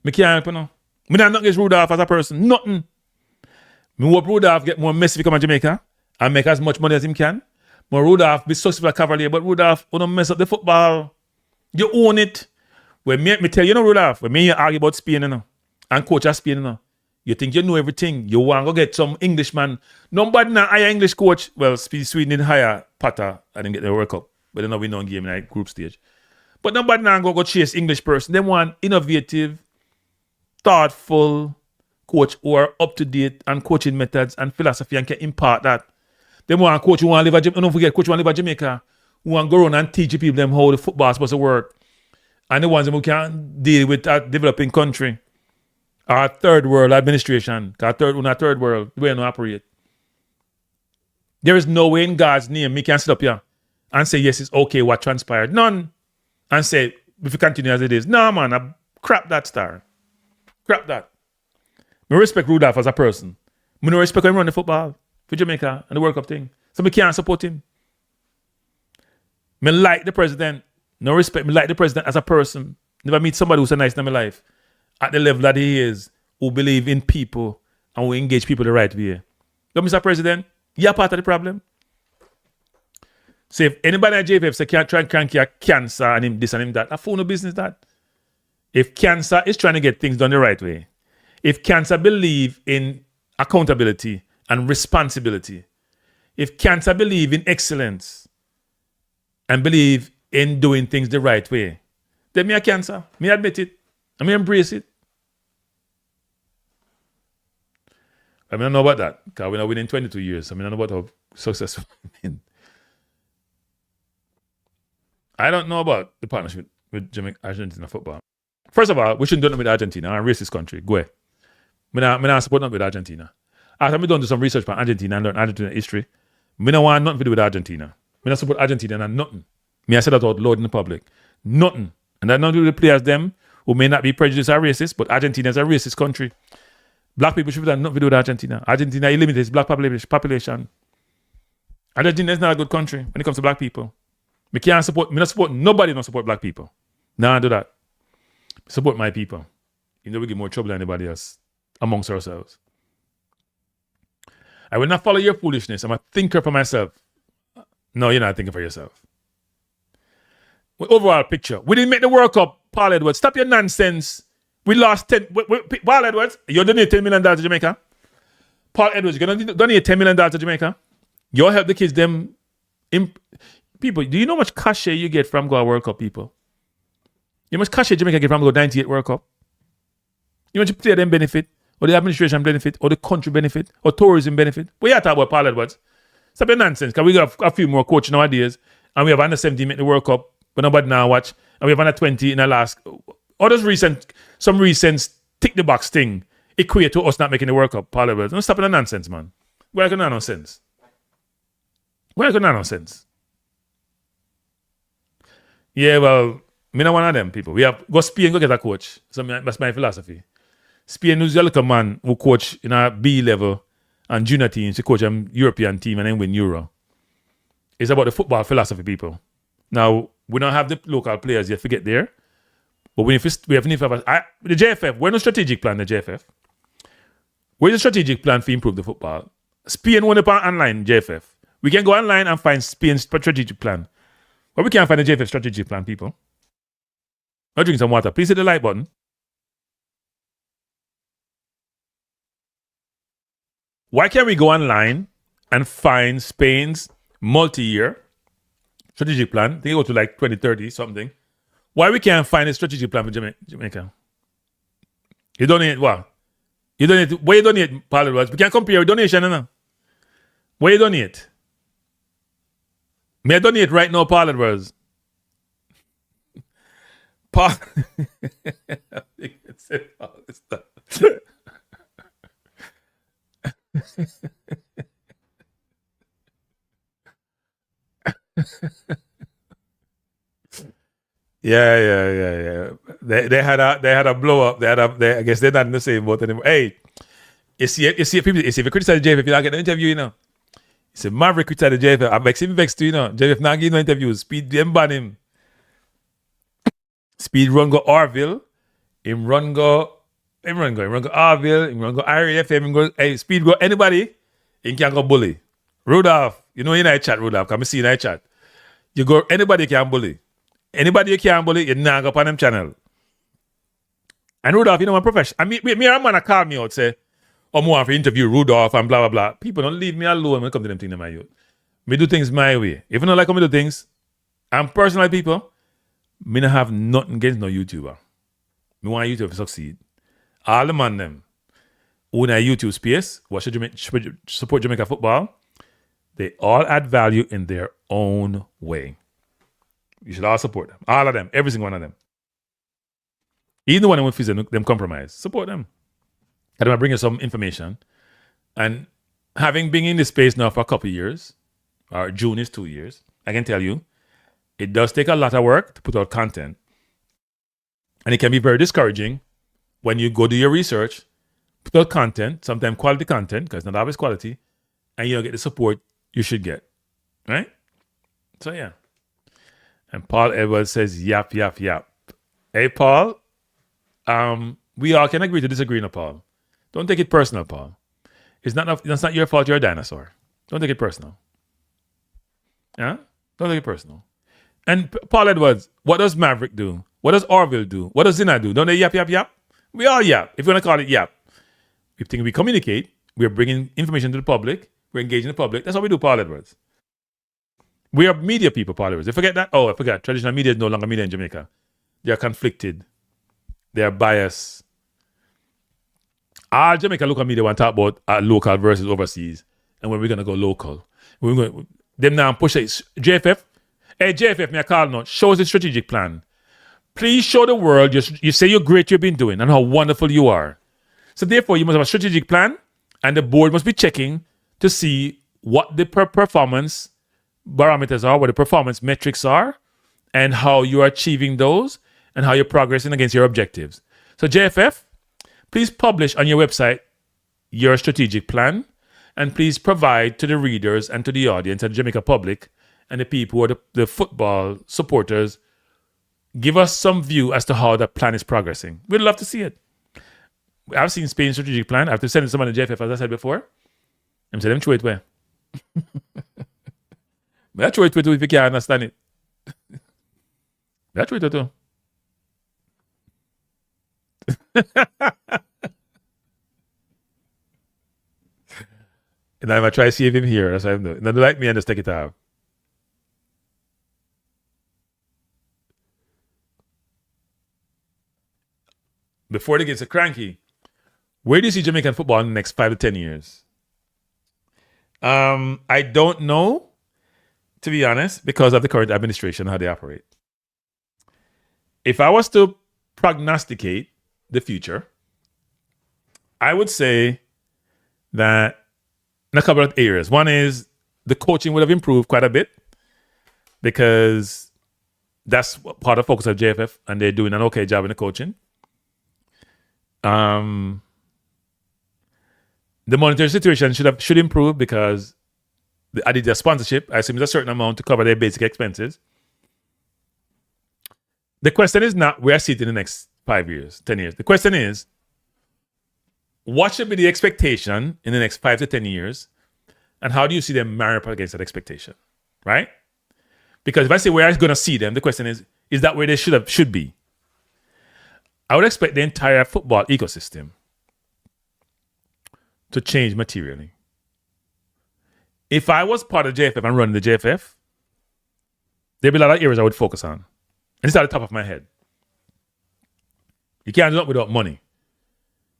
Me not against Rudolph as a person. Nothing. Me hope Rudolph get more messy come to Jamaica and make as much money as him can. But Rudolph be successful at Cavalier, but Rudolph don't mess up the football. You own it. When me tell you, Rudolph, when me argue about Spain, and coach of Spain, you think you know everything. You want to go get some Englishman. Nobody now hire English coach. Well, Sweden didn't hire Potter. I didn't get the World Cup. But then we know game in that group stage. But nobody now go chase English person. They want innovative, thoughtful coach who are up to date and coaching methods and philosophy and can impart that. They want a coach who want to live at Jamaica. Don't forget, coach who want to live at Jamaica. Who want to go around and teach people them how the football is supposed to work. And the ones who can deal with a developing country. Our third world administration. Our third world, the way we operate. There is no way in God's name me can sit up here and say, yes, it's okay what transpired. None. And say, if you continue as it is. No, man, I crap that star. Crap that. I respect Rudolph as a person. I don't respect him run the football for Jamaica and the World Cup thing. So I can't support him. I like the president. No respect. I like the president as a person. Never meet somebody who's so nice in my life. At the level that he is, who believe in people and who engage people the right way. But Mr. President, you're part of the problem. So if anybody at JFF say can't try and Kranky a cancer and him this and him that, I fool no business that. If cancer is trying to get things done the right way, if cancer believe in accountability and responsibility, if cancer believe in excellence and believe in doing things the right way, then me a cancer. Me admit it. And me embrace it. I don't know about that. Because we're not winning 22 years. I don't know about how successful we've been. I don't know about the partnership with Jamaica Argentina football. First of all, we shouldn't do nothing with Argentina. I'm a racist country. Go ahead. I don't support nothing with Argentina. After I do some research on Argentina and learn Argentina history, I don't want nothing to do with Argentina. I don't support Argentina and nothing. I said that out loud in the public. Nothing. And that not do with the players them who may not be prejudiced or racist, but Argentina is a racist country. Black people should have nothing to do with Argentina. Argentina eliminates black population. Argentina is not a good country when it comes to black people. Me not support nobody don't support black people. Nah, I do that. Support my people. You know we get more trouble than anybody else amongst ourselves. I will not follow your foolishness. I'm a thinker for myself. No, you're not thinking for yourself. Overall picture. We didn't make the World Cup, Paul Edwards. Stop your nonsense. We lost 10. Paul Edwards, you're donating $10 million to Jamaica. Paul Edwards, you're going to donate $10 million to Jamaica. You'll help the kids, them. People, do you know how much cachet you get from go World Cup, people? You know how much cachet Jamaica get from go 98 World Cup? You know how much player them benefit? Or the administration benefit? Or the country benefit? Or tourism benefit? We are talking about Paul Edwards. Stop your nonsense, because we got a few more coaching nowadays. And we have under 17 make the World Cup. But nobody now watch. And we have under 20 in the last. All those some recent tick the box thing equate to us not making the World Cup. Paul Edwards. Don't stop the nonsense, man. Where can nonsense? Where can nonsense? Yeah, well, me not one of them people. We have go Spain go get a coach. So that's my philosophy. Spain is a little man who coach in a B level and junior teams to coach a European team and then win Euro. It's about the football philosophy, people. Now, we don't have the local players yet to get there. But we have the JFF, we're no strategic plan, the JFF. Where's the strategic plan to improve the football? Spain won upon online, JFF. We can go online and find Spain's strategic plan. But we can't find the JFF strategic plan, people. I'll drink some water. Please hit the like button. Why can't we go online and find Spain's multi-year strategic plan? They go to like 2030 something. Why we can't find a strategic plan for Jamaica? You donate what? You donate. Where you donate, Paul Edwards? We can't compare with donation, no? Where you donate? May I donate right now, Paul Edwards? Paul. Yeah. They had a blow up. I guess they're not in the same boat anymore. Hey, you see people. If you criticize JFF, if you not get an interview, you know. You see Maverick criticize the JFF. I'm vexed too, you know. JFF not give no interviews. Speed them ban him. Speed run go Orville. Him run go Orville. Him run go RAF. Him go Speed go anybody. He can go bully. Rudolph, you know in that chat, Rudolph. Come see in that chat. You go anybody can bully. Anybody you can't bully, you nag up on them channel. And Rudolph, you know my profession. I mean, me and a man call me out say, I'm want to interview Rudolph and blah blah blah. People don't leave me alone when it comes to them things in my youth. Me do things my way. If you don't like how me do things, I'm personal people. Me not have nothing against no YouTuber. Me want YouTube to succeed. All the man them who in a YouTube space, what should support Jamaica football? They all add value in their own way. You should all support them. All of them. Every single one of them. Even the one with them compromise. Support them. I'm going to bring you some information. And having been in this space now for a couple of years, or June is 2 years, I can tell you, it does take a lot of work to put out content. And it can be very discouraging when you go do your research, put out content, sometimes quality content, because not always quality, and you don't get the support you should get. Right? So, yeah. And Paul Edwards says, yap, yap, yap. Hey, Paul, we all can agree to disagree, no, Paul. Don't take it personal, Paul. It's not your fault you're a dinosaur. Don't take it personal. Yeah? Don't take it personal. And Paul Edwards, what does Maverick do? What does Orville do? What does Zina do? Don't they yap, yap, yap? We all yap. If you want to call it yap. If we communicate, we're bringing information to the public, we're engaging the public. That's what we do, Paul Edwards. We are media people, Paul Edwards. You forget that? Oh, I forgot. Traditional media is no longer media in Jamaica. They are conflicted. They are biased. All Jamaica local media want to talk about local versus overseas. And when we're going to go local. Them now push it. JFF. Hey, JFF, me a call now. Show us the strategic plan. Please show the world you say you're great, you've been doing, and how wonderful you are. So therefore, you must have a strategic plan, and the board must be checking to see what the performance barometers are, what the performance metrics are, and how you are achieving those, and how you're progressing against your objectives. So JFF, please publish on your website your strategic plan, and please provide to the readers and to the audience and the Jamaica public and the people who are the football supporters, give us some view as to how that plan is progressing. We'd love to see it. I've seen Spain's strategic plan. I have to send it to someone in JFF, as I said before. I'm saying, them throw it where? But I throw it if you can't understand it. I throw it too. And I'm going to try to see him here. That's what I'm doing. Not like me and just take it out. Before they get to Kranky, where do you see Jamaican football in the next 5 to 10 years? I don't know, to be honest, because of the current administration, how they operate. If I was to prognosticate the future, I would say that in a couple of areas. One is the coaching would have improved quite a bit because that's part of the focus of JFF, and they're doing an okay job in the coaching. The monetary situation should improve because I did their sponsorship. I assume it's a certain amount to cover their basic expenses. The question is not where I see it in the next 5 years, 10 years. The question is, what should be the expectation in the next 5 to 10 years? And how do you see them marry up against that expectation? Right? Because if I say where I'm going to see them, the question is that where they should be? I would expect the entire football ecosystem to change materially. If I was part of JFF and running the JFF, there'd be a lot of areas I would focus on. And it's at the top of my head. You can't do it without money.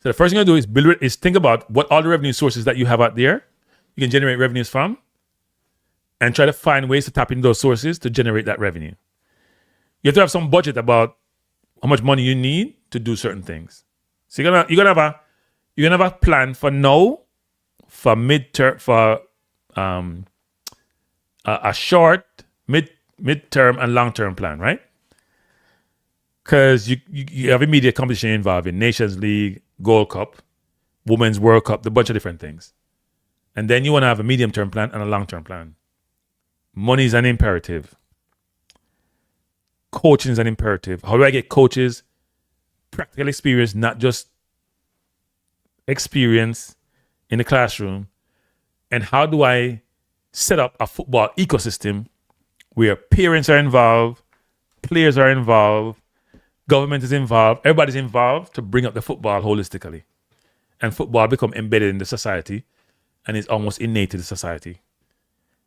So the first thing I do is think about what all the revenue sources that you have out there you can generate revenues from, and try to find ways to tap into those sources to generate that revenue. You have to have some budget about how much money you need to do certain things. So you're gonna have a plan for now, for midterm, for a short, midterm, and long-term plan, right? Because you have immediate competition involved in Nations League, Gold Cup, Women's World Cup, a bunch of different things. And then you want to have a medium-term plan and a long-term plan. Money is an imperative. Coaching is an imperative. How do I get coaches? Practical experience, not just experience in the classroom. And how do I set up a football ecosystem where parents are involved, players are involved, government is involved, everybody's involved to bring up the football holistically. And football become embedded in the society and is almost innate to the society.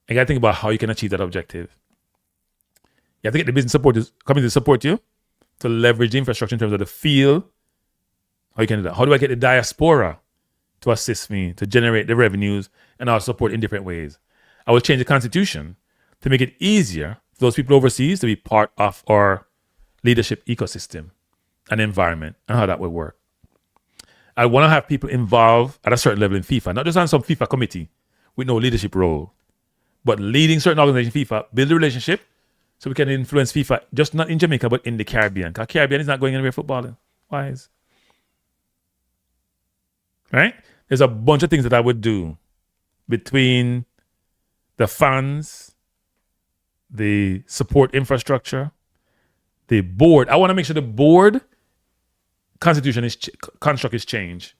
You got to think about how you can achieve that objective. You have to get the business supporters coming to support you to leverage the infrastructure in terms of the field. How you can do that? How do I get the diaspora to assist me to generate the revenues and our support in different ways? I will change the constitution to make it easier for those people overseas to be part of our leadership ecosystem and environment and how that will work. I want to have people involved at a certain level in FIFA, not just on some FIFA committee with no leadership role, But leading certain organizations, FIFA, build a relationship so we can influence FIFA, just not in Jamaica, but in the Caribbean. Because Caribbean is not going anywhere footballing. Wise. Right? There's a bunch of things that I would do between the funds, the support infrastructure, the board. I want to make sure the board construct is changed.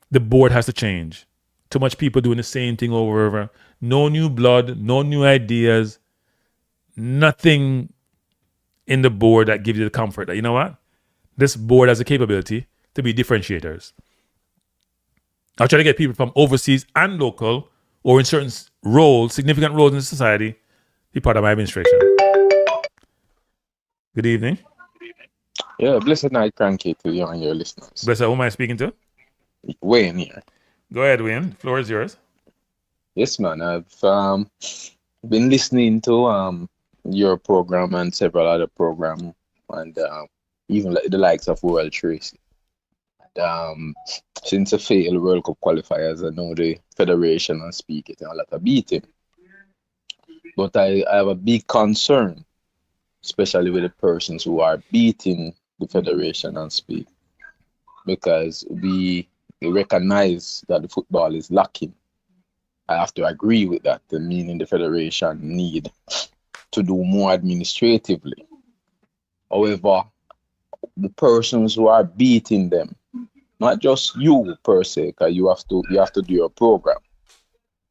The board has to change. Too much people doing the same thing over and over. No new blood, no new ideas, nothing in the board that gives you the comfort that, you know what? This board has the capability to be differentiators. I'll try to get people from overseas and local or in certain roles, significant roles in society, be part of my administration. Good evening. Yeah, blessed night, Kranky, to you and your listeners. Blessed, who am I speaking to? Wayne here. Go ahead, Wayne. The floor is yours. Yes, man. I've been listening to your program and several other programs, and even the likes of World Tracy. Since the failed World Cup qualifiers, I know the Federation and Speid Out and a lot of beating. But I have a big concern, especially with the persons who are beating the Federation and Speid, because we recognize that the football is lacking. I have to agree with that, meaning the Federation need to do more administratively. However, the persons who are beating them, not just you per se, because you have to do your program.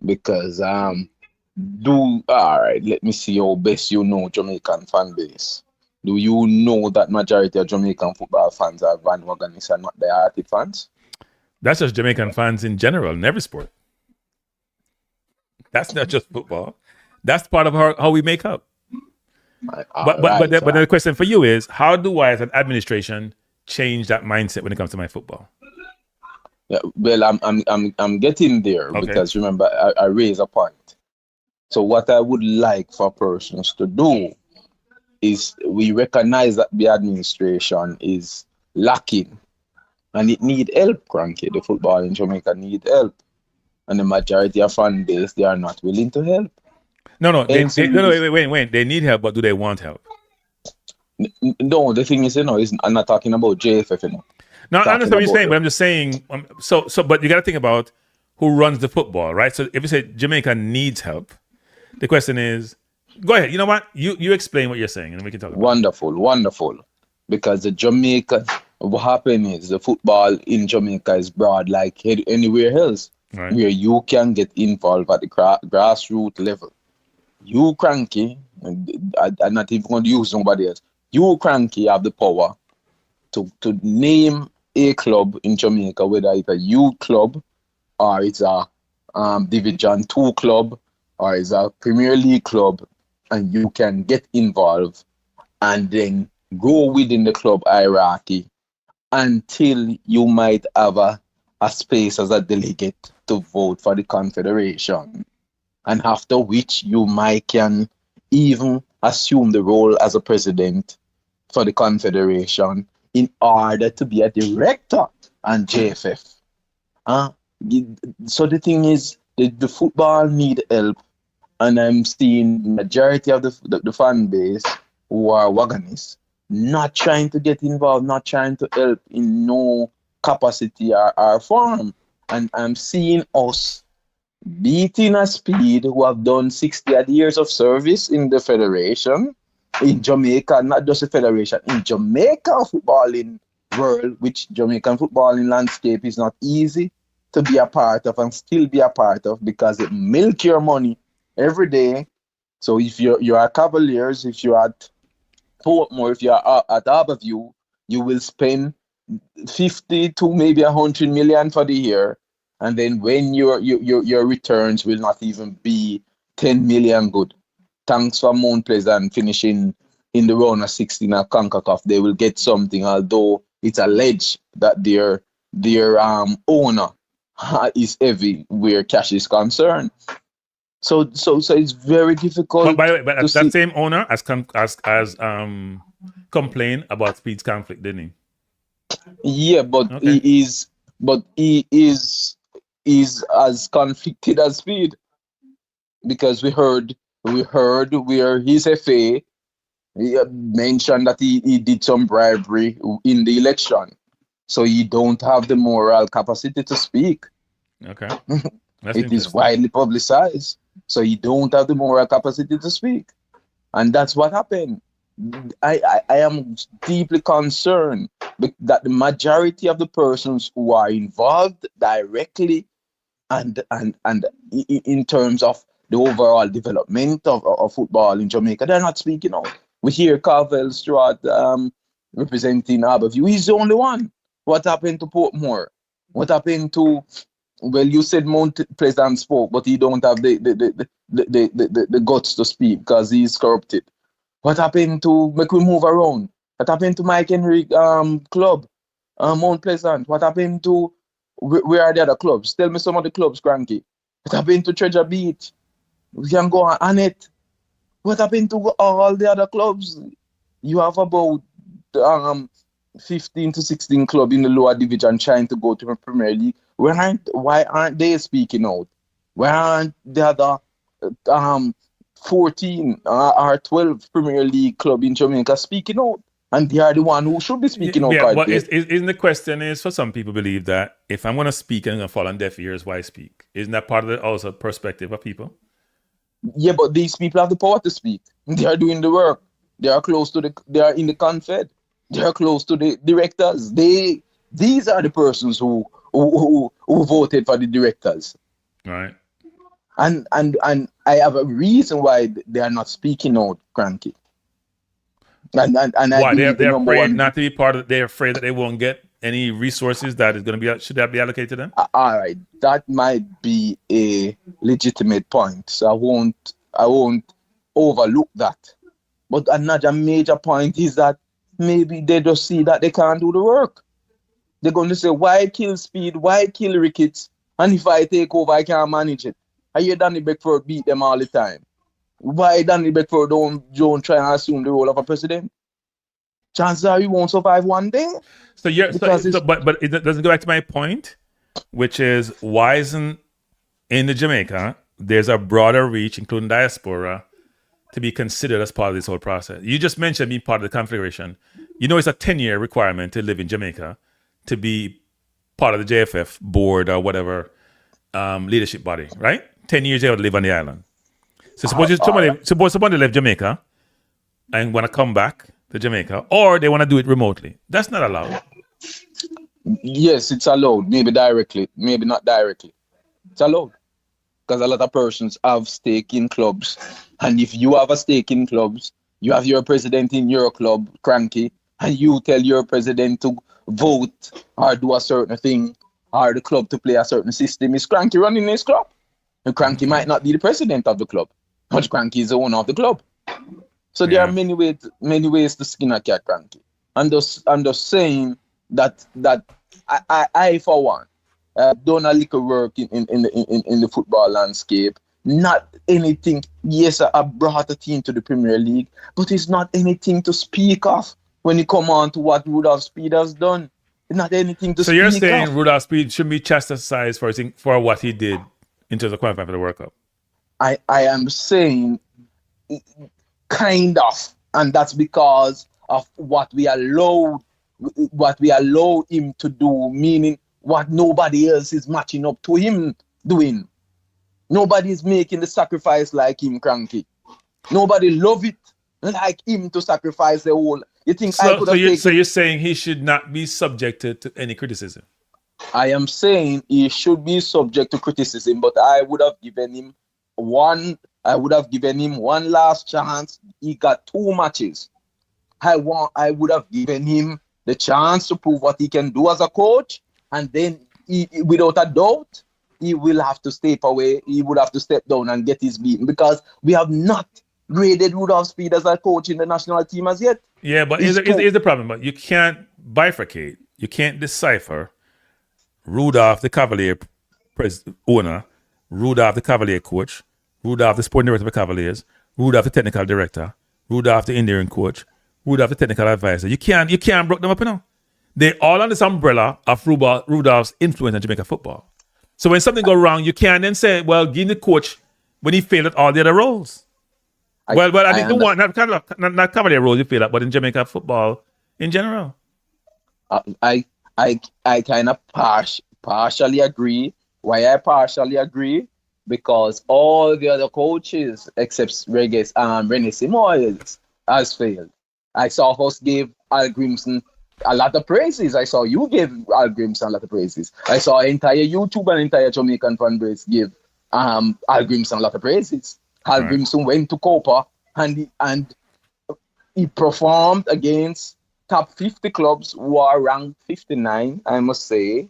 Because all right, let me see how best you know Jamaican fan base. Do you know that majority of Jamaican football fans are bandwagonists and not the arty fans? That's just Jamaican fans in general, in every sport. That's not just football. That's part of how we make up. But the question for you is, how do I, as an administration, change that mindset when it comes to my football? Yeah, well, I'm getting there, okay. Because remember, I raise a point. So what I would like for persons to do is we recognize that the administration is lacking and it need help, Kranky. The football in Jamaica need help. And the majority of fan base, they are not willing to help. No, wait. They need help, but do they want help? No, the thing is, I'm not talking about JFF, No, I understand what you're saying, but I'm just saying, but you got to think about who runs the football, right? So if you say Jamaica needs help, the question is, go ahead. You know what? You explain what you're saying, and we can talk about it. Wonderful. Because the Jamaica, what happened is the football in Jamaica is broad like anywhere else, right, where you can get involved at the grassroots level. You, Kranky, I'm not even going to use somebody else. You, Kranky, have the power to name a club in Jamaica, whether it's a youth club or it's a Division 2 club or it's a Premier League club, and you can get involved and then go within the club hierarchy until you might have a space as a delegate to vote for the confederation, and after which you can even assume the role as a president for the confederation in order to be a director and JFF. So the thing is, the football need help, and I'm seeing majority of the fan base who are wagonists not trying to get involved, not trying to help in no capacity or form. And I'm seeing us beating a Speid who have done 60 years of service in the federation, in Jamaica, not just the federation, in Jamaica footballing world, which Jamaican footballing landscape is not easy to be a part of and still be a part of, because it milk your money every day. So if you're at Cavaliers, if you're at Portmore, if you're at Harborview, you will spend 50 to maybe 100 million for the year, and then when your returns will not even be 10 million good. Thanks for Mount Pleasant finishing in the round of 16 at CONCACAF, they will get something, although it's alleged that their owner is heavy where cash is concerned. So it's very difficult. But by the way, that same owner has complained about Speid's conflict, didn't he? Yeah, but okay. he is as conflicted as Speid. because we heard where his FA mentioned that he did some bribery in the election. So he don't have the moral capacity to speak. Okay. That's It is widely publicized. So he don't have the moral capacity to speak. And that's what happened. I am deeply concerned that the majority of the persons who are involved directly and in terms of the overall development of football in Jamaica, they're not speaking out. We hear Carvel Stewart representing Harborview. He's the only one. What happened to Portmore? What happened to, well, you said Mount Pleasant spoke, but he don't have the guts to speak because he's corrupted. What happened to, make we move around? What happened to Mike Henry club, Mount Pleasant? What happened to, where are the other clubs? Tell me some of the clubs, Kranky. What happened to Treasure Beach? We can go on it. What happened to all the other clubs? You have about 15 to 16 clubs in the lower division trying to go to the Premier League. Why aren't they speaking out? Why aren't the other 14 or 12 Premier League club in Jamaica speaking out? And they are the one who should be speaking out. Yeah, but isn't the question is, for some people believe that if I'm going to speak and I'm going to fall on deaf ears, why speak? Isn't that part of the also perspective of people? Yeah, but these people have the power to speak. They are doing the work. They are close to they are in the confed. They are close to the directors. These are the persons who voted for the directors. Right. And I have a reason why they are not speaking out, Kranky. And why they're afraid not to be part of. They're afraid that they won't get any resources that is going to be. Should that be allocated to them? All right, that might be a legitimate point. So I won't overlook that. But another major point is that maybe they just see that they can't do the work. They're going to say, why kill Speed? Why kill Ricketts? And if I take over, I can't manage it. I hear Danny Beckford beat them all the time. Why Danny Beckford don't try and assume the role of a president? Chances are he won't survive one day. But it doesn't go back to my point, which is why isn't in the Jamaica there's a broader reach, including diaspora, to be considered as part of this whole process. You just mentioned being part of the confederation. You know it's a 10-year requirement to live in Jamaica to be part of the JFF board or whatever leadership body, right? 10 years you have to live on the island. So suppose somebody left Jamaica and want to come back to Jamaica, or they want to do it remotely. That's not allowed. Yes, it's allowed. Maybe directly, maybe not directly. It's allowed. Because a lot of persons have stake in clubs. And if you have a stake in clubs, you have your president in your club, Kranky, and you tell your president to vote or do a certain thing, or the club to play a certain system, is Kranky running his club? And Kranky might not be the president of the club, but Kranky is the owner of the club. So there are many ways to skin a cat, Kranky. I'm just saying that I for one done a little work in the football landscape. Not anything. Yes, I brought a team to the Premier League, but it's not anything to speak of when you come on to what Rudolph Speid has done. It's not anything to speak of. So you're saying Rudolph Speid shouldn't be chastised for what he did in terms of qualifying for the World Cup? I am saying kind of, and that's because of what we allow him to do, meaning what nobody else is matching up to him doing. Nobody is making the sacrifice like him, Kranky. Nobody love it like him to sacrifice the whole. You think so you're saying he should not be subjected to any criticism? I am saying he should be subject to criticism, but I would have given him one last chance. He got 2 matches. I would have given him the chance to prove what he can do as a coach, and then without a doubt, he will have to step away. He would have to step down and get his beaten, because we have not graded Rudolph Speid as a coach in the national team as yet. Yeah, but here's the problem. But you can't bifurcate. You can't decipher Rudolph, the Cavalier owner, Rudolph, the Cavalier coach, Rudolph, the sporting director of the Cavaliers, Rudolph, the technical director, Rudolph, the Indian coach, Rudolph, the technical advisor. You can't break them up, you know. They're all under this umbrella of Rudolph's influence on Jamaica football. So when something goes wrong, you can't then say, well, give the coach when he failed at all the other roles. I think the one, not Cavalier roles he failed at, but in Jamaica football in general. I kind of partially agree. Why I partially agree? Because all the other coaches except Rennie Simoes has failed. I saw us give Al Grimson a lot of praises. I saw you give Al Grimson a lot of praises. I saw entire YouTube and entire Jamaican fan base give Al Grimson a lot of praises. Al Grimson went to Copa and he performed against top 50 clubs who are ranked 59, I must say.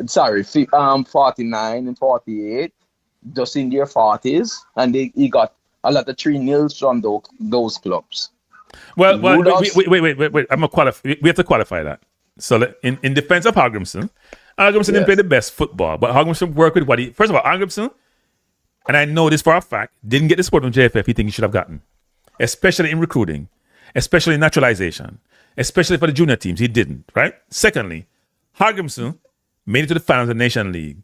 Sorry, 49 and 48, just in their 40s, and he got a lot of 3-0 from those clubs. Well, wait. I'm a qualify. We have to qualify that. So in defense of Hagrimson didn't play the best football, but Hagrimson worked with what he. First of all, Hagrimson, and I know this for a fact, didn't get the support from JFF he think he should have gotten, especially in recruiting, especially in naturalization, especially for the junior teams. He didn't. Right. Secondly, Hagrimson made it to the finals of the Nation League.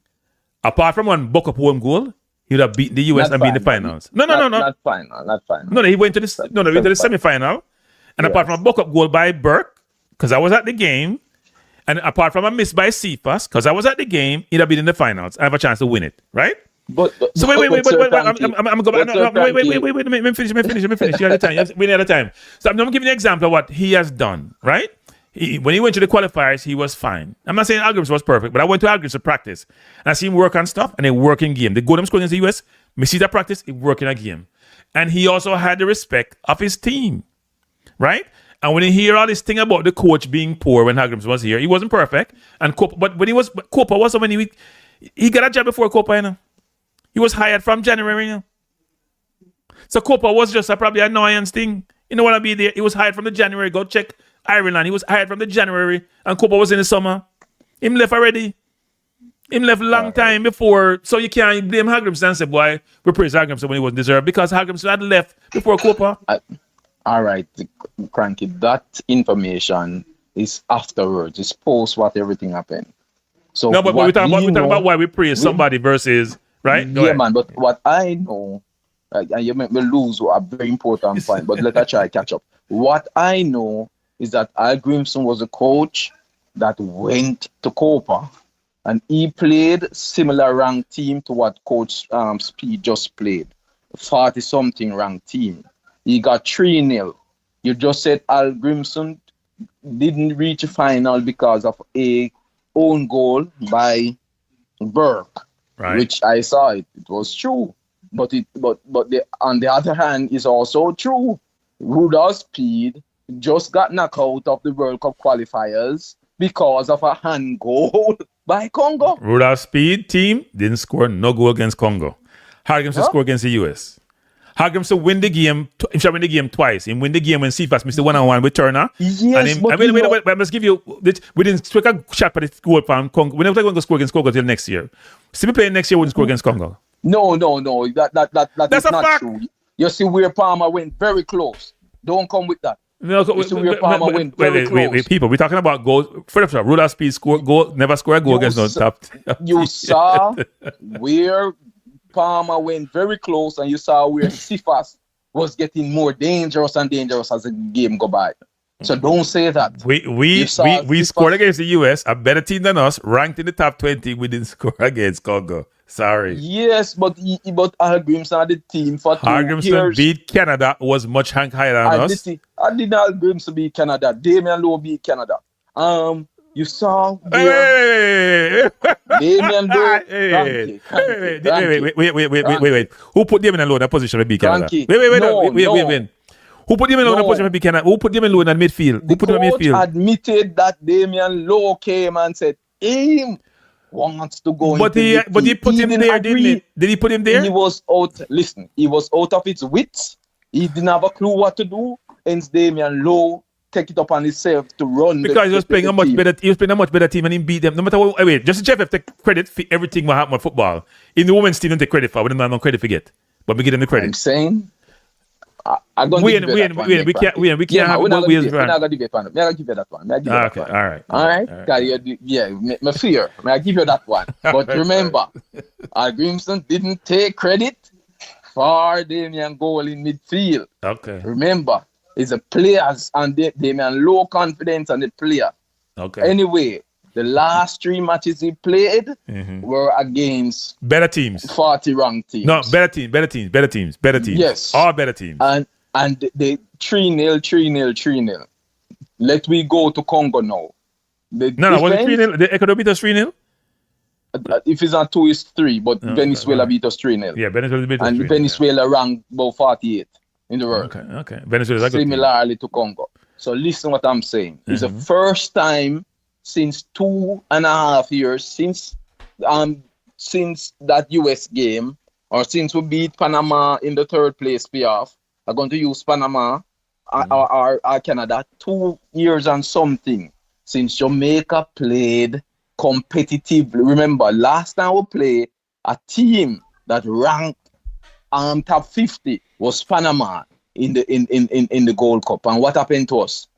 Apart from one buck up home goal, he would have beaten the US and been in the finals. No. Not final. No, he went to the semi-final. And apart from a buck up goal by Burke, because I was at the game, and apart from a miss by Cephas, because I was at the game, he'd have been in the finals. I have a chance to win it, right? I'm going to go back. Wait. Let me finish. You have the time. We need the time. So I'm giving you an example of what he has done, right? When he went to the qualifiers, he was fine. I'm not saying Algrims was perfect, but I went to Algrims to practice. And I see him work on stuff, and they work in game. They go to him scoring against the US, me see that practice, he work in a game. And he also had the respect of his team, right? And when you hear all this thing about the coach being poor when Algrims was here, he wasn't perfect. And Copa was when he got a job before Copa, you know. He was hired from January, you know. So Copa was just probably an annoyance thing. You don't want to be there. He was hired from the January. Go check Ireland. He was hired from the January, and Copa was in the summer. Him left already. Him left a long time before, so you can't blame Hagrimson and say, boy, we praise Hagrimson when he wasn't deserved, because Hagrimson had left before Copa. All right, Kranky, that information is afterwards. It's post what everything happened. So no, but we're talking about why we praise somebody versus, right? Yeah, man, but what I know, and you make me lose a very important point, but let us try to catch up. What I know is that Al Grimson was a coach that went to Copa, and he played similar ranked team to what Coach Speid just played, 40-something ranked team. He got 3-0. You just said Al Grimson didn't reach a final because of a own goal by Burke, right? Which I saw it. It was true, but on the other hand, is also true. Rudolph Speid just got knocked out of the World Cup qualifiers because of a hand goal by Congo. Rudolph Speid team didn't score no goal against Congo. Hagrimson scored against the US. Hagrimson win the game. He should win the game twice. He win the game when Cephas missed the 1-on-1 with Turner. Yes, wait, I must give you. We didn't take a shot at the goal from Congo. We're never going to score against Congo until next year. See me playing next year, we wouldn't score against Congo. No. That's not fact. True. You see where Palmer went very close. Don't come with that. No, wait, people. We're talking about goals. First of all, Rudolph Speid never scored a goal against no top. You saw where Palmer went very close, and you saw where Cephas was getting more dangerous and dangerous as the game go by. So don't say that. We scored against the US, a better team than us, ranked in the top 20. We didn't score against Congo. Sorry. Yes, but Al Grimson had the team for 2 years. Grimson beat Canada, was much higher than us. I did not Al Grimson beat Canada. Damian Lowe beat Canada. You saw wait. Damian Lowe. Wait. Who put Damian Lowe in that position to beat Canada? Wait. Who put Damian Lowe in that position to beat Canada? Who put Damian Lowe in that midfield? Who put him in midfield? Admitted that Damian Lowe came and said him wants to go. But he put him there, didn't he? Did he put him there? He was out. Listen, he was out of his wits. He didn't have a clue what to do. Hence, Damian Lowe take it upon himself to run because he was playing a much better. He was playing a much better team, and he beat them. No matter what. Wait, just Jeff have take credit for everything what happened with football. In the women's team, don't take credit for. We don't have no credit for it, but we give them the credit. I'm saying. I'm going to give we can't have both wheels around. I'm going to give you that one. Okay, all right. Yeah, my fear. I give you that one. But remember, Al Grimson didn't take credit for Damian goal in midfield. Okay. Remember, it's the players and Damian low confidence and the player. Okay. Anyway, the last 3 matches he played were against better teams. 40 ranked teams. No, better teams. Yes. All better teams. And they 3-0. Let me go to Congo now. Was it 3-0? The Ecuador beat us 3-0? If it's not 2, it's 3, but Venezuela beat us 3-0. Yeah, Venezuela beat us 3-0. And Venezuela ranked about 48 in the world. Okay. Venezuela is similarly to Congo. So listen what I'm saying. It's the first time since 2.5 years since that US game, or since we beat Panama in the 3rd place playoff. I'm going to use Panama or Canada. 2 years and something since Jamaica played competitively. Remember, last time we played a team that ranked top 50 was Panama in the Gold Cup. And what happened to us?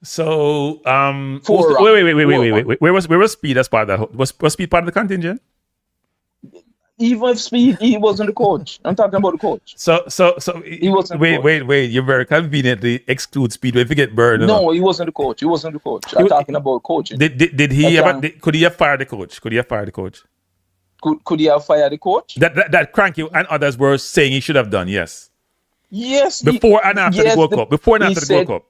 So wait. Where was Speid as part of that? Was Speid part of the contingent? Even if Speid, he wasn't the coach. I'm talking about the coach. So he wasn't. Wait. You very conveniently exclude Speid. If you get burned. No, he wasn't the coach. I'm talking about coaching. Did he ever? Could he have fired the coach? Could he have fired the coach? Could he have fired the coach? That Kranky and others were saying he should have done. Yes. Yes. Before and after the World Cup. Before and after the World Cup.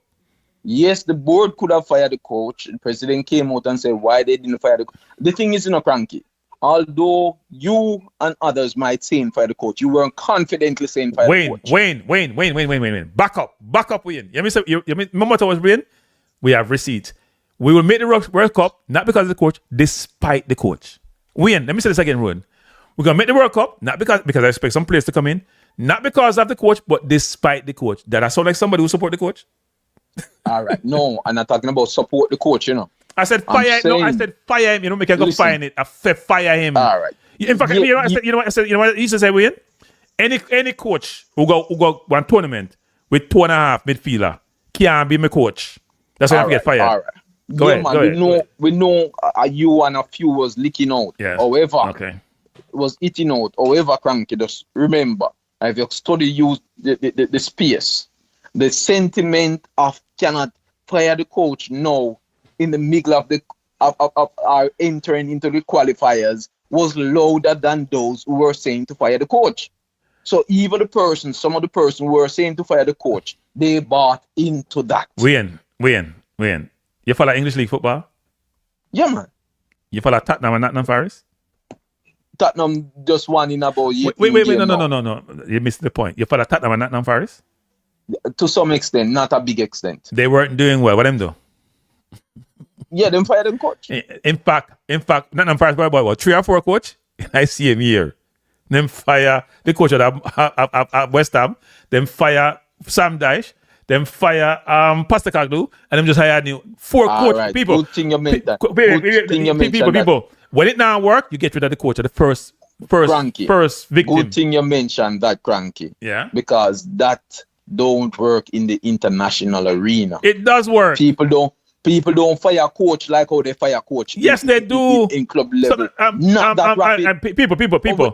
Yes, the board could have fired the coach. The president came out and said why they didn't fire the coach. The thing is, Kranky, although you and others might say fire the coach, you weren't confidently saying fire the coach. Wayne. Back up, Wayne. You mean what I was saying? We have receipts. We will make the World Cup, not because of the coach, despite the coach. Wayne, let me say this again, Ruin. We're going to make the World Cup, not because I expect some players to come in, not because of the coach, but despite the coach. Does that sound like somebody who support the coach? All right. No, I'm not talking about support the coach, I said fire. I said fire him. You know, make him go fire it. I said fire him. All right. In fact, you know what I said. You know what I used to say, Wayne? Any coach who go one tournament with 2.5 midfielder can't be my coach. That's why I have to get fired. All right. Go ahead. We know you and a few was leaking out. Yes. However, it was eating out. However, Kranky, just remember, if you study the space, the sentiment of cannot fire the coach now in the middle of our entering into the qualifiers was louder than those who were saying to fire the coach. So even some of the person who were saying to fire the coach, they bought into that. Wayne. You follow English League football? Yeah, man. You follow Tottenham and Nottingham Forest? Tottenham just won in about year. Wait, no. You missed the point. You follow Tottenham and Nottingham Forest? To some extent, not a big extent. They weren't doing well. What them do? Yeah, them fire them coach. In fact, Nottingham Forest what 3 or 4 coach? I see him here. Them fire the coach at West Ham. Them fire Sam Dyche. Them fire Pastor Kaglu, and them just hire new 4 coach right. people. Good thing you meant that. People. When it now work, you get rid of the coach of the first victim. Good thing you mentioned that, Kranky. Yeah. Because that don't work in the international arena. It does work. People don't fire coach like how they fire coach. Yes, they do. In club level. So, not that rapid. People.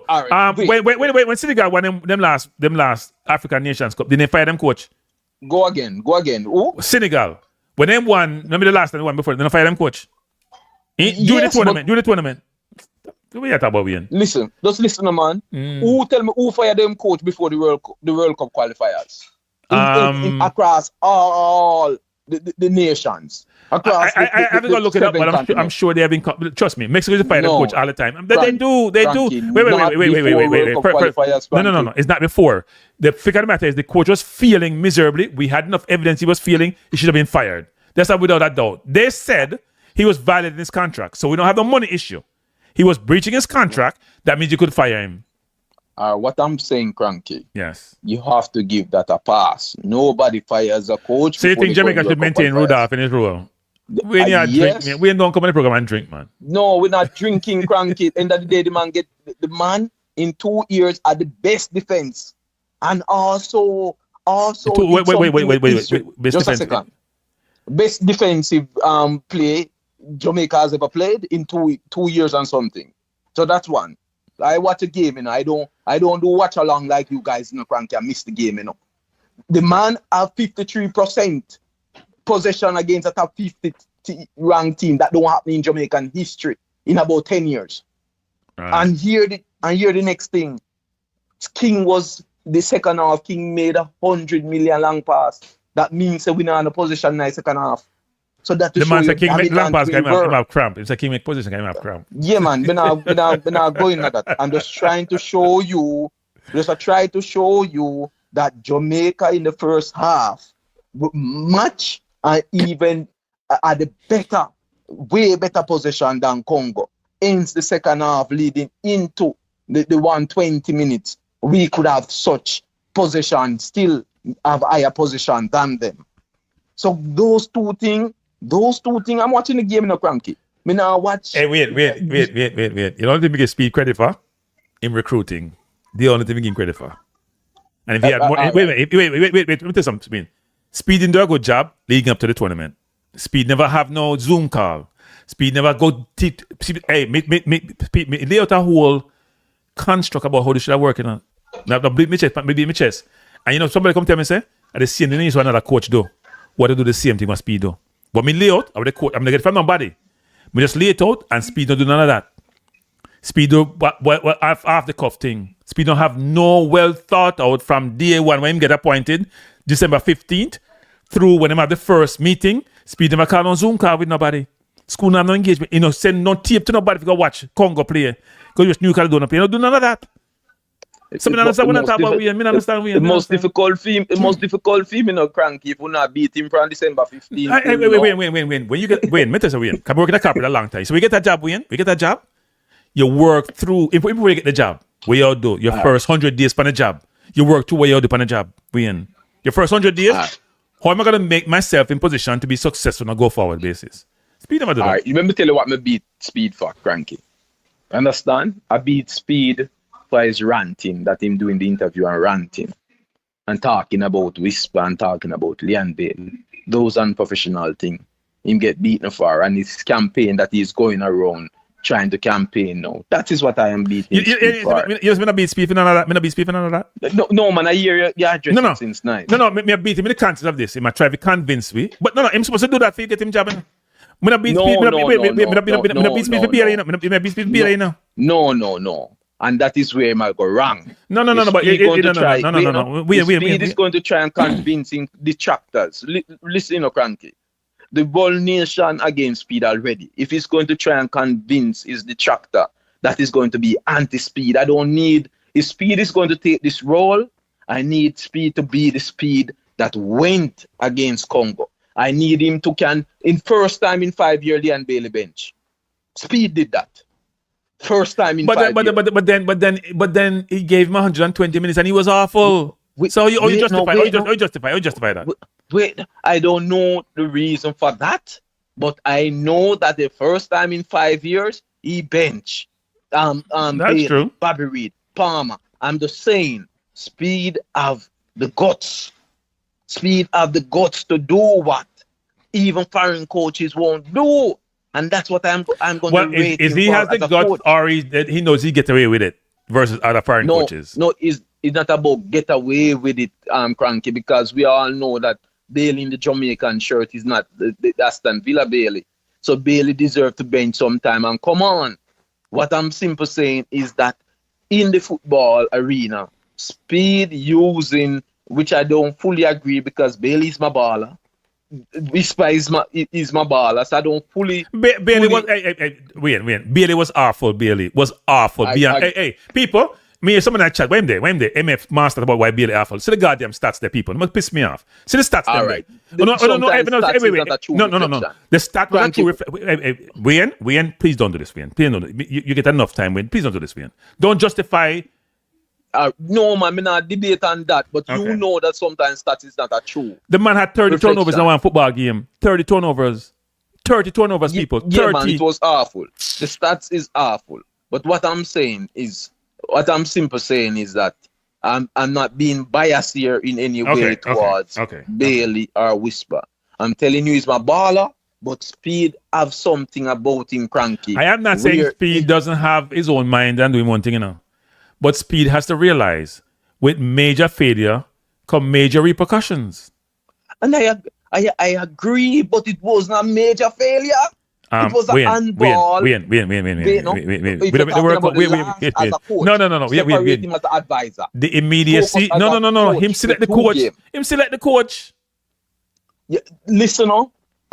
Right, when Senegal won them last African Nations Cup, didn't they fire them coach? Go again. Who? Senegal. When they won, remember the last time they won before, they didn't fire them coach. During the tournament. What are you talking about, Ian? Listen, man. Tell me who fired them coach before the World Cup qualifiers? Across all the nations. I haven't got to look it up, but I'm sure they have been. Trust me, Mexico is firing the coach all the time. They do. Wait. No. It's not before. The figure of the matter is the coach was failing miserably. We had enough evidence he was failing. He should have been fired. That's not without a doubt. They said he was violating his contract, so we don't have the money issue. He was breaching his contract. That means you could fire him. What I'm saying, Kranky. Yes. You have to give that a pass. Nobody fires a coach. So you think Jamaica should maintain Rudolph in his role? We don't come on the program and drink, man. No, we're not drinking, Kranky. End of the day, the man in 2 years at the best defense, and also. Wait. Just a second. Best defensive play Jamaica has ever played in 2 years and something. So that's one. I watch a game, you know. I don't do watch along like you guys, you know, Kranky. I miss the game, you know. The man have 53% possession against a top 50 ranked team. That don't happen in Jamaican history in about 10 years. Right. And here the next thing. King was the second half. King made 100 million long pass. That means that we not in a position in the second half. So that The man said King make long pass, him have cramp. It's a King make position, him have cramp. Yeah, man. We're not going at that. I'm just trying to show you. That Jamaica in the first half would match and even at the way better position than Congo. Hence the second half leading into the 120 minutes. We could have such possession, still have higher position than them. So those two things, I'm watching the game in a Kranky. Me now watch. Hey, wait. You know what we give Speed credit for? In recruiting. The only thing we give him credit for. And if he had more, wait, let me tell you something. Speed didn't do a good job leading up to the tournament. Speed never have no Zoom call. Speed never go lay out a whole construct about how they should have working on. Now beat my chest. And you know, somebody come tell me say, at the same thing is what another coach do. What they do the same thing what Speed do. But me lay out, I'm gonna get from nobody. Me just lay it out and Speed don't do none of that. Speed do what half the cuff thing. Speed don't have no well thought out from day one when him get appointed, December 15th, through when him have the first meeting. Speed never call on Zoom call with nobody. School have no engagement. You know, send no tape to nobody if you go watch Congo play. Go just New Caledonia play. You don't do none of that. So I understand when I talk about Wayne. I understand Wayne. The most difficult film, you know, Kranky, if you not beat him from December 15th. Wayne. When you get Wayne, me tell you Wayne. Come work in a corporate a long time. So we get that job, Wayne. We get that job. You work through, if we get the job, what you do, your first 100 days on the job, you work to what you do on the job, Wayne. Your first 100 days, how am I going to make myself in position to be successful on a go-forward basis? Speed never do that. Alright, you remember tell you what me beat Speed for, Kranky? Understand? I beat Speed for his ranting, that him doing the interview and ranting, and talking about Whisper and talking about Leon Bailey. Those unprofessional things. Him get beaten for, and his campaign that he's going around trying to campaign now. That is what I am beating. You just want to beat Speed for none of that? Me not beat Speed for none of that? No, man, I hear you address it since night. No, me beat him in the context of this. He might try to convince me. But no, I'm supposed to do that for you, get him job. Me not beat Speed. Me not beat Speed for beer, you know. Me not beat Speed for beer, you know. No. And that is where he might go wrong. No. But Speed is going to try and convince detractors. Listen, you know, Kranky. The whole nation against Speed already. If he's going to try and convince his detractor that is going to be anti-Speed, I don't need. If Speed is going to take this role, I need Speed to be the Speed that went against Congo. I need him to in first time in 5 years, Leon Bailey bench. Speed did that. First time in 5 years. But then he gave him 120 minutes and he was awful. So you justify that? Wait, I don't know the reason for that, but I know that the first time in 5 years he bench. That's Bailey, true. Bobby Reed, Palmer. I'm just saying, Speed have the guts. Speed have the guts to do what even foreign coaches won't do, and that's what I'm going to rate him. Is he has the guts, coach. or he knows he get away with it versus other foreign coaches? No, it's not about get away with it, Kranky, because we all know that Bailey in the Jamaican shirt is not the Aston Villa Bailey. So Bailey deserves to bench sometime. And come on, what I'm simply saying is that in the football arena, Speed using, which I don't fully agree because Bailey is my baller. Whisper is my baller, so I don't fully. Bailey was. Wait. Bailey was awful. Bailey was awful. Hey, people. Me and someone I chat. When they MF mastered about why Bailey awful. See the goddamn stats there, people. It must piss me off. See the stats there. Right. No. The stat was true. Wayne, please don't do this, Wayne. Please don't. You get enough time, Wayne. Please don't do this, Wayne. Don't justify. No, man, I'm not debate on that, but you know that sometimes stats is not true. The man had 30 turnovers in one football game. 30 turnovers. 30 turnovers, people. 30. Yeah, man, it was awful. The stats is awful. But what I'm simply saying is that I'm not being biased here in any way towards Bailey or Whisper. I'm telling you, he's my baller. but Speed have something about him, Kranky. I am not saying Speed doesn't have his own mind and doing one thing, you know. But Speed has to realize with major failure come major repercussions. And I agree, but it wasn't a major failure. It was a handball. Wait. No. Separate him as the advisor. The immediacy. No. Him select the coach. Him select the coach. Yeah, listen,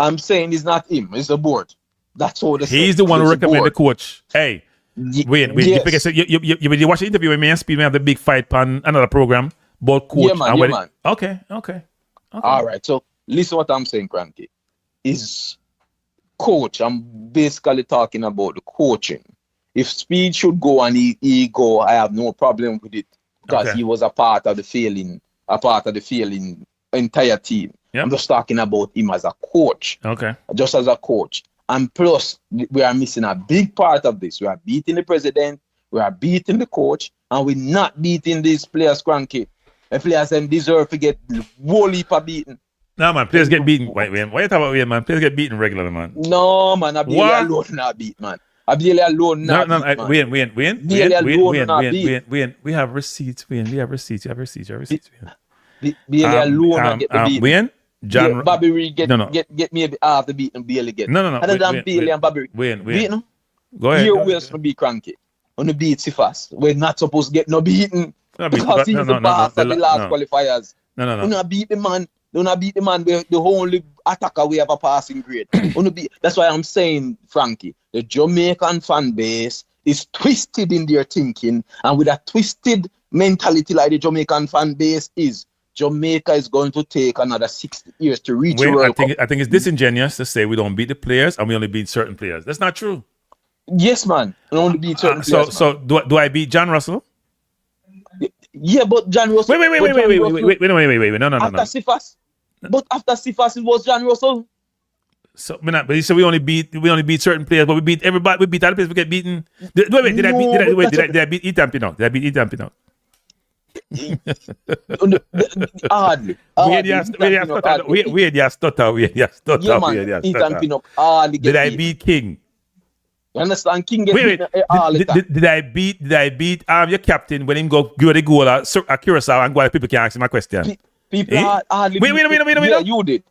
I'm saying it's not him. It's the board. That's all. He's the one who recommended the coach. Hey, wait. Yes. You watch the interview with me and Speed. We have the big fight on another program. Both coach. Yeah, man. Okay. All right. So listen what I'm saying, Kranky. Is coach. I'm basically talking about the coaching. If Speed should go and he go, I have no problem with it because he was a part of the failing entire team. Yep. I'm just talking about him as a coach. Okay. Just as a coach. And plus, we are missing a big part of this. We are beating the president, we are beating the coach, and we're not beating these players, Kranky. The players them deserve to get whole heap of beaten. No, man, players get beaten. Wait, why you talking about man? Players get beaten regularly, man. No, man, Abdullah alone not beat, man. Abdullah alone not beat, Win. We have receipts, Win. We have receipts. You have receipts, Bailey alone not get the beat. Win? John, yeah, Bobby Reed get maybe half the beat and Bailey get. No. Other than Bailey and Bobby Reed. Win. Go ahead. Here Wilson will be Kranky. On the beat si fast. We're not supposed to get no beating. Because he's the boss of the last qualifiers. No. Do not beat the man. Do not beat the man. The only attacker we have a passing grade. That's why I'm saying, Frankie, the Jamaican fan base is twisted in their thinking, and with a twisted mentality like the Jamaican fan base is, Jamaica is going to take another 60 years to reach the World Cup. I think it's disingenuous to say we don't beat the players and we only beat certain players. That's not true. Yes, man. We only beat certain players. So do I beat John Russell? Yeah, but John Russell. Wait. No. After Sifas. But after Sifas, it was John Russell. So, but you said we only beat certain players, but we beat everybody. We beat other players. We get beaten. Did I beat Ethan Pinnock? Did I beat Ethan Pinnock? Hardly. Weird, you stutter. Ethan Pinnock hardly. Did I beat King? You understand? King get beaten all the time. Did I beat your captain when him go give the goal at Curacao and go people can ask him a question? People hardly. Wait. Yeah, you did.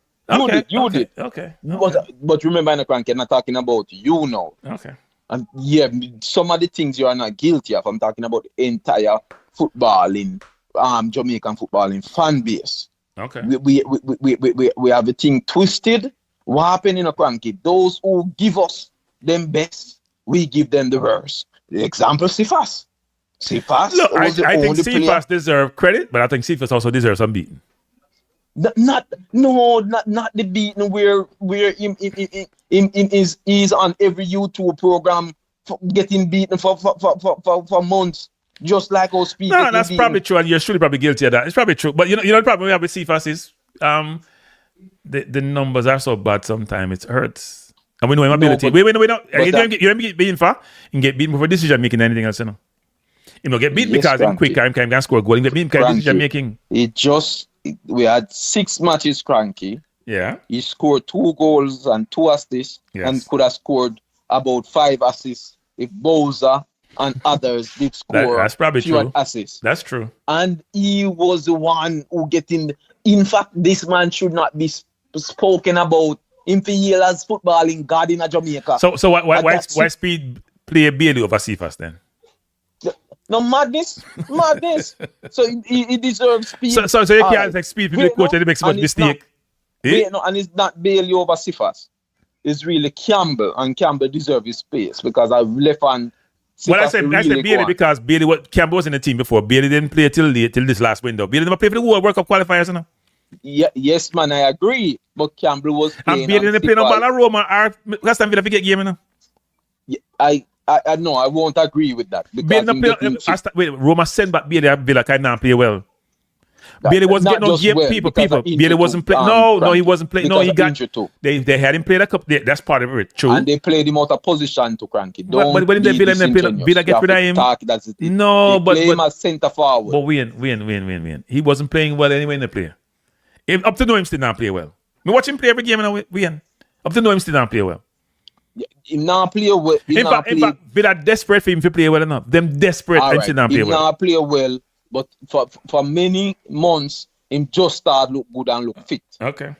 You did. Okay. But remember, Kranky, I'm not talking about you now. Okay. And yeah, some of the things you are not guilty of. I'm talking about the entire footballing, Jamaican footballing fan base. Okay. We have the thing twisted. What happened in a Kranky? Those who give us them best, we give them the worst. The example, Sifas. Look, I think Sifas deserve credit, but I think Sifas also deserves some beating. Not the beating where him is on every YouTube program getting beaten for months, just like our Speed. No, that's probably true, and you're surely probably guilty of that. It's probably true, but you know the problem we have with Sifas is the numbers are so bad sometimes it hurts. And we know him ability. We don't. You don't get beaten for and get beaten for decision making anything else, you know. You know, get beat because him quicker, him can score a goal. Him get beat because decision making. We had 6 matches, Kranky. Yeah. He scored 2 goals and 2 assists, and could have scored about 5 assists if Bowser and others did score. That's probably true. Assists. That's true. And he was the one who in fact, this man should not be spoken about in as footballing God in Jamaica. So why Speed play Bailey over Sifas then? No, madness. So he deserves Speed. So you can't like Speed for the coach and he makes a mistake. And it's not Bailey over Sifas. It's really Campbell, and Campbell deserves his space because I've left on. Well, I said Bailey because Campbell was in the team before. Bailey didn't play till this last window. Bailey never played for the World Cup qualifiers, you know. Yeah, yes, man, I agree. But Campbell was playing. And Bailey didn't play no ball at Roma. Last time Villa forget game, you know. Yeah, I know, I won't agree with that. Roma sent back Bailey at Villa, kind of play well. Bailey wasn't getting no game, people. Bailey wasn't playing. No, he wasn't playing. No, he got injured too. They had him play a couple. That's part of it. True. And they played him out of position to Kranky. But when they Villa get rid of him. No, but play him as centre forward. But win. He wasn't playing well anyway in the play. Up to now, him still not play well. We watch him play every game and win. Up to now, him still don't play well. He not play well. In fact, we are desperate for him to play well enough. Them desperate and still don't play well. He not play well, but for many months, him just start look good and look fit. Okay.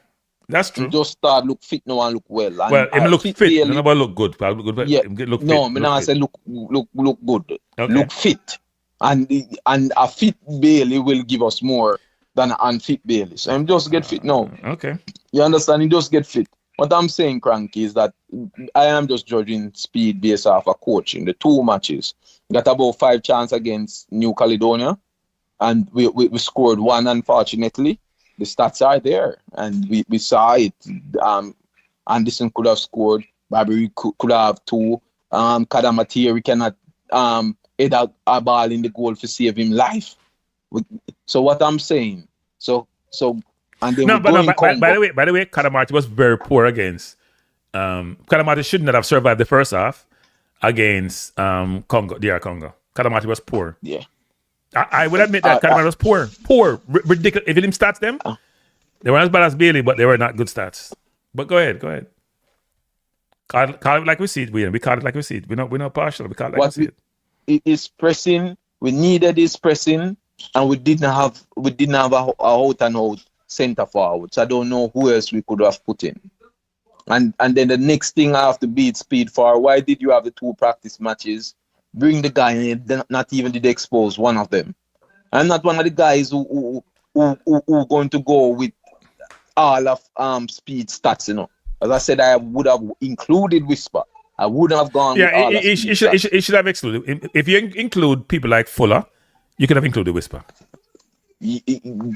That's true. Him just start look fit now and look well. And well, him look fit. Daily, none about look good. Look good. Yeah. Look no, fit. me not say look good. Okay. Look fit. And a fit Bailey will give us more than an unfit Bailey. So him just get fit now. Okay. You understand? He just get fit. What I'm saying, Kranky, is that I am just judging Speed based off of coaching. The 2 matches. Got about 5 chances against New Caledonia. And we scored 1, unfortunately. The stats are there. And we saw it. Anderson could have scored. Barbary could have 2. Kadamatiri cannot head out a ball in the goal to save him life. So what I'm saying, and then by the way, Kadamarti was very poor against. Kadamarti should not have survived the first half against Congo, DR Congo. Kadamarti was poor. Yeah, I would admit that Kadamarti was poor, ridiculous. If you stats them, they weren't as bad as Bailey, but they were not good stats. But go ahead. Call it like we see it. We call it like we see it. We're not partial. We call it like we see it. It is pressing. We needed this pressing, and we didn't have a out and out center forward. So I don't know who else we could have put in. And then the next thing I have to beat Speed for. Why did you have the 2 practice matches? Bring the guy in, not even did expose one of them. I'm not one of the guys who going to go with all of Speed stats, you know. As I said, I would have included Whisper. I wouldn't have gone with all of Speed stats. It should have excluded. If you include people like Fuller, you could have included Whisper.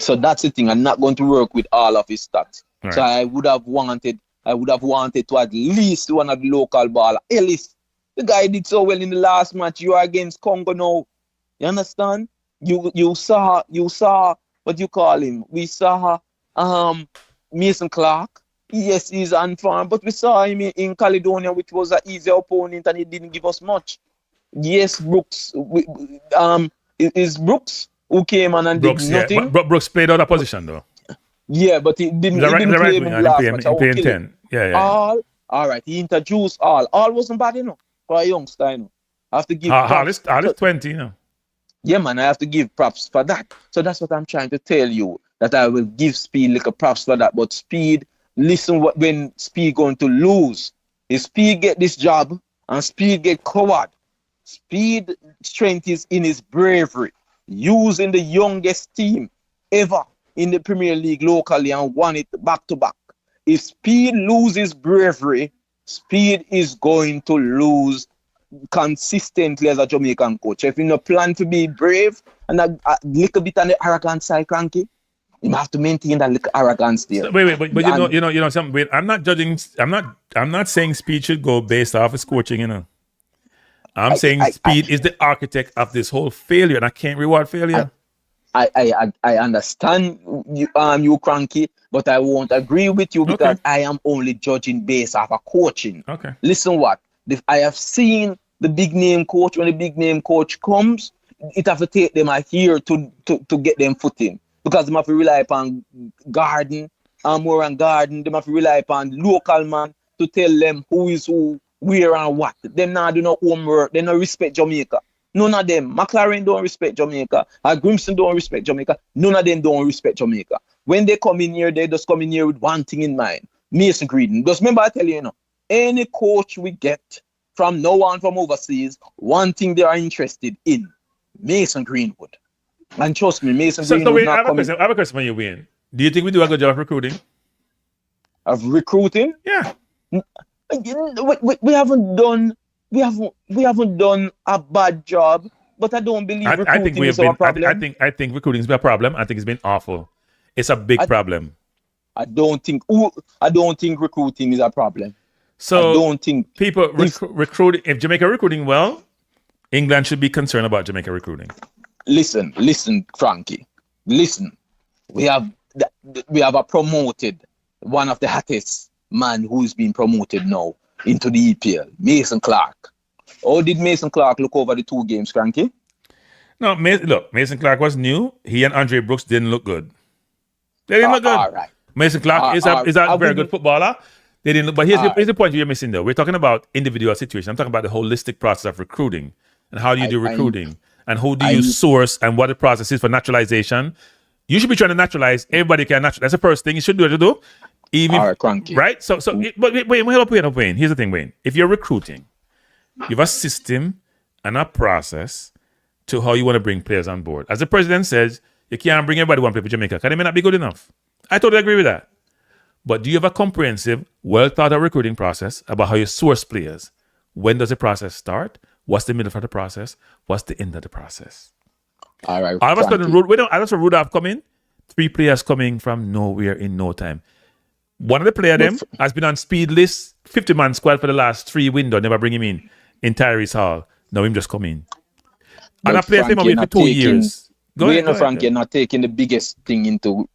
So that's the thing. I'm not going to work with all of his stats. Right. So I would have wanted to at least one of the local baller. Ellis, the guy did so well in the last match. You are against Congo now. You understand? You saw what you call him. We saw Mason Clark. Yes, he's on farm, but we saw him in Caledonia, which was an easy opponent, and he didn't give us much. Yes, Brooks. Is Brooks who came on and Brooks, did nothing? Yeah. But Brooks played out of position though. Yeah, but he didn't play in the last match. He played 10. Yeah. All right. He introduced All. All wasn't bad, you know, for a youngster, you know. I have to give props. All is 20, you know. Yeah, man, I have to give props for that. So that's what I'm trying to tell you, that I will give Speed like a props for that. But Speed, listen when Speed going to lose. If Speed get this job and Speed get covered, Speed strength is in his bravery, using the youngest team ever in the Premier League locally and won it back to back. If Speed loses bravery, Speed is going to lose consistently as a Jamaican coach. If you no plan to be brave and a little bit on the arrogant side, Kranky, you have to maintain that little arrogance there. So, wait, but you know something. Wait, I'm not judging. I'm not saying Speed should go based off his coaching. You know, I'm saying Speed is the architect of this whole failure, and I can't reward failure. I understand you, Kranky, but I won't agree with you because I am only judging based off of coaching. Okay. Listen, I have seen the big name coach. When the big name coach comes, it have to take them a year to get them footing, because they have to rely upon Garden, more and Garden. They have to rely upon local man to tell them who is who, where and what. Them now do no homework. They no respect Jamaica. None of them. McLaren don't respect Jamaica. Grimson don't respect Jamaica. None of them don't respect Jamaica. When they come in here, they just come in here with one thing in mind. Mason Green. Just remember I tell you, any coach we get from now on from overseas, one thing they are interested in, Mason Greenwood. And trust me, Mason Greenwood wait, not coming. I have a question when you win. Do you think we do a good job of recruiting? Of recruiting? Yeah. We haven't done a bad job, but I don't believe recruiting is our problem. I think recruiting is a problem. I think it's been awful. It's a big problem. I don't think recruiting is a problem. So I don't think people recruiting. If Jamaica recruiting well, England should be concerned about Jamaica recruiting. Listen, Kranky. Listen, we have a promoted, one of the hottest man who's been promoted now into the EPL, Mason Clark. How did Mason Clark look over the 2 games, Kranky? No, Mason Clark was new. He and Andre Brooks didn't look good. They didn't look good. All right. Mason Clark is a very good footballer. They didn't. But here's the point you're missing, though. We're talking about individual situation. I'm talking about the holistic process of recruiting and how do you do recruiting and who do you source and what the process is for naturalization. You should be trying to naturalize. Everybody can naturalize. That's the first thing you should do. Even all right, Kranky. Right. So, but wait, Wayne. Here's the thing, Wayne. If you're recruiting, you have a system and a process to how you want to bring players on board. As the president says, you can't bring everybody one play for Jamaica because they may not be good enough. I totally agree with that. But do you have a comprehensive, well-thought-out recruiting process about how you source players? When does the process start? What's the middle of the process? What's the end of the process? All right. All of a sudden, Rudolph coming, 3 players coming from nowhere in no time. One of the players them has been on speed list, 50-man squad for the last 3 window. Never bring him in Tyrese Hall. Now him just come in. And I played him away for 2 years. Frank, you're not taking the biggest thing into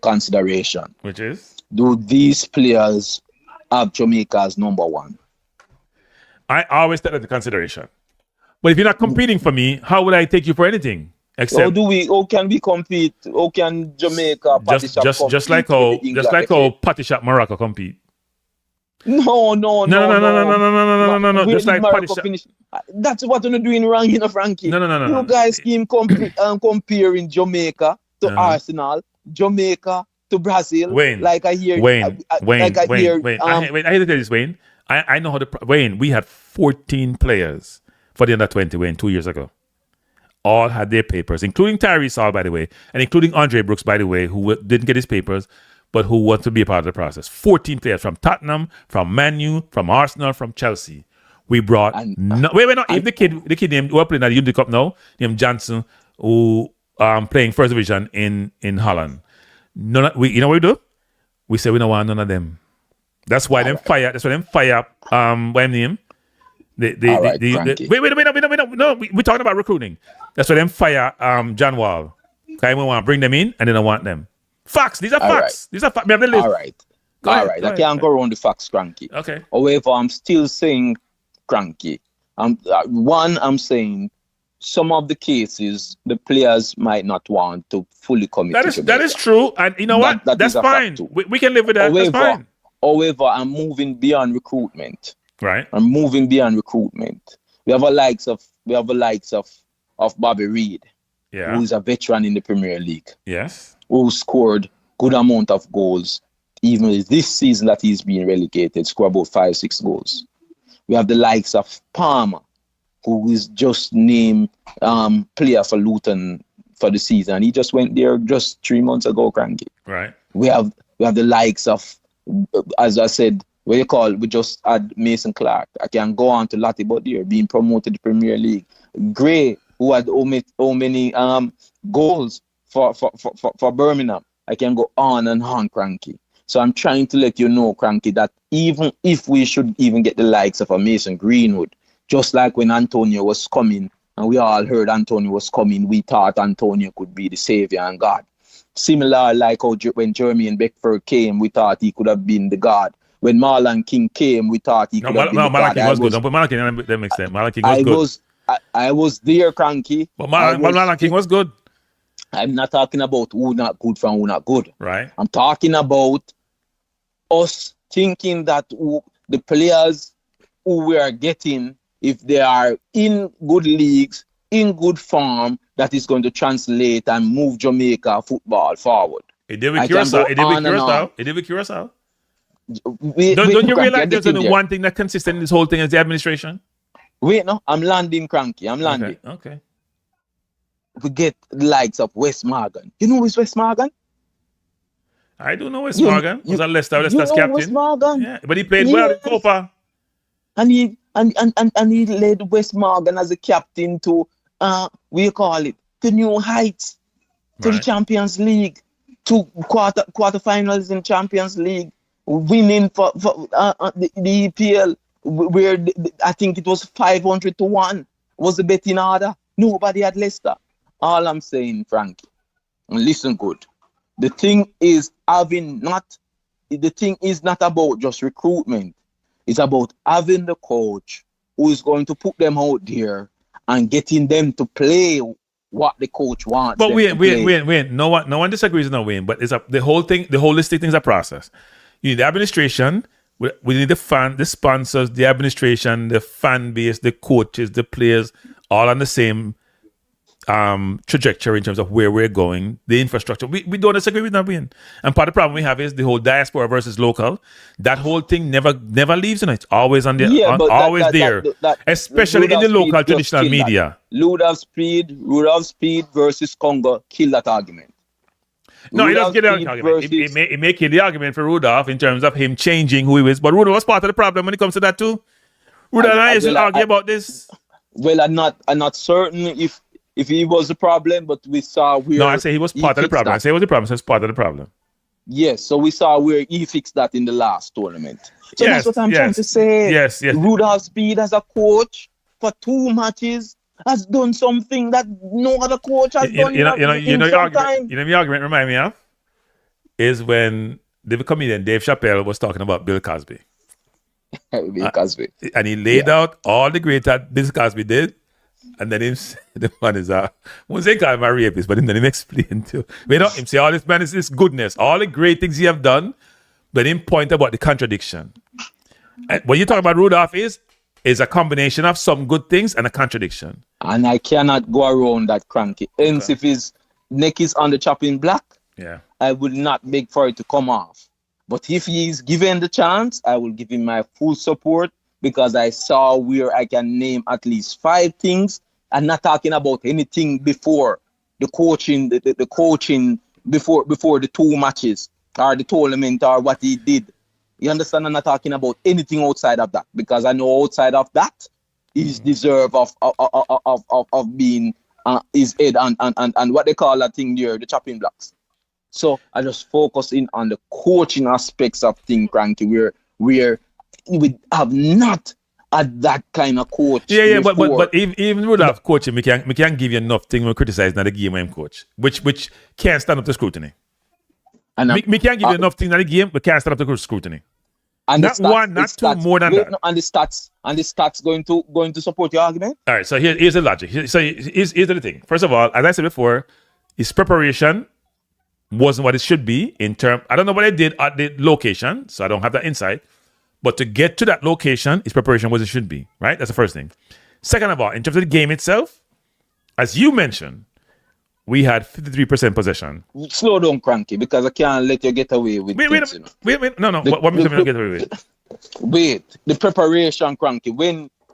consideration. Which is? Do these players have Jamaica as number 1? I always take that into consideration. But if you're not competing for me, how would I take you for anything? Except how can we compete? How can Jamaica just like how Patty Shop Morocco compete? No. Just like Patty Shop. That's what you're doing wrong, Frankie. No. You guys keep comparing Jamaica to Arsenal, Jamaica to Brazil. Wayne, like I hear. Wayne. I hate to tell this, Wayne. I know how Wayne. We had 14 players for the under 20, Wayne, 2 years ago. All had their papers, including Tyrese Hall, by the way, and including Andre Brooks, by the way, who didn't get his papers, but who want to be a part of the process. 14 players from Tottenham, from Man U, from Arsenal, from Chelsea. We brought even the kid named who are playing at the Unity Cup now, named Johnson, who playing first division in Holland. You know what we do? We say we don't want none of them. That's why them fire. That's why them fire. What name? Wait, no, we're talking about recruiting. That's why them fire John Wall. Okay, we want to bring them in and then I want them. Facts. These are facts. These are facts. All right. I can't go around the facts, Kranky. Okay. However, I'm still saying, Kranky. I'm saying some of the cases the players might not want to fully commit. That is true, and you know what? That's fine. We can live with that. That's fine. However, I'm moving beyond recruitment. Right. I'm moving beyond recruitment. We have the likes of Bobby Reid, who is a veteran in the Premier League. Yes. Who scored good amount of goals, even this season that he's being relegated, scored about 5-6 goals. We have the likes of Palmer, who is just named player for Luton for the season. He just went there just 3 months ago, Kranky. Right. We have the likes of, as I said, we just had Mason Clark. I can go on to Lottie Bodier being promoted to Premier League. Gray, who had how many goals for Birmingham. I can go on and on, Kranky. So I'm trying to let you know, Kranky, that even if we should even get the likes of a Mason Greenwood, just like when Antonio was coming, and we all heard Antonio was coming, we thought Antonio could be the savior and God. Similar like how when Jermaine Beckford came, we thought he could have been the God. When Marlon King came, we thought he could have been the God. Marlon King was good. Don't put Marlon King in that makes sense. Marlon King was good. I was there, Kranky. But Marlon King was good. I'm not talking about who not good from who not good. Right. I'm talking about us thinking that the players who we are getting, if they are in good leagues, in good form, that is going to translate and move Jamaica football forward. It did with Curacao. Don't you realize there's only one thing that's consistent in this whole thing is the administration? Wait, no, I'm landing, Kranky. I'm landing. Okay. We get the likes of West Morgan. You know who's West Morgan? I do know West Morgan. Was a Leicester's captain. West Morgan? Yeah, but he played well in Copa. And he led West Morgan as a captain to to new heights, to the Champions League, to quarterfinals in Champions League, winning for the EPL, where I think it was 500-1 was the betting order. Nobody had Leicester. All I'm saying, Frankie, and listen good. The thing is not about just recruitment. It's about having the coach who is going to put them out there and getting them to play what the coach wants. But wait. No one disagrees with Wayne, but it's the whole thing, the holistic thing is a process. You need the administration We need the sponsors, the administration, the fan base, the coaches, the players, all on the same trajectory in terms of where we're going, the infrastructure. We don't disagree with that, Wayne. And part of the problem we have is the whole diaspora versus local. That whole thing never leaves, and it's always on there, always there, especially in the local traditional media. Rudolph Speed versus Congo kill that argument. No, he doesn't get the argument. It may kill the argument for Rudolph in terms of him changing who he is. But Rudolph was part of the problem when it comes to that too. Rudolph and I used to argue about this. Well, I'm not certain if he was the problem, but we saw where. No, I say he was part of the problem. I say he was the problem, so it's part of the problem. Yes, so we saw where he fixed that in the last tournament. So that's what I'm trying to say. Yes. Rudolph Speed as a coach for 2 matches has done something that no other coach has done. The argument remind me of is when the comedian Dave Chappelle was talking about Bill Cosby. Bill Cosby. And he laid out all the great that Bill Cosby did. And then the man is won't say call him a rapist, but then him explain too. We don't him say all this man is this goodness, all the great things he have done, but him point about the contradiction. And what you talk about Rudolph is a combination of some good things and a contradiction. And I cannot go around that, Kranky. Hence, if his neck is on the chopping block, I will not beg for it to come off. But if he is given the chance, I will give him my full support, because I saw where I can name at least 5 things. I'm not talking about anything before the coaching, the coaching before the 2 matches or the tournament or what he did. You understand? I'm not talking about anything outside of that, because I know outside of that, he's deserve of being his head and what they call that thing there, the chopping blocks. So I just focus in on the coaching aspects of things, Kranky, where we have not had that kind of coach. But even Rudolph coaching, we can't give you enough thing when criticizing the game when coach, which can't stand up to scrutiny. And we can't give you enough things in the game, but can't stand up to scrutiny. And not stats, one, not two, more than that. No, and the stats going to support your argument. All right, so here's the logic. Here's the thing. First of all, as I said before, his preparation wasn't what it should be in term. I don't know what I did at the location, so I don't have that insight. But to get to that location, his preparation was it should be, right? That's the first thing. Second of all, in terms of the game itself, as you mentioned, we had 53% possession. Slow down, Kranky, because I can't let you get away with wait, no. What makes you get away with? Wait, the preparation, Kranky.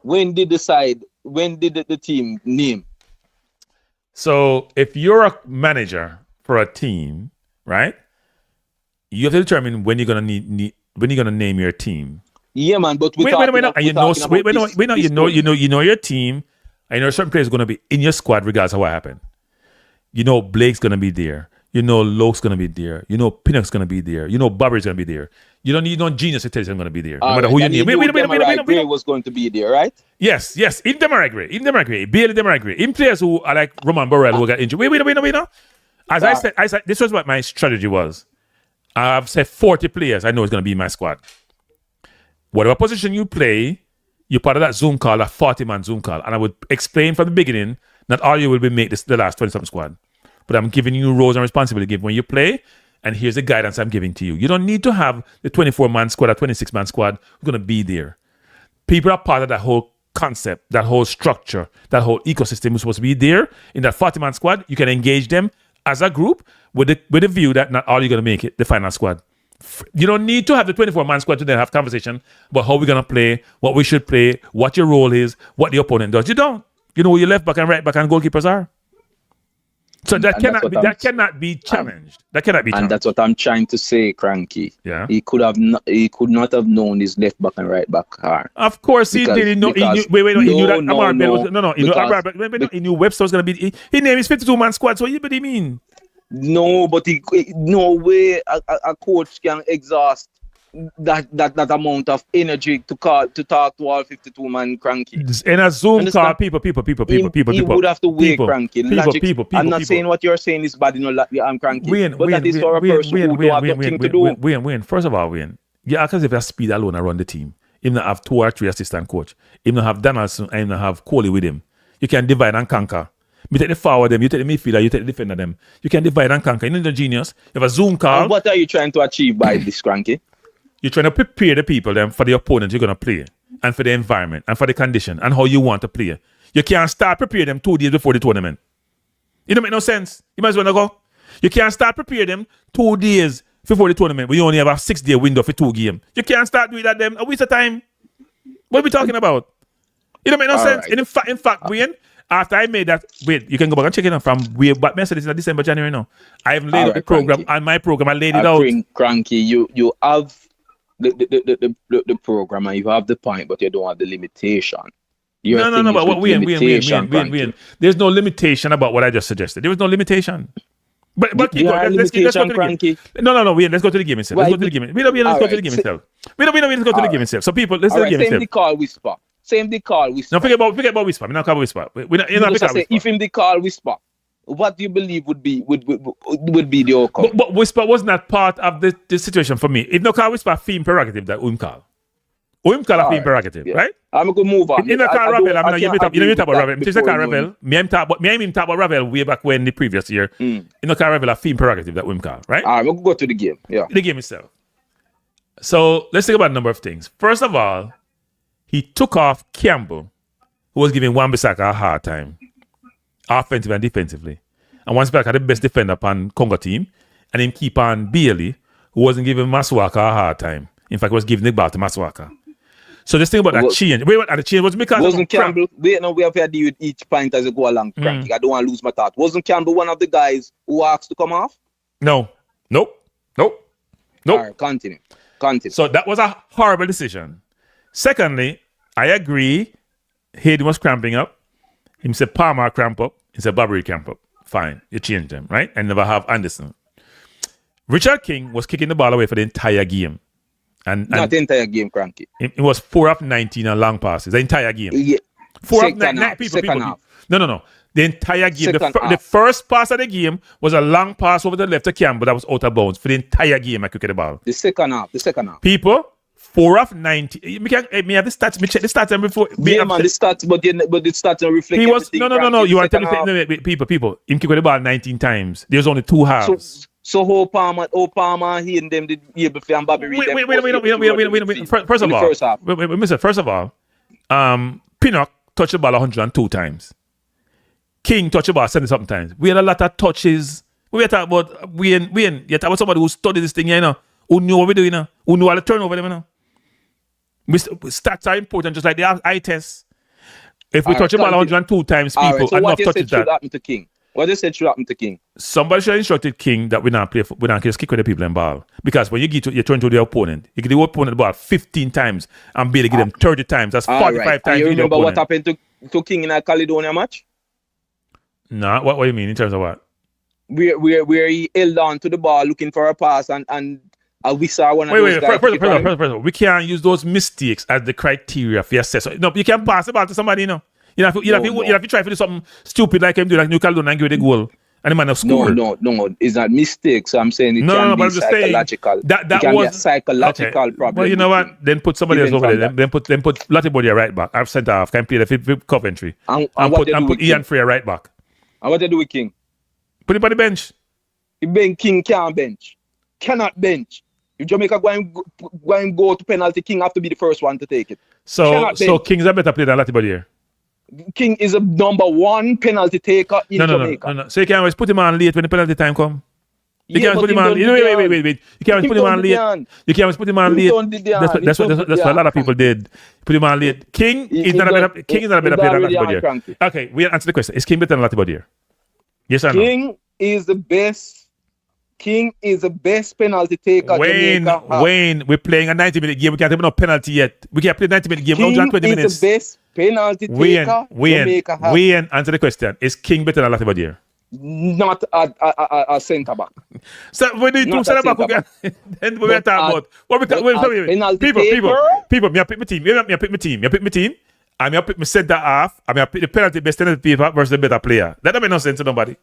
When did the team name? So if you're a manager for a team, right? You have to determine when you're gonna name your team. Yeah, man. But wait. And you know your team. And you know certain players are gonna be in your squad regardless of what happened. You know Blake's gonna be there. You know Loke's gonna be there. You know Pinnock's gonna be there. You know Bobby's gonna be there. You don't need no genius to tell you I'm gonna be there. No matter who you need. Wait. Gray was going to be there, right? Yes. In Demarai Gray, Bailey Demarai Gray. In players who are like Roman Burrell who got injured. Wait. As I said, this was what my strategy was. I've said 40 players I know is gonna be in my squad. Whatever position you play, you're part of that Zoom call, that 40-man Zoom call. And I would explain from the beginning, not all you will be make the last 20-something squad. But I'm giving you roles and responsibility when you play, and here's the guidance I'm giving to you. You don't need to have the 24-man squad or 26-man squad who's going to be there. People are part of that whole concept, that whole structure, that whole ecosystem is supposed to be there. In that 40-man squad, you can engage them as a group with the view that not all you're going to make it, the final squad. You don't need to have the 24-man squad to then have conversation about how we're going to play, what we should play, what your role is, what the opponent does. You don't. You know who your left back and right back and goalkeepers are. So that cannot be challenged. That cannot be challenged. And that's what I'm trying to say, Kranky. Yeah. He could not have known his left back and right back are. Of course he did. He knew that he knew Webster was going to be. He named his 52-man squad. So what do you mean? No, but no way a coach can exhaust that amount of energy to talk to all 52-man Kranky. In a Zoom call, people. He would have to wait, Kranky. I'm not saying what you're saying is bad, I'm Kranky. But that is for a person who don't have nothing to do. Wayne. First of all, Wayne, you act as if you're Speed alone around the team. Him not have 2 or 3 assistant coach. Him not have Donaldson and him not have Coley with him. You can divide and conquer. You take the forward them, you take the midfielder, you take the defender them. You can divide and conquer. You need the genius. You have a Zoom call. And what are you trying to achieve by this, Kranky? You're trying to prepare the people then for the opponent you're going to play and for the environment and for the condition and how you want to play. You can't start preparing them 2 days before the tournament. It don't make no sense. You might as well not go. You can't start preparing them 2 days before the tournament when you only have a 6-day window for 2 games. You can't start doing that then. A waste of time. What are we talking about? It don't make no sense. Right. And in fact, Wayne, after I made that, wait, you can go back and check it out from way back. I said this in December, January now. I've laid out the program on my program. I laid it out. Kranky, you have the program and you have the point, but you don't have the limitation. No, but what Wayne. There's no limitation about what I just suggested. There was no limitation. But let's go to the game. No, Wayne, let's go to the game itself. Let's go to the game. Let's go to the game itself. Let's go to the game itself. So people, let's go to the game itself. Same the call whisper. No, forget about whisper. We're not call whisper. If him the call whisper, what do you believe would be the outcome? But whisper was not part of the situation for me. If no call whisper, theme prerogative that call. Call a theme prerogative, right? I'm going to move on. In the car Ravel, you talk about Ravel. Just the car Ravel. Me talk about Ravel way back when the previous year. In the car Ravel, a theme prerogative that call, right? All right, we'll go to the game. Yeah. The game itself. So let's think about a number of things. First of all, he took off Campbell, who was giving Wan-Bissaka a hard time, offensively and defensively. And Wan-Bissaka had the best defender upon Congo team, and him keep on Bailey, who wasn't giving Masuaka a hard time. In fact, he was giving the ball to Masuaka. So this thing about that change. And the change was because wasn't Campbell. We have to deal with each point as I go along. Kranky. I don't want to lose my thought. Wasn't Campbell one of the guys who asked to come off? No. Nope. All right, continue. So that was a horrible decision. Secondly, I agree. Hayden was cramping up. He said Palmer cramp up. He said Barbary cramp up. Fine. You change them, right? And never have Anderson. Richard King was kicking the ball away for the entire game. And not the entire game, Kranky. It was 4 of 19 on long passes. The entire game. Yeah. 4 of 19 people. No. The entire game. The first pass of the game was a long pass over the left to Campbell that was out of bounds for the entire game. I could get the ball. The second half. People, 4 of 19. Me have the stats. Me check the stats and before. Yeah, man, the stats, but the stats don't reflect. He was no. You want to tell me people. Him kick the ball 19 times. There's only 2 halves. So Palmer, he and them did able to Bobby Reed. Wait. First of all, Pinnock touched the ball 102 times. King touched the ball 70-something times. We had a lot of touches. We were talking about Wayne. You talk about somebody who studied this thing, who knew what we're doing, who knew how to turn over them, Stats are important, just like the eye test. If we touch the ball 102 times, people so enough touches that. What they said should happen to King? Somebody should have instructed King that we not just kick with the people in ball. Because when you turn to the opponent, you give the opponent the ball 15 times and be able to give them 30 times. That's 45 times. And you remember what happened to King in a Caledonia match? Nah, what do you mean in terms of what? Where he held on to the ball looking for a pass and we saw one of those guys. First, we can't use those mistakes as the criteria for assess. No, you can't pass the ball to somebody, You have to try to do something stupid like him do, like New Caledonia and give it a goal. And the man have scored. No, it's not mistake. So I'm saying it can be psychological. That can was be a psychological problem. Well, you know what? Then put somebody else over there. Then put Latibody right back. I've sent off. Can play the Coventry. And put Ian Frey right back. And what they do with King? Put him on the bench. King can't bench. Cannot bench. If Jamaica go to penalty, King have to be the first one to take it. So King's a better player than Latibody here. King is a number 1 penalty taker in Jamaica. No. So you can't always put him on late when the penalty time come. You can't put him on late. Wait. You can't always put him on late. You can't always put him on late. That's what a lot of people did. Put him on late. King is not a better player than Latibody here. Okay, we answer the question. Is King better than Latibody here? Yes or no? King is the best penalty taker. Wayne, we're playing a 90-minute game. We can't have enough penalty yet. We can't play a 90-minute game. King 120 minutes. is the best penalty taker Jamaica has. Wayne, answer the question. Is King better than Latibody here? Not a centre back. So when they do centre back, then we're talking about what we people. Me pick my team. Me pick my team. And I pick my centre half. And I pick the penalty best penalty people versus the better player. That don't make no sense to nobody.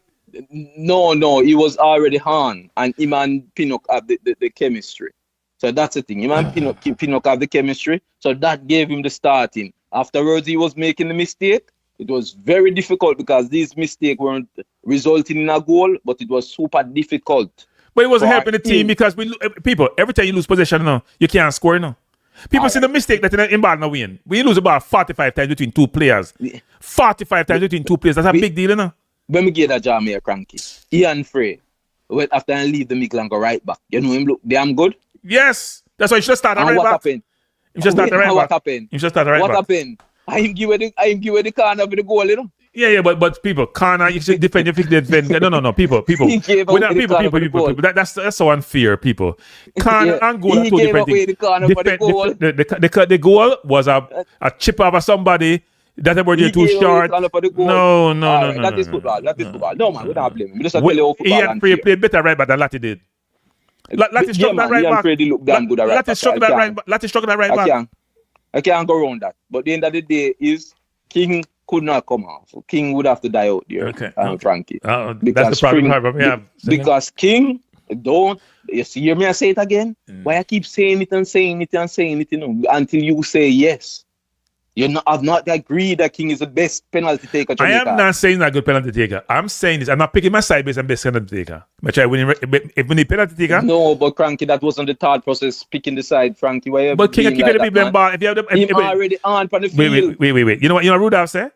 No, he was already on, and him and Pinnock have the chemistry. So that's the thing. Him and Pinnock have the chemistry, so that gave him the starting. Afterwards, he was making the mistake. It was very difficult because these mistakes weren't resulting in a goal, but it was super difficult. But it wasn't for helping the team him. because people, every time you lose possession, you can't score, People see the mistake that in ball now win. We lose about 45 times between two players. 45 times between two players. That's a big deal, When we get that Jamaica Kranky, Ian Frey, well, after I leave the middle and go right back, you know him look damn good. Yes. That's why you should start And right what back. happened? You should start right back. What happened? You should start right What back. happened? I am give the corner with the goal, Yeah, but people, corner, you should defend, you think defend. No, people. He gave We're away not the people. corner for the goal. That's so unfair, people. Corner and goal are He two gave different away things. the corner for the goal. The goal was a chip over somebody. That's where you're too short. No. That is football. That is football. No, man, we don't blame him. We just tell you how football Ian Frey played better right back than Lati did. Lati struck that right Ian back. Frey did look damn good at right back. Lati struck that right back. I can't go around that. But the end of the day is King could not come off. King would have to die out there. Okay. Frankie. That's the problem. Because King don't. You see, hear me I say it again? Why I keep saying it and saying it and saying it, until you say yes. I've not agreed that King is the best penalty taker. I am not saying that good penalty taker. I'm saying this. I'm not picking my side based on best penalty taker. But when the penalty taker. No, but Kranky, that wasn't the thought process. Picking the side, Frankie. Why but King keep the people in ball. If you have them, him already on for the field. Wait. You know what Rudolph said?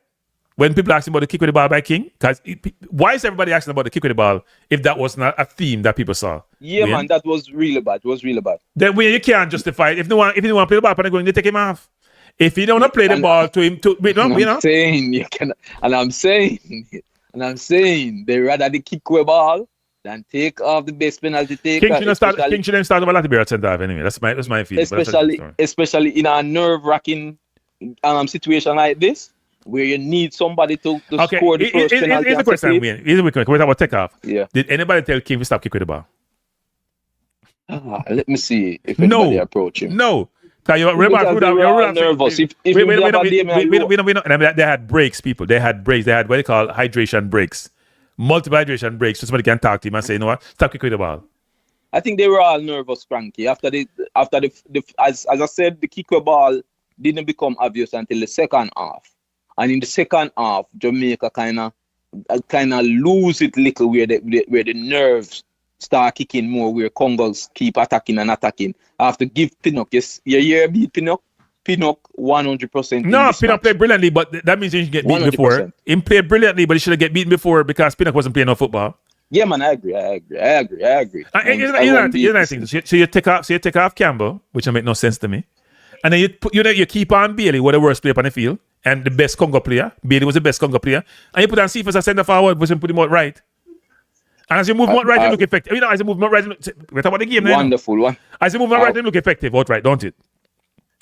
When people ask him about the kick with the ball by King, because why is everybody asking about the kick with the ball if that was not a theme that people saw? Yeah, man, that was really bad. It was really bad. Then you can't justify it. If you want to play the ball, they take him off. If you don't want to play the ball to him, I'm saying they rather the kick with ball than take off the best penalty taker. King shouldn't start over Latibeer at centre half anyway. That's my feeling. Especially in a nerve-wracking situation like this, where you need somebody to score the first penalty. Here's the question, Wayne. Here's the question. We're talking about take-off. Yeah. Did anybody tell King to stop kick with the ball? Let me see if anybody approach him. No. You're nervous. They had breaks, people. They had breaks. They had what they call hydration breaks. Multiple hydration breaks. So somebody can talk to him and say, you know what? Stop kicking the ball. I think they were all nervous, Kranky. After the as I said, the kick with ball didn't become obvious until the second half. And in the second half, Jamaica kind of lose it little where the nerves start kicking more, where Congos keep attacking and attacking. I have to give Pinnock, yes, you beat Pinnock 100%. No, Pinnock played brilliantly, but that means he should get beaten 100%. Before. He played brilliantly, but he should have get beaten before because Pinnock wasn't playing no football. Yeah, man, I agree. So you take off Campbell, which will make no sense to me, and then you keep on Bailey, who the worst player on the field, and the best Congo player. Bailey was the best Congo player, and you put on Cephas as a centre forward, which put him out right. And as you move out right, you look effective. As you move out right, we're talking about the game now. Wonderful one. As you move out right, you look effective outright, don't it?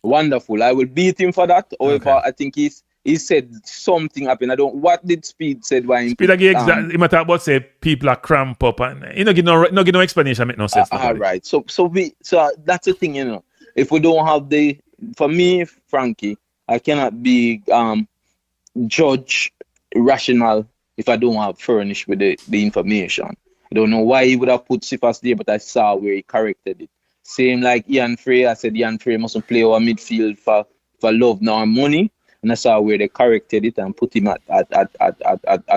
Wonderful. I will beat him for that. However, I think he said something happened. What did Speid said? Why Speid again? He might talk about say people are cramp up and you know give no explanation. Make no sense. All right. So that's the thing, If we don't have for me, Frankie, I cannot be judge rational if I don't have furnished with the information. I don't know why he would have put Cephas there, but I saw where he corrected it. Same like Ian Frey. I said Ian Frey mustn't play our midfield for love nor money. And I saw where they corrected it and put him at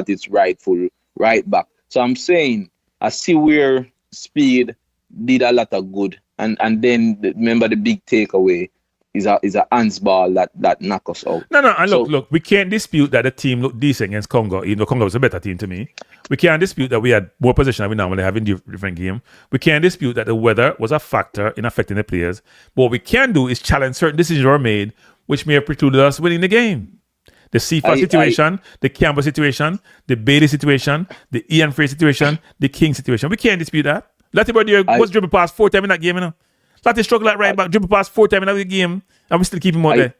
its rightful right back. So I'm saying I see where Speid did a lot of good. And then remember the big takeaway is a hands ball that knock us out. No, and look, we can't dispute that the team looked decent against Congo, even though Congo was a better team to me. We can't dispute that we had more possession than we normally have in different game. We can't dispute that the weather was a factor in affecting the players. But what we can do is challenge certain decisions were made which may have precluded us winning the game. The Cephas situation, the Campbell situation, the Bailey situation, the Ian Frey situation, the King situation. We can't dispute that. Latibeer was dribble past 4 times in that game, Lati struggle at right back, dribble past 4 times in that game, and we still keep him out there.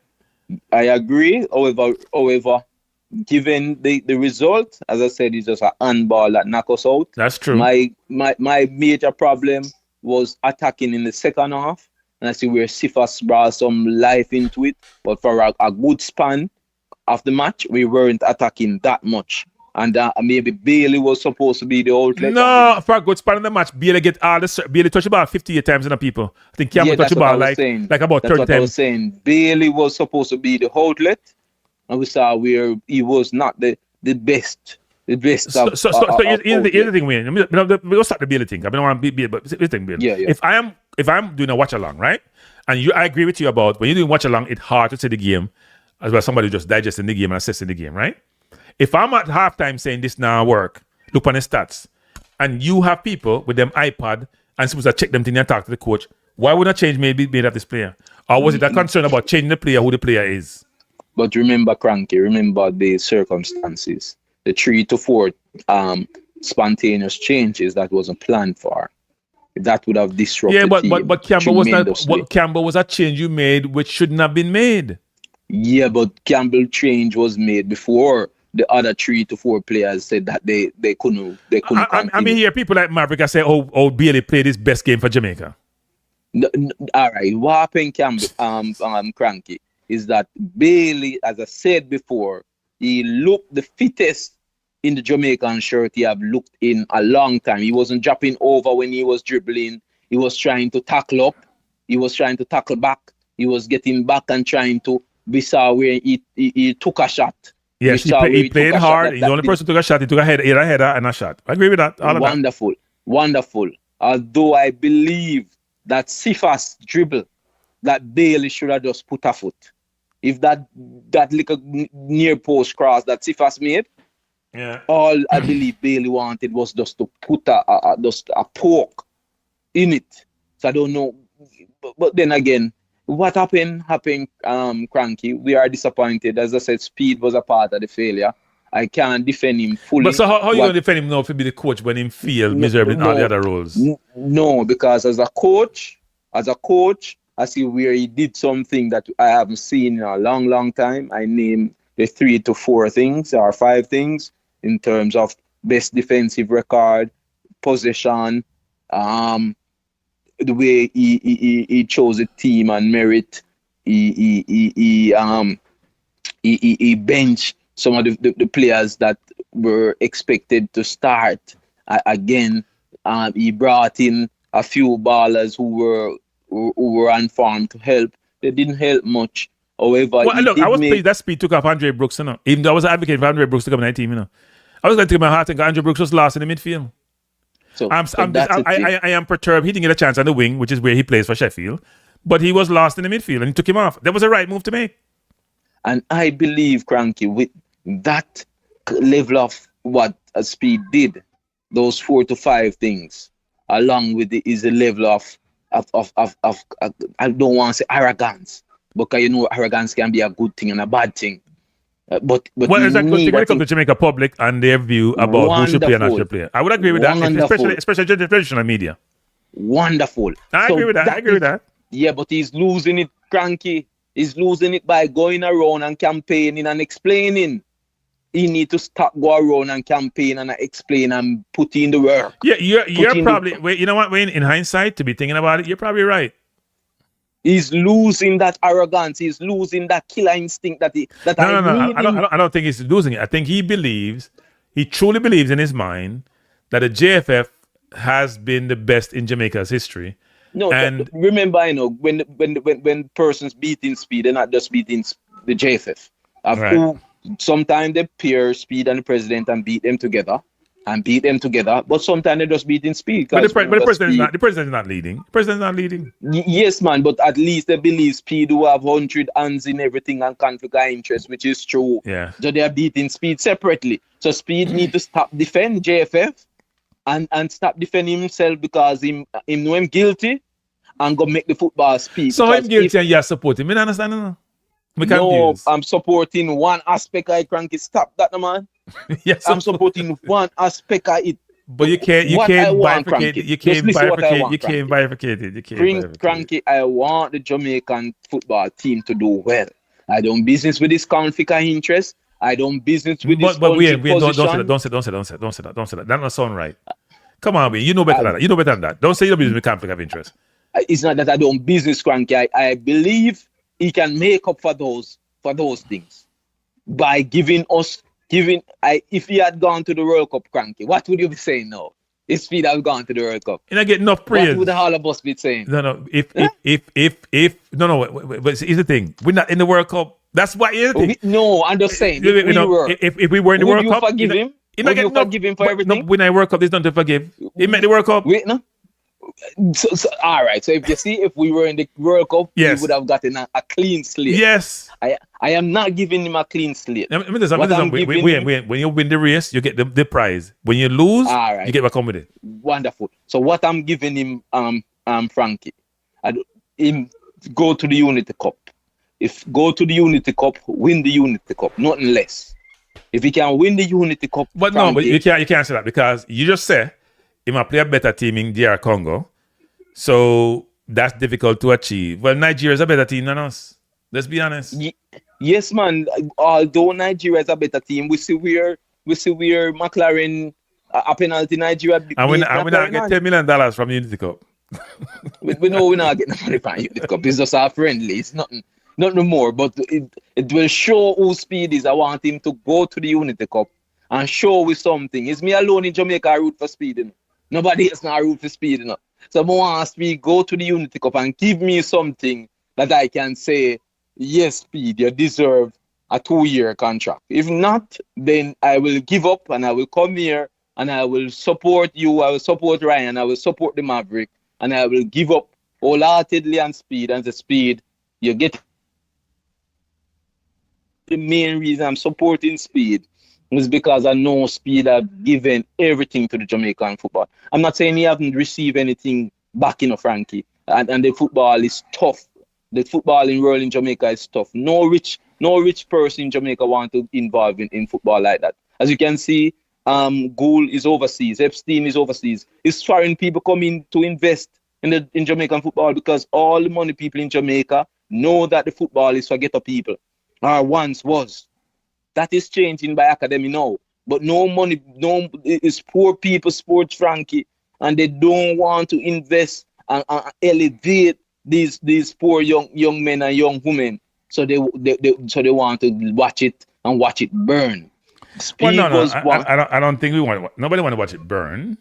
I agree. However, given the result, as I said, it's just a handball that knock us out. That's true. My major problem was attacking in the second half. And I see where Cephas brought some life into it. But for a good span of the match, we weren't attacking that much. And maybe Bailey was supposed to be the outlet. No, for a good span of the match, Bailey touched the ball 58 times in the people. I think Campbell touched the ball like about 30 times. That's what I was saying. Bailey was supposed to be the outlet. And we saw where he was not the best The best So, of, so, so, so here's, out here's the there. thing, Wayne. We'll start the Bailey thing. I don't want to be, but here's the thing, Bill. Yeah, yeah. If I'm doing a watch along, right, and I agree with you about when you're doing watch along, it's hard to see the game as well. Somebody just digesting the game and assessing the game, right? If I'm at halftime saying this now work, look on the stats, and you have people with them iPad and supposed to check them thing and talk to the coach, why would I change maybe made of this player? Or was it a concern about changing the player who the player is? But remember, Kranky, remember the circumstances. The 3 to 4 spontaneous changes that wasn't planned for. That would have disrupted. Yeah, but Campbell was not. tremendously. Campbell was a change you made which shouldn't have been made. Yeah, but Campbell change was made before the other 3 to 4 players said that they couldn't. I mean, here people like Maverick I say, oh, Bailey played his best game for Jamaica. All right, what happened, Campbell, Kranky, is that Bailey, as I said before, he looked the fittest in the Jamaican shirt he have looked in a long time. He wasn't dropping over when he was dribbling. He was trying to tackle up. He was trying to tackle back. He was getting back and trying to. We saw where he took a shot. Yes, he played hard. He's the only person who took a shot. He took a header and a shot. I agree with that. All of wonderful, wonderful. Although I believe that Sifas dribble that Bailey should have just put a foot. If that little near post cross that Sifas made, yeah, all I believe Bailey wanted was just to put a poke in it. So I don't know. But then again, what happened, Kranky. We are disappointed. As I said, Speid was a part of the failure. I can't defend him fully. But so how you going to defend him now if he be the coach when he failed miserably in all the other roles? No, because as a coach, I see where he did something that I haven't seen in a long, long time. I name the 3 to 4 things or 5 things in terms of best defensive record, possession, the way he chose a team and merit. He benched some of the players that were expected to start. Again, he brought in a few ballers who were unformed to help. They didn't help much. However, look, I was pleased that Speid took off Andre Brooks, you know. Even though I was advocating for Andre Brooks to come in that team, you know. I was going to take my heart and Andre Brooks was lost in the midfield. I am perturbed. He didn't get a chance on the wing, which is where he plays for Sheffield. But he was lost in the midfield and he took him off. That was a right move to make. And I believe, Kranky, with that level of what Speid did, those 4 to 5 things, along with it is a level of I don't want to say arrogance, because you know arrogance can be a good thing and a bad thing. But well, is that good thing when it comes to Jamaica public and their view about who should play and who should play? I would agree with that, especially the traditional media. Wonderful. I agree with that. Yeah, but he's losing it, Kranky. He's losing it by going around and campaigning and explaining. He need to stop go around and campaign and explain and put in the work. Yeah, you're probably wait. You know what, Wayne? In hindsight, to be thinking about it, you're probably right. He's losing that arrogance. He's losing that killer instinct that I don't think he's losing it. I think he truly believes in his mind that the JFF has been the best in Jamaica's history. No, and remember, you know, when persons beating Speid, they're not just beating the JFF. Right. Sometimes they pair Speid and the president and beat them together. But sometimes they just beating Speid. But the president is not leading. The president is not leading. Yes, man, but at least they believe Speid who have 100 hands in everything and conflict of interest, which is true. Yeah. So they are beating Speid separately. So Speid need to stop defend JFF and stop defending himself because him know him guilty and go make the football speak. So I'm guilty and you support him. I don't understand. No, I'm supporting one aspect of Kranky. Stop that, man. Yes, I'm supporting one aspect of it. But you can't bifurcate it. You can't bifurcate it. Kranky, I want the Jamaican football team to do well. I don't business with this conflict of interest. I don't business with this. But don't say that. That doesn't sound right. Come on, you know better than that. You know better than that. Don't say you don't business with conflict of interest. It's not that I don't business, Kranky. I believe he can make up for those things by if he had gone to the World Cup, Kranky, what would you be saying now? If Speid had gone to the World Cup, and I get enough praise. What would all of us be saying? No. But here's the thing: we're not in the World Cup. That's why. No, I'm just saying. If we were in the World Cup, would you forgive him? He Would you forgive him for everything? No, when I World Cup, there's nothing to forgive. He made the World Cup. Wait, no. So, all right. So if we were in the World Cup, Yes. we would have gotten a clean slate. Yes. I am not giving him a clean slate. When you win the race, you get the prize. When you lose, you get back on with it. Wonderful. So what I'm giving him, Frankie, him go to the Unity Cup. If go to the Unity Cup, win the Unity Cup, nothing less. If he can win the Unity Cup, but Frankie, no, but you can't say that because you just say he might play a better team in DR Congo, so that's difficult to achieve. Well, Nigeria is a better team than us. Let's be honest. Yes, man. Although Nigeria is a better team, we see where McLaren a penalty Nigeria. And we not get $10 million from the Unity Cup. we know we're not getting money from Unity Cup. It's just our friendly. It's nothing more. But it will show who Speed is. I want him to go to the Unity Cup and show with something. It's me alone in Jamaica I root for Speed. You know? Nobody else not root for Speed. You know? So I want Speed go to the Unity Cup and give me something that I can say, yes, Speed, you deserve a 2-year contract. If not, then I will give up and I will come here and I will support you. I will support Ryan. I will support the Maverick. And I will give up wholeheartedly on Speed. And the Speed, you get the main reason I'm supporting Speed is because I know Speed have given everything to the Jamaican football. I'm not saying he haven't received anything back in Frankie. And the football is tough. The footballing world in Jamaica is tough. No rich person in Jamaica want to involve in football like that. As you can see, Gould is overseas. Epstein is overseas. It's foreign people coming to invest in Jamaican football because all the money people in Jamaica know that the football is for ghetto people. Or once was. That is changing by academy now. But no money, it's poor people sports, Frankie, and they don't want to invest and elevate these poor young men and young women. So they want to watch it and watch it burn. Well, no, I don't think nobody want to watch it burn,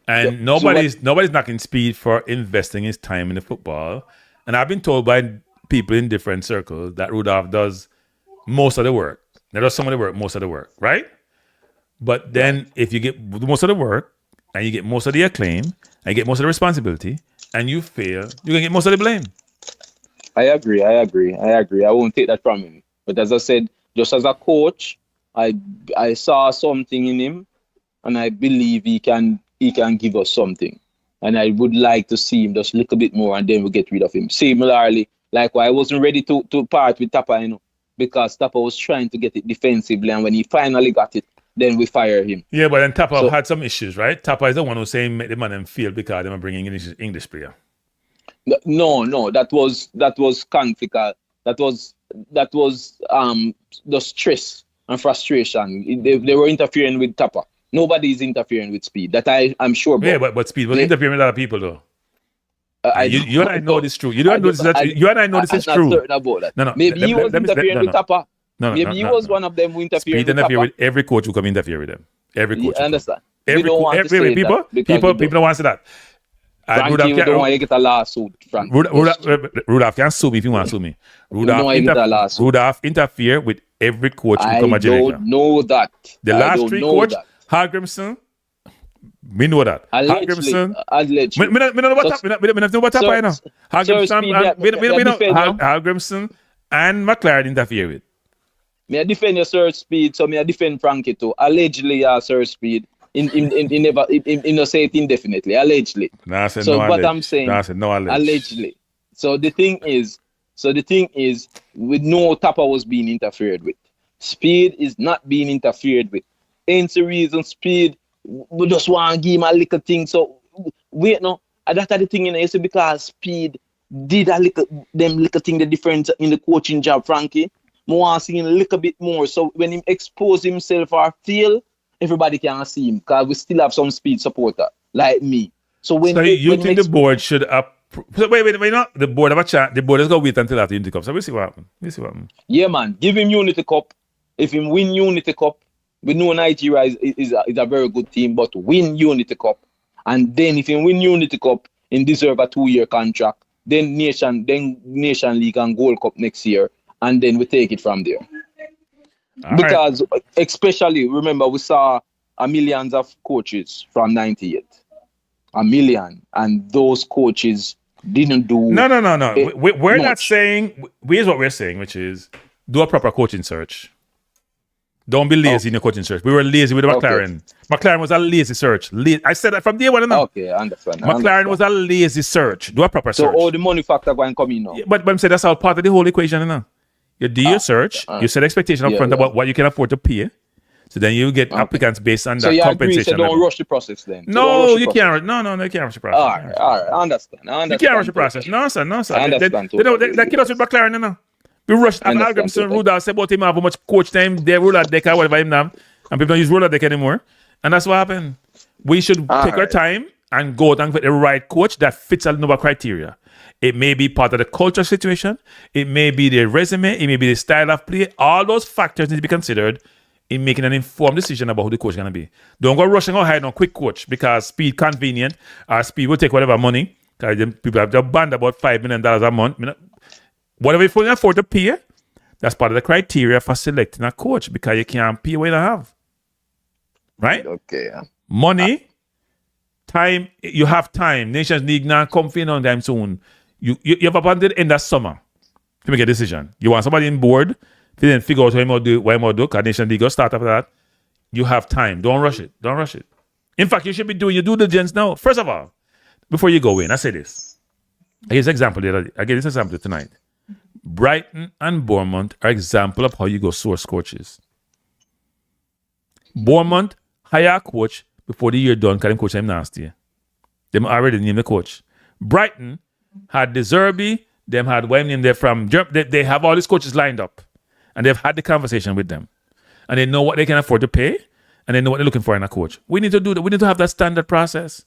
and nobody's knocking Speed for investing his time in the football. And I've been told by people in different circles that Rudolph does most of the work. Not just some of the work, most of the work, right? But then if you get most of the work and you get most of the acclaim and you get most of the responsibility and you fail, you're gonna get most of the blame. I agree. I won't take that from him. But as I said, just as a coach, I saw something in him, and I believe he can give us something. And I would like to see him just a little bit more, and then we get rid of him. Similarly, like why I wasn't ready to part with Tapa, because Tapa was trying to get it defensively, and when he finally got it, then we fire him. Yeah, but then Tapa had some issues, right? Tapa is the one who's saying make the man fail because they were bringing English player. No, that was conflict. That was the stress and frustration. They were interfering with Tapa. Nobody is interfering with Speed. That I'm sure about. Yeah, but Speed was interfering with other people though. You and I know this is true. You and I know this is true. I'm not certain about that. No. Maybe he was interfering with Tapa. Maybe he was one of them who interfered with Tapa. Speed interfere with every coach who come interfere with them. Every coach. I understand. People don't want to say that. Frankie, we don't want to get a lawsuit, Frankie. Rudolph can sue me if you want to sue me. Rudolph interfere with every coach who come to Jamaica. I don't know that. The last 3 coach, Hagrimson, me know that. Allegedly. Me know about Tapa, you know. Hagrimson and McLaren interfere with. Me I defend your Sir Speed, so me I defend Frankie too. Allegedly, Sir Speed. In say it indefinitely, allegedly. I'm saying, allegedly. So the thing is, we know Tapa was being interfered with. Speed is not being interfered with. Ain't the reason Speed we just want to give him a little thing. So wait, no, that's the thing, it's because Speed did a little thing, the difference in the coaching job, Frankie. I want to see him a little bit more. So when he expose himself or fail, everybody can see him because we still have some Speed supporter like me. So you think the board should wait, not the board have a chat. The board is gonna wait until after Unity Cup. So we'll see what happens. Yeah, man. Give him Unity Cup. If he win Unity Cup, we know Nigeria is a very good team, but win Unity Cup. And then if he win Unity Cup and deserve a 2-year contract, then Nation League and Gold Cup next year, and then we take it from there. Because especially remember we saw a millions of coaches from 98. A million. And those coaches didn't do No. We're not much. saying, here's what we're saying, which is do a proper coaching search. Don't be lazy in your coaching search. We were lazy with McLaren. McLaren was a lazy search. I said that from day one. Okay, I understand. McLaren was a lazy search. Do a proper search. So all the money factor going to come in now. Yeah, but I'm saying that's all part of the whole equation. You do your search. You set expectation up front about what you can afford to pay. So then you get applicants based on that so you compensation. Agree, so don't rush the process then. No, you can't. No, you can't rush the process. All right. I understand. You can't rush the process. No, sir. I understand. They kid us with McLaren, We rushed an algorithm to Rudolph said about him have how much coach time they roller deck or whatever him have. And people don't use roller deck anymore. And that's what happened. We should take our time and go out and get the right coach that fits all the criteria. It may be part of the culture situation. It may be the resume. It may be the style of play. All those factors need to be considered in making an informed decision about who the coach is going to be. Don't go rushing or hide on quick coach because speed convenient or speed will take whatever money. Because people have just banned about $5 million a month. Whatever you can afford to pay, that's part of the criteria for selecting a coach because you can't pay what you don't have. Right? Okay. Money, time, you have time. Nations League now come for you on time soon. You have up until the end of summer to make a decision. You want somebody on board, if you then figure out what you want to do, because Nations League will start after that. You have time. Don't rush it. Don't rush it. In fact, you should be doing your due diligence now. First of all, before you go in, I say this. I gave this example the other day. I gave this example tonight. Brighton and Bournemouth are example of how you go source coaches. Bournemouth hire a coach before the year done because them coach them nasty. Them already named the coach. Brighton had De Zerbi, them had one name there from Germany. They have all these coaches lined up and they've had the conversation with them. And they know what they can afford to pay and they know what they're looking for in a coach. We need to do that. We need to have that standard process.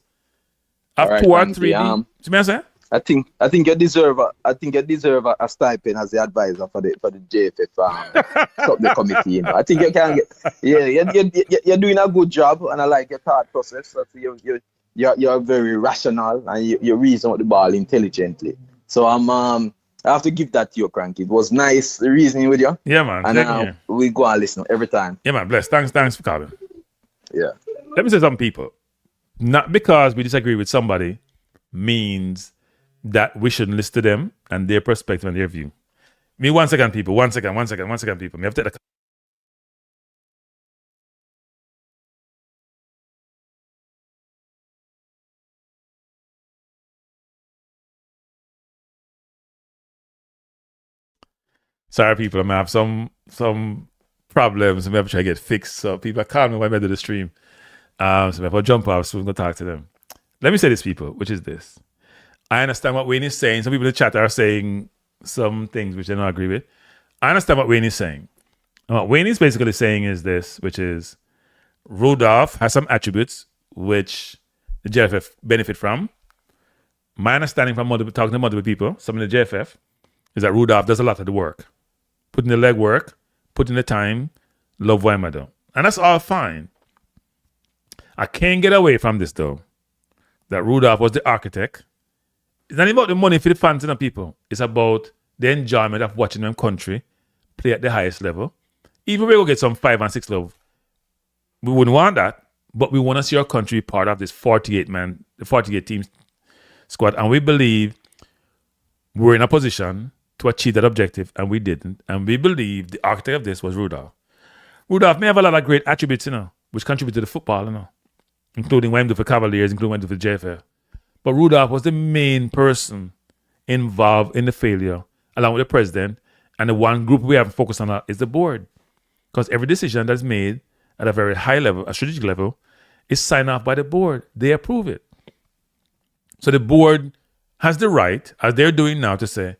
Of right, 2 or 3 See what I'm saying? I think you deserve a stipend as the advisor for the JFF sub the committee. You know. I think you can get you're doing a good job and I like your thought process. So you're very rational and you reason with the ball intelligently. So I have to give that to you, Kranky. It was nice reasoning with you. Yeah, man. And we go and listen every time. Yeah, man. Bless. Thanks for calling. Yeah. Let me say something, people. Not because we disagree with somebody means that we shouldn't listen to them and their perspective and their view. Me, 1 second, people. 1 second, people. Me have to take the Sorry, people. I may have some problems. I'm try to get fixed. So people call me when I do the stream. So if I jump off, so we're going to talk to them. Let me say this, people, which is this. I understand what Wayne is saying. Some people in the chat are saying some things which I don't agree with. I understand what Wayne is saying. And what Wayne is basically saying is this, which is Rudolph has some attributes which the JFF benefit from. My understanding from talking to multiple people, some in the JFF, is that Rudolph does a lot of the work. Put in the legwork, put in the time, love what I do. And that's all fine. I can't get away from this, though, that Rudolph was the architect. It's not about the money for the fans and the people. It's about the enjoyment of watching them country play at the highest level. Even if we go get some 5 and 6 love, we wouldn't want that, but we want to see our country part of this 48 team squad. And we believe we're in a position to achieve that objective, and we didn't. And we believe the architect of this was Rudolph. Rudolph may have a lot of great attributes, which contribute to the football, including what he did for Cavaliers, including what he did for JFL. But Rudolph was the main person involved in the failure, along with the president. And the one group we have to focus on is the board. Because every decision that's made at a very high level, a strategic level, is signed off by the board. They approve it. So the board has the right, as they're doing now, to say,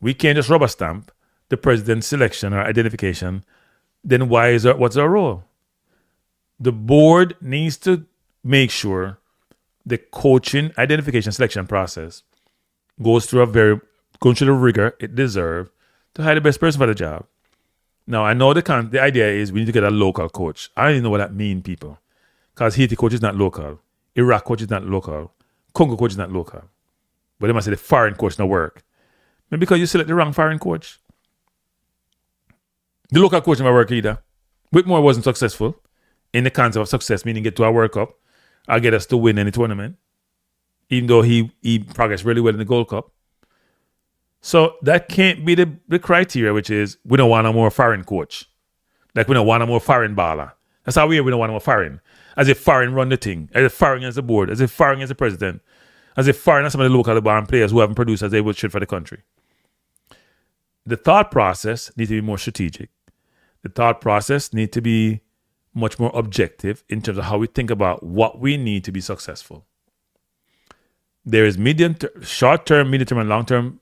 we can't just rubber stamp the president's selection or identification. Then what's our role? The board needs to make sure the coaching identification selection process goes through the rigor it deserves to hire the best person for the job. Now, I know the idea is we need to get a local coach. I don't even know what that means, people. Because Haiti coach is not local. Iraq coach is not local. Congo coach is not local. But they must say the foreign coach not work. Maybe because you select the wrong foreign coach. The local coach never work either. Whitmore wasn't successful in the concept of success, meaning get to a World Cup or get us to win any tournament, even though he progressed really well in the Gold Cup. So that can't be the criteria, which is we don't want a more foreign coach. Like we don't want a more foreign baller. That's how we don't want a more foreign. As if foreign run the thing, as if foreign as the board, as if foreign as the president, as if foreign as some of the local band players who haven't produced as they should for the country. The thought process needs to be more strategic. The thought process needs to be much more objective in terms of how we think about what we need to be successful. There is short-term, medium-term, and long-term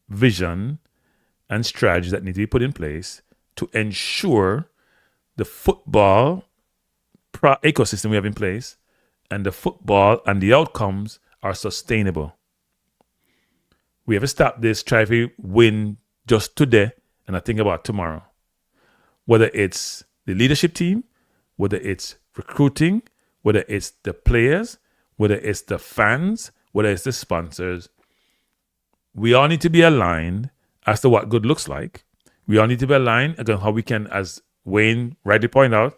vision and strategies that need to be put in place to ensure the football ecosystem we have in place and the football and the outcomes are sustainable. We have to stop this, try to win just today and not think about tomorrow. Whether it's the leadership team, whether it's recruiting, whether it's the players, whether it's the fans, whether it's the sponsors, we all need to be aligned as to what good looks like. We all need to be aligned again how we can, as Wayne rightly pointed out,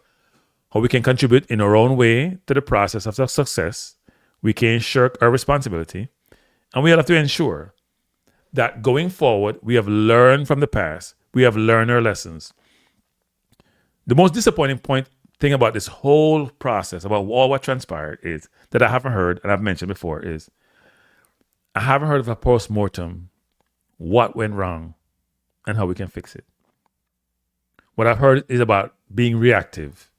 how we can contribute in our own way to the process of success. We can't shirk our responsibility. And we have to ensure that going forward, we have learned from the past. We have learned our lessons. The most disappointing thing about this whole process, about all what transpired, is that I haven't heard, and I've mentioned before, is I haven't heard of a post-mortem, what went wrong, and how we can fix it. What I've heard is about being reactive,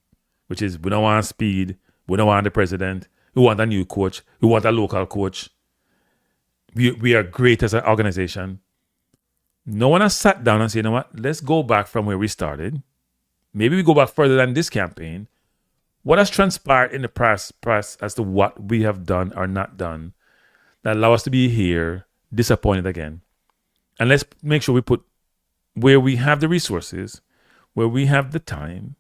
which is we don't want Speid, we don't want the president, we want a new coach, we want a local coach. We are great as an organization. No one has sat down and said, you know what, let's go back from where we started. Maybe we go back further than this campaign. What has transpired in the press as to what we have done or not done that allow us to be here disappointed again? And let's make sure we put where we have the resources, where we have the time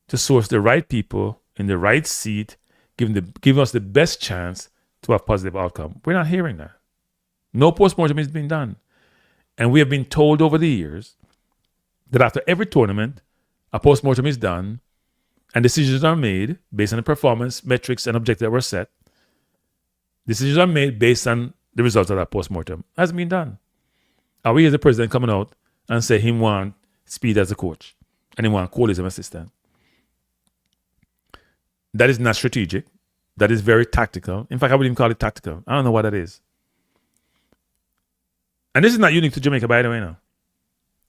to source the right people in the right seat, give us the best chance to have positive outcome. We're not hearing that. No postmortem is being done. And we have been told over the years that after every tournament, a postmortem is done and decisions are made based on the performance metrics and objectives that were set. Decisions are made based on the results of that postmortem. Hasn't been done. Are we as the president coming out and say he want Speid as a coach and he want Cole as an assistant? That is not strategic. That is very tactical. In fact, I wouldn't even call it tactical. I don't know what that is. And this is not unique to Jamaica, by the way, now.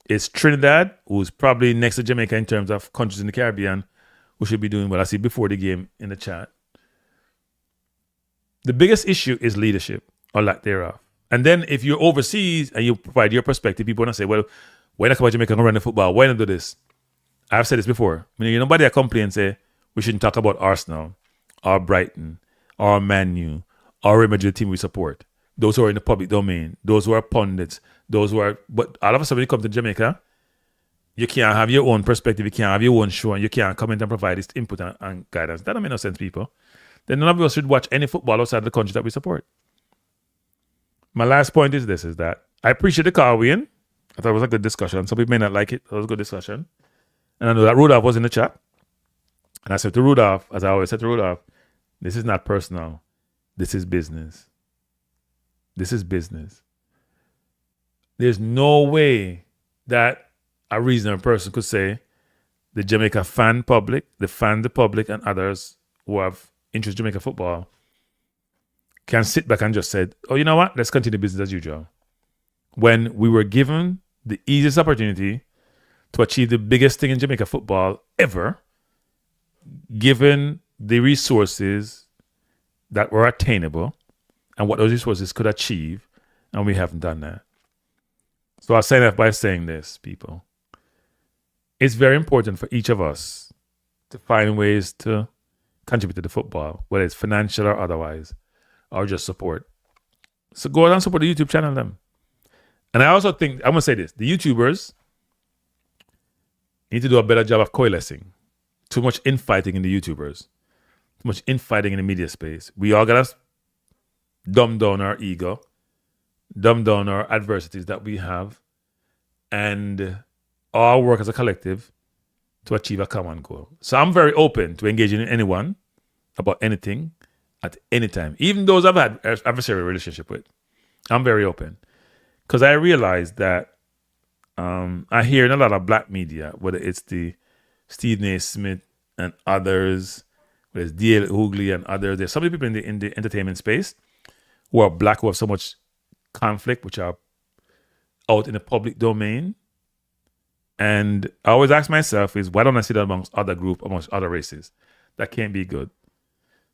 It's Trinidad, who's probably next to Jamaica in terms of countries in the Caribbean, who should be doing what I see before the game in the chat. The biggest issue is leadership, or lack thereof. And then if you're overseas and you provide your perspective, people want to say, well, why not come to Jamaica and run the football? Why not do this? I've said this before. I mean, nobody complain and say, we shouldn't talk about Arsenal, or Brighton, or Man U, or Real Madrid team we support. Those who are in the public domain, those who are pundits, those who are, but all of a sudden when you come to Jamaica, you can't have your own perspective, you can't have your own show, and you can't come in and provide this input and guidance. That don't make no sense, people. Then none of us should watch any football outside the country that we support. My last point is this, is that I appreciate the call, Wayne. I thought it was a good discussion. Some people may not like it. It was a good discussion. And I know that Rudolph was in the chat. And I said to Rudolph, as I always said to Rudolph, this is not personal. This is business. This is business. There's no way that a reasonable person could say the Jamaica fan public, the public, and others who have interest in Jamaica football can sit back and just say, oh, you know what? Let's continue business as usual. When we were given the easiest opportunity to achieve the biggest thing in Jamaica football ever, given the resources that were attainable and what those resources could achieve, and we haven't done that. So I'll sign off by saying this, people. It's very important for each of us to find ways to contribute to the football, whether it's financial or otherwise, or just support. So go out and support the YouTube channel them. And I also think, I'm going to say this, the YouTubers need to do a better job of coalescing. Too much infighting in the YouTubers. Too much infighting in the media space. We all got to dumb down our ego, dumb down our adversities that we have, and all work as a collective to achieve a common goal. So I'm very open to engaging in anyone about anything at any time, even those I've had adversarial relationship with. I'm very open because I realize that I hear in a lot of black media, whether it's the Stephen A. Smith and others, whether it's D.L. Hughley and others, there's so many people in the entertainment space who are black, who have so much conflict, which are out in the public domain. And I always ask myself is, why don't I see that amongst other group, amongst other races? That can't be good.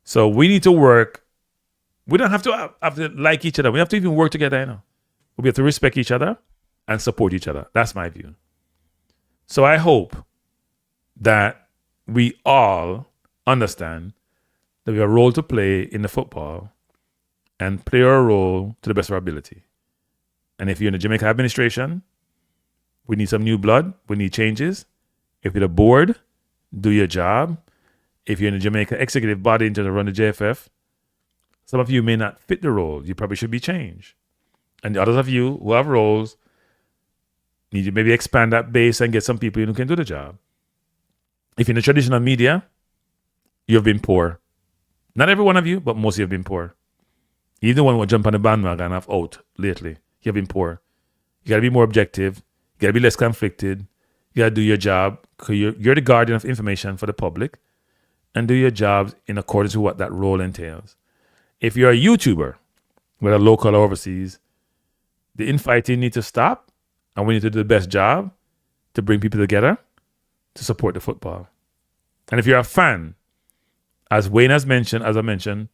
So we need to work. We don't have to like each other. We have to even work together, you know. We have to respect each other and support each other. That's my view. So I hope that we all understand that we have a role to play in the football and play our role to the best of our ability. And if you're in the Jamaica administration, we need some new blood. We need changes. If you're the board, do your job. If you're in the Jamaica executive body in terms of run the JFF, some of you may not fit the role. You probably should be changed. And the others of you who have roles need to maybe expand that base and get some people who can do the job. If you're in the traditional media, you've been poor. Not every one of you, but most of you have been poor. You're the one who jump on the bandwagon and have out lately. You've been poor. You got to be more objective. You got to be less conflicted. You got to do your job. You're the guardian of information for the public, and do your jobs in accordance with what that role entails. If you're a YouTuber, whether local or overseas, the infighting needs to stop, and we need to do the best job to bring people together to support the football. And if you're a fan, as Wayne has mentioned, as I mentioned,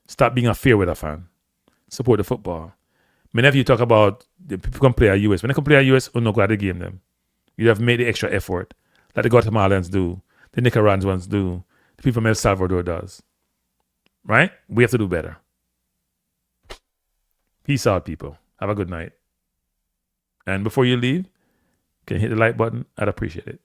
stop being a fear with a fan. Support the football. Many of you talk about the people can play at US. When they can play at US, we're not glad to game them. You have made the extra effort, like the Guatemalans do, the Nicaraguans do, the people from El Salvador does. Right? We have to do better. Peace out, people. Have a good night. And before you leave, can you hit the like button? I'd appreciate it.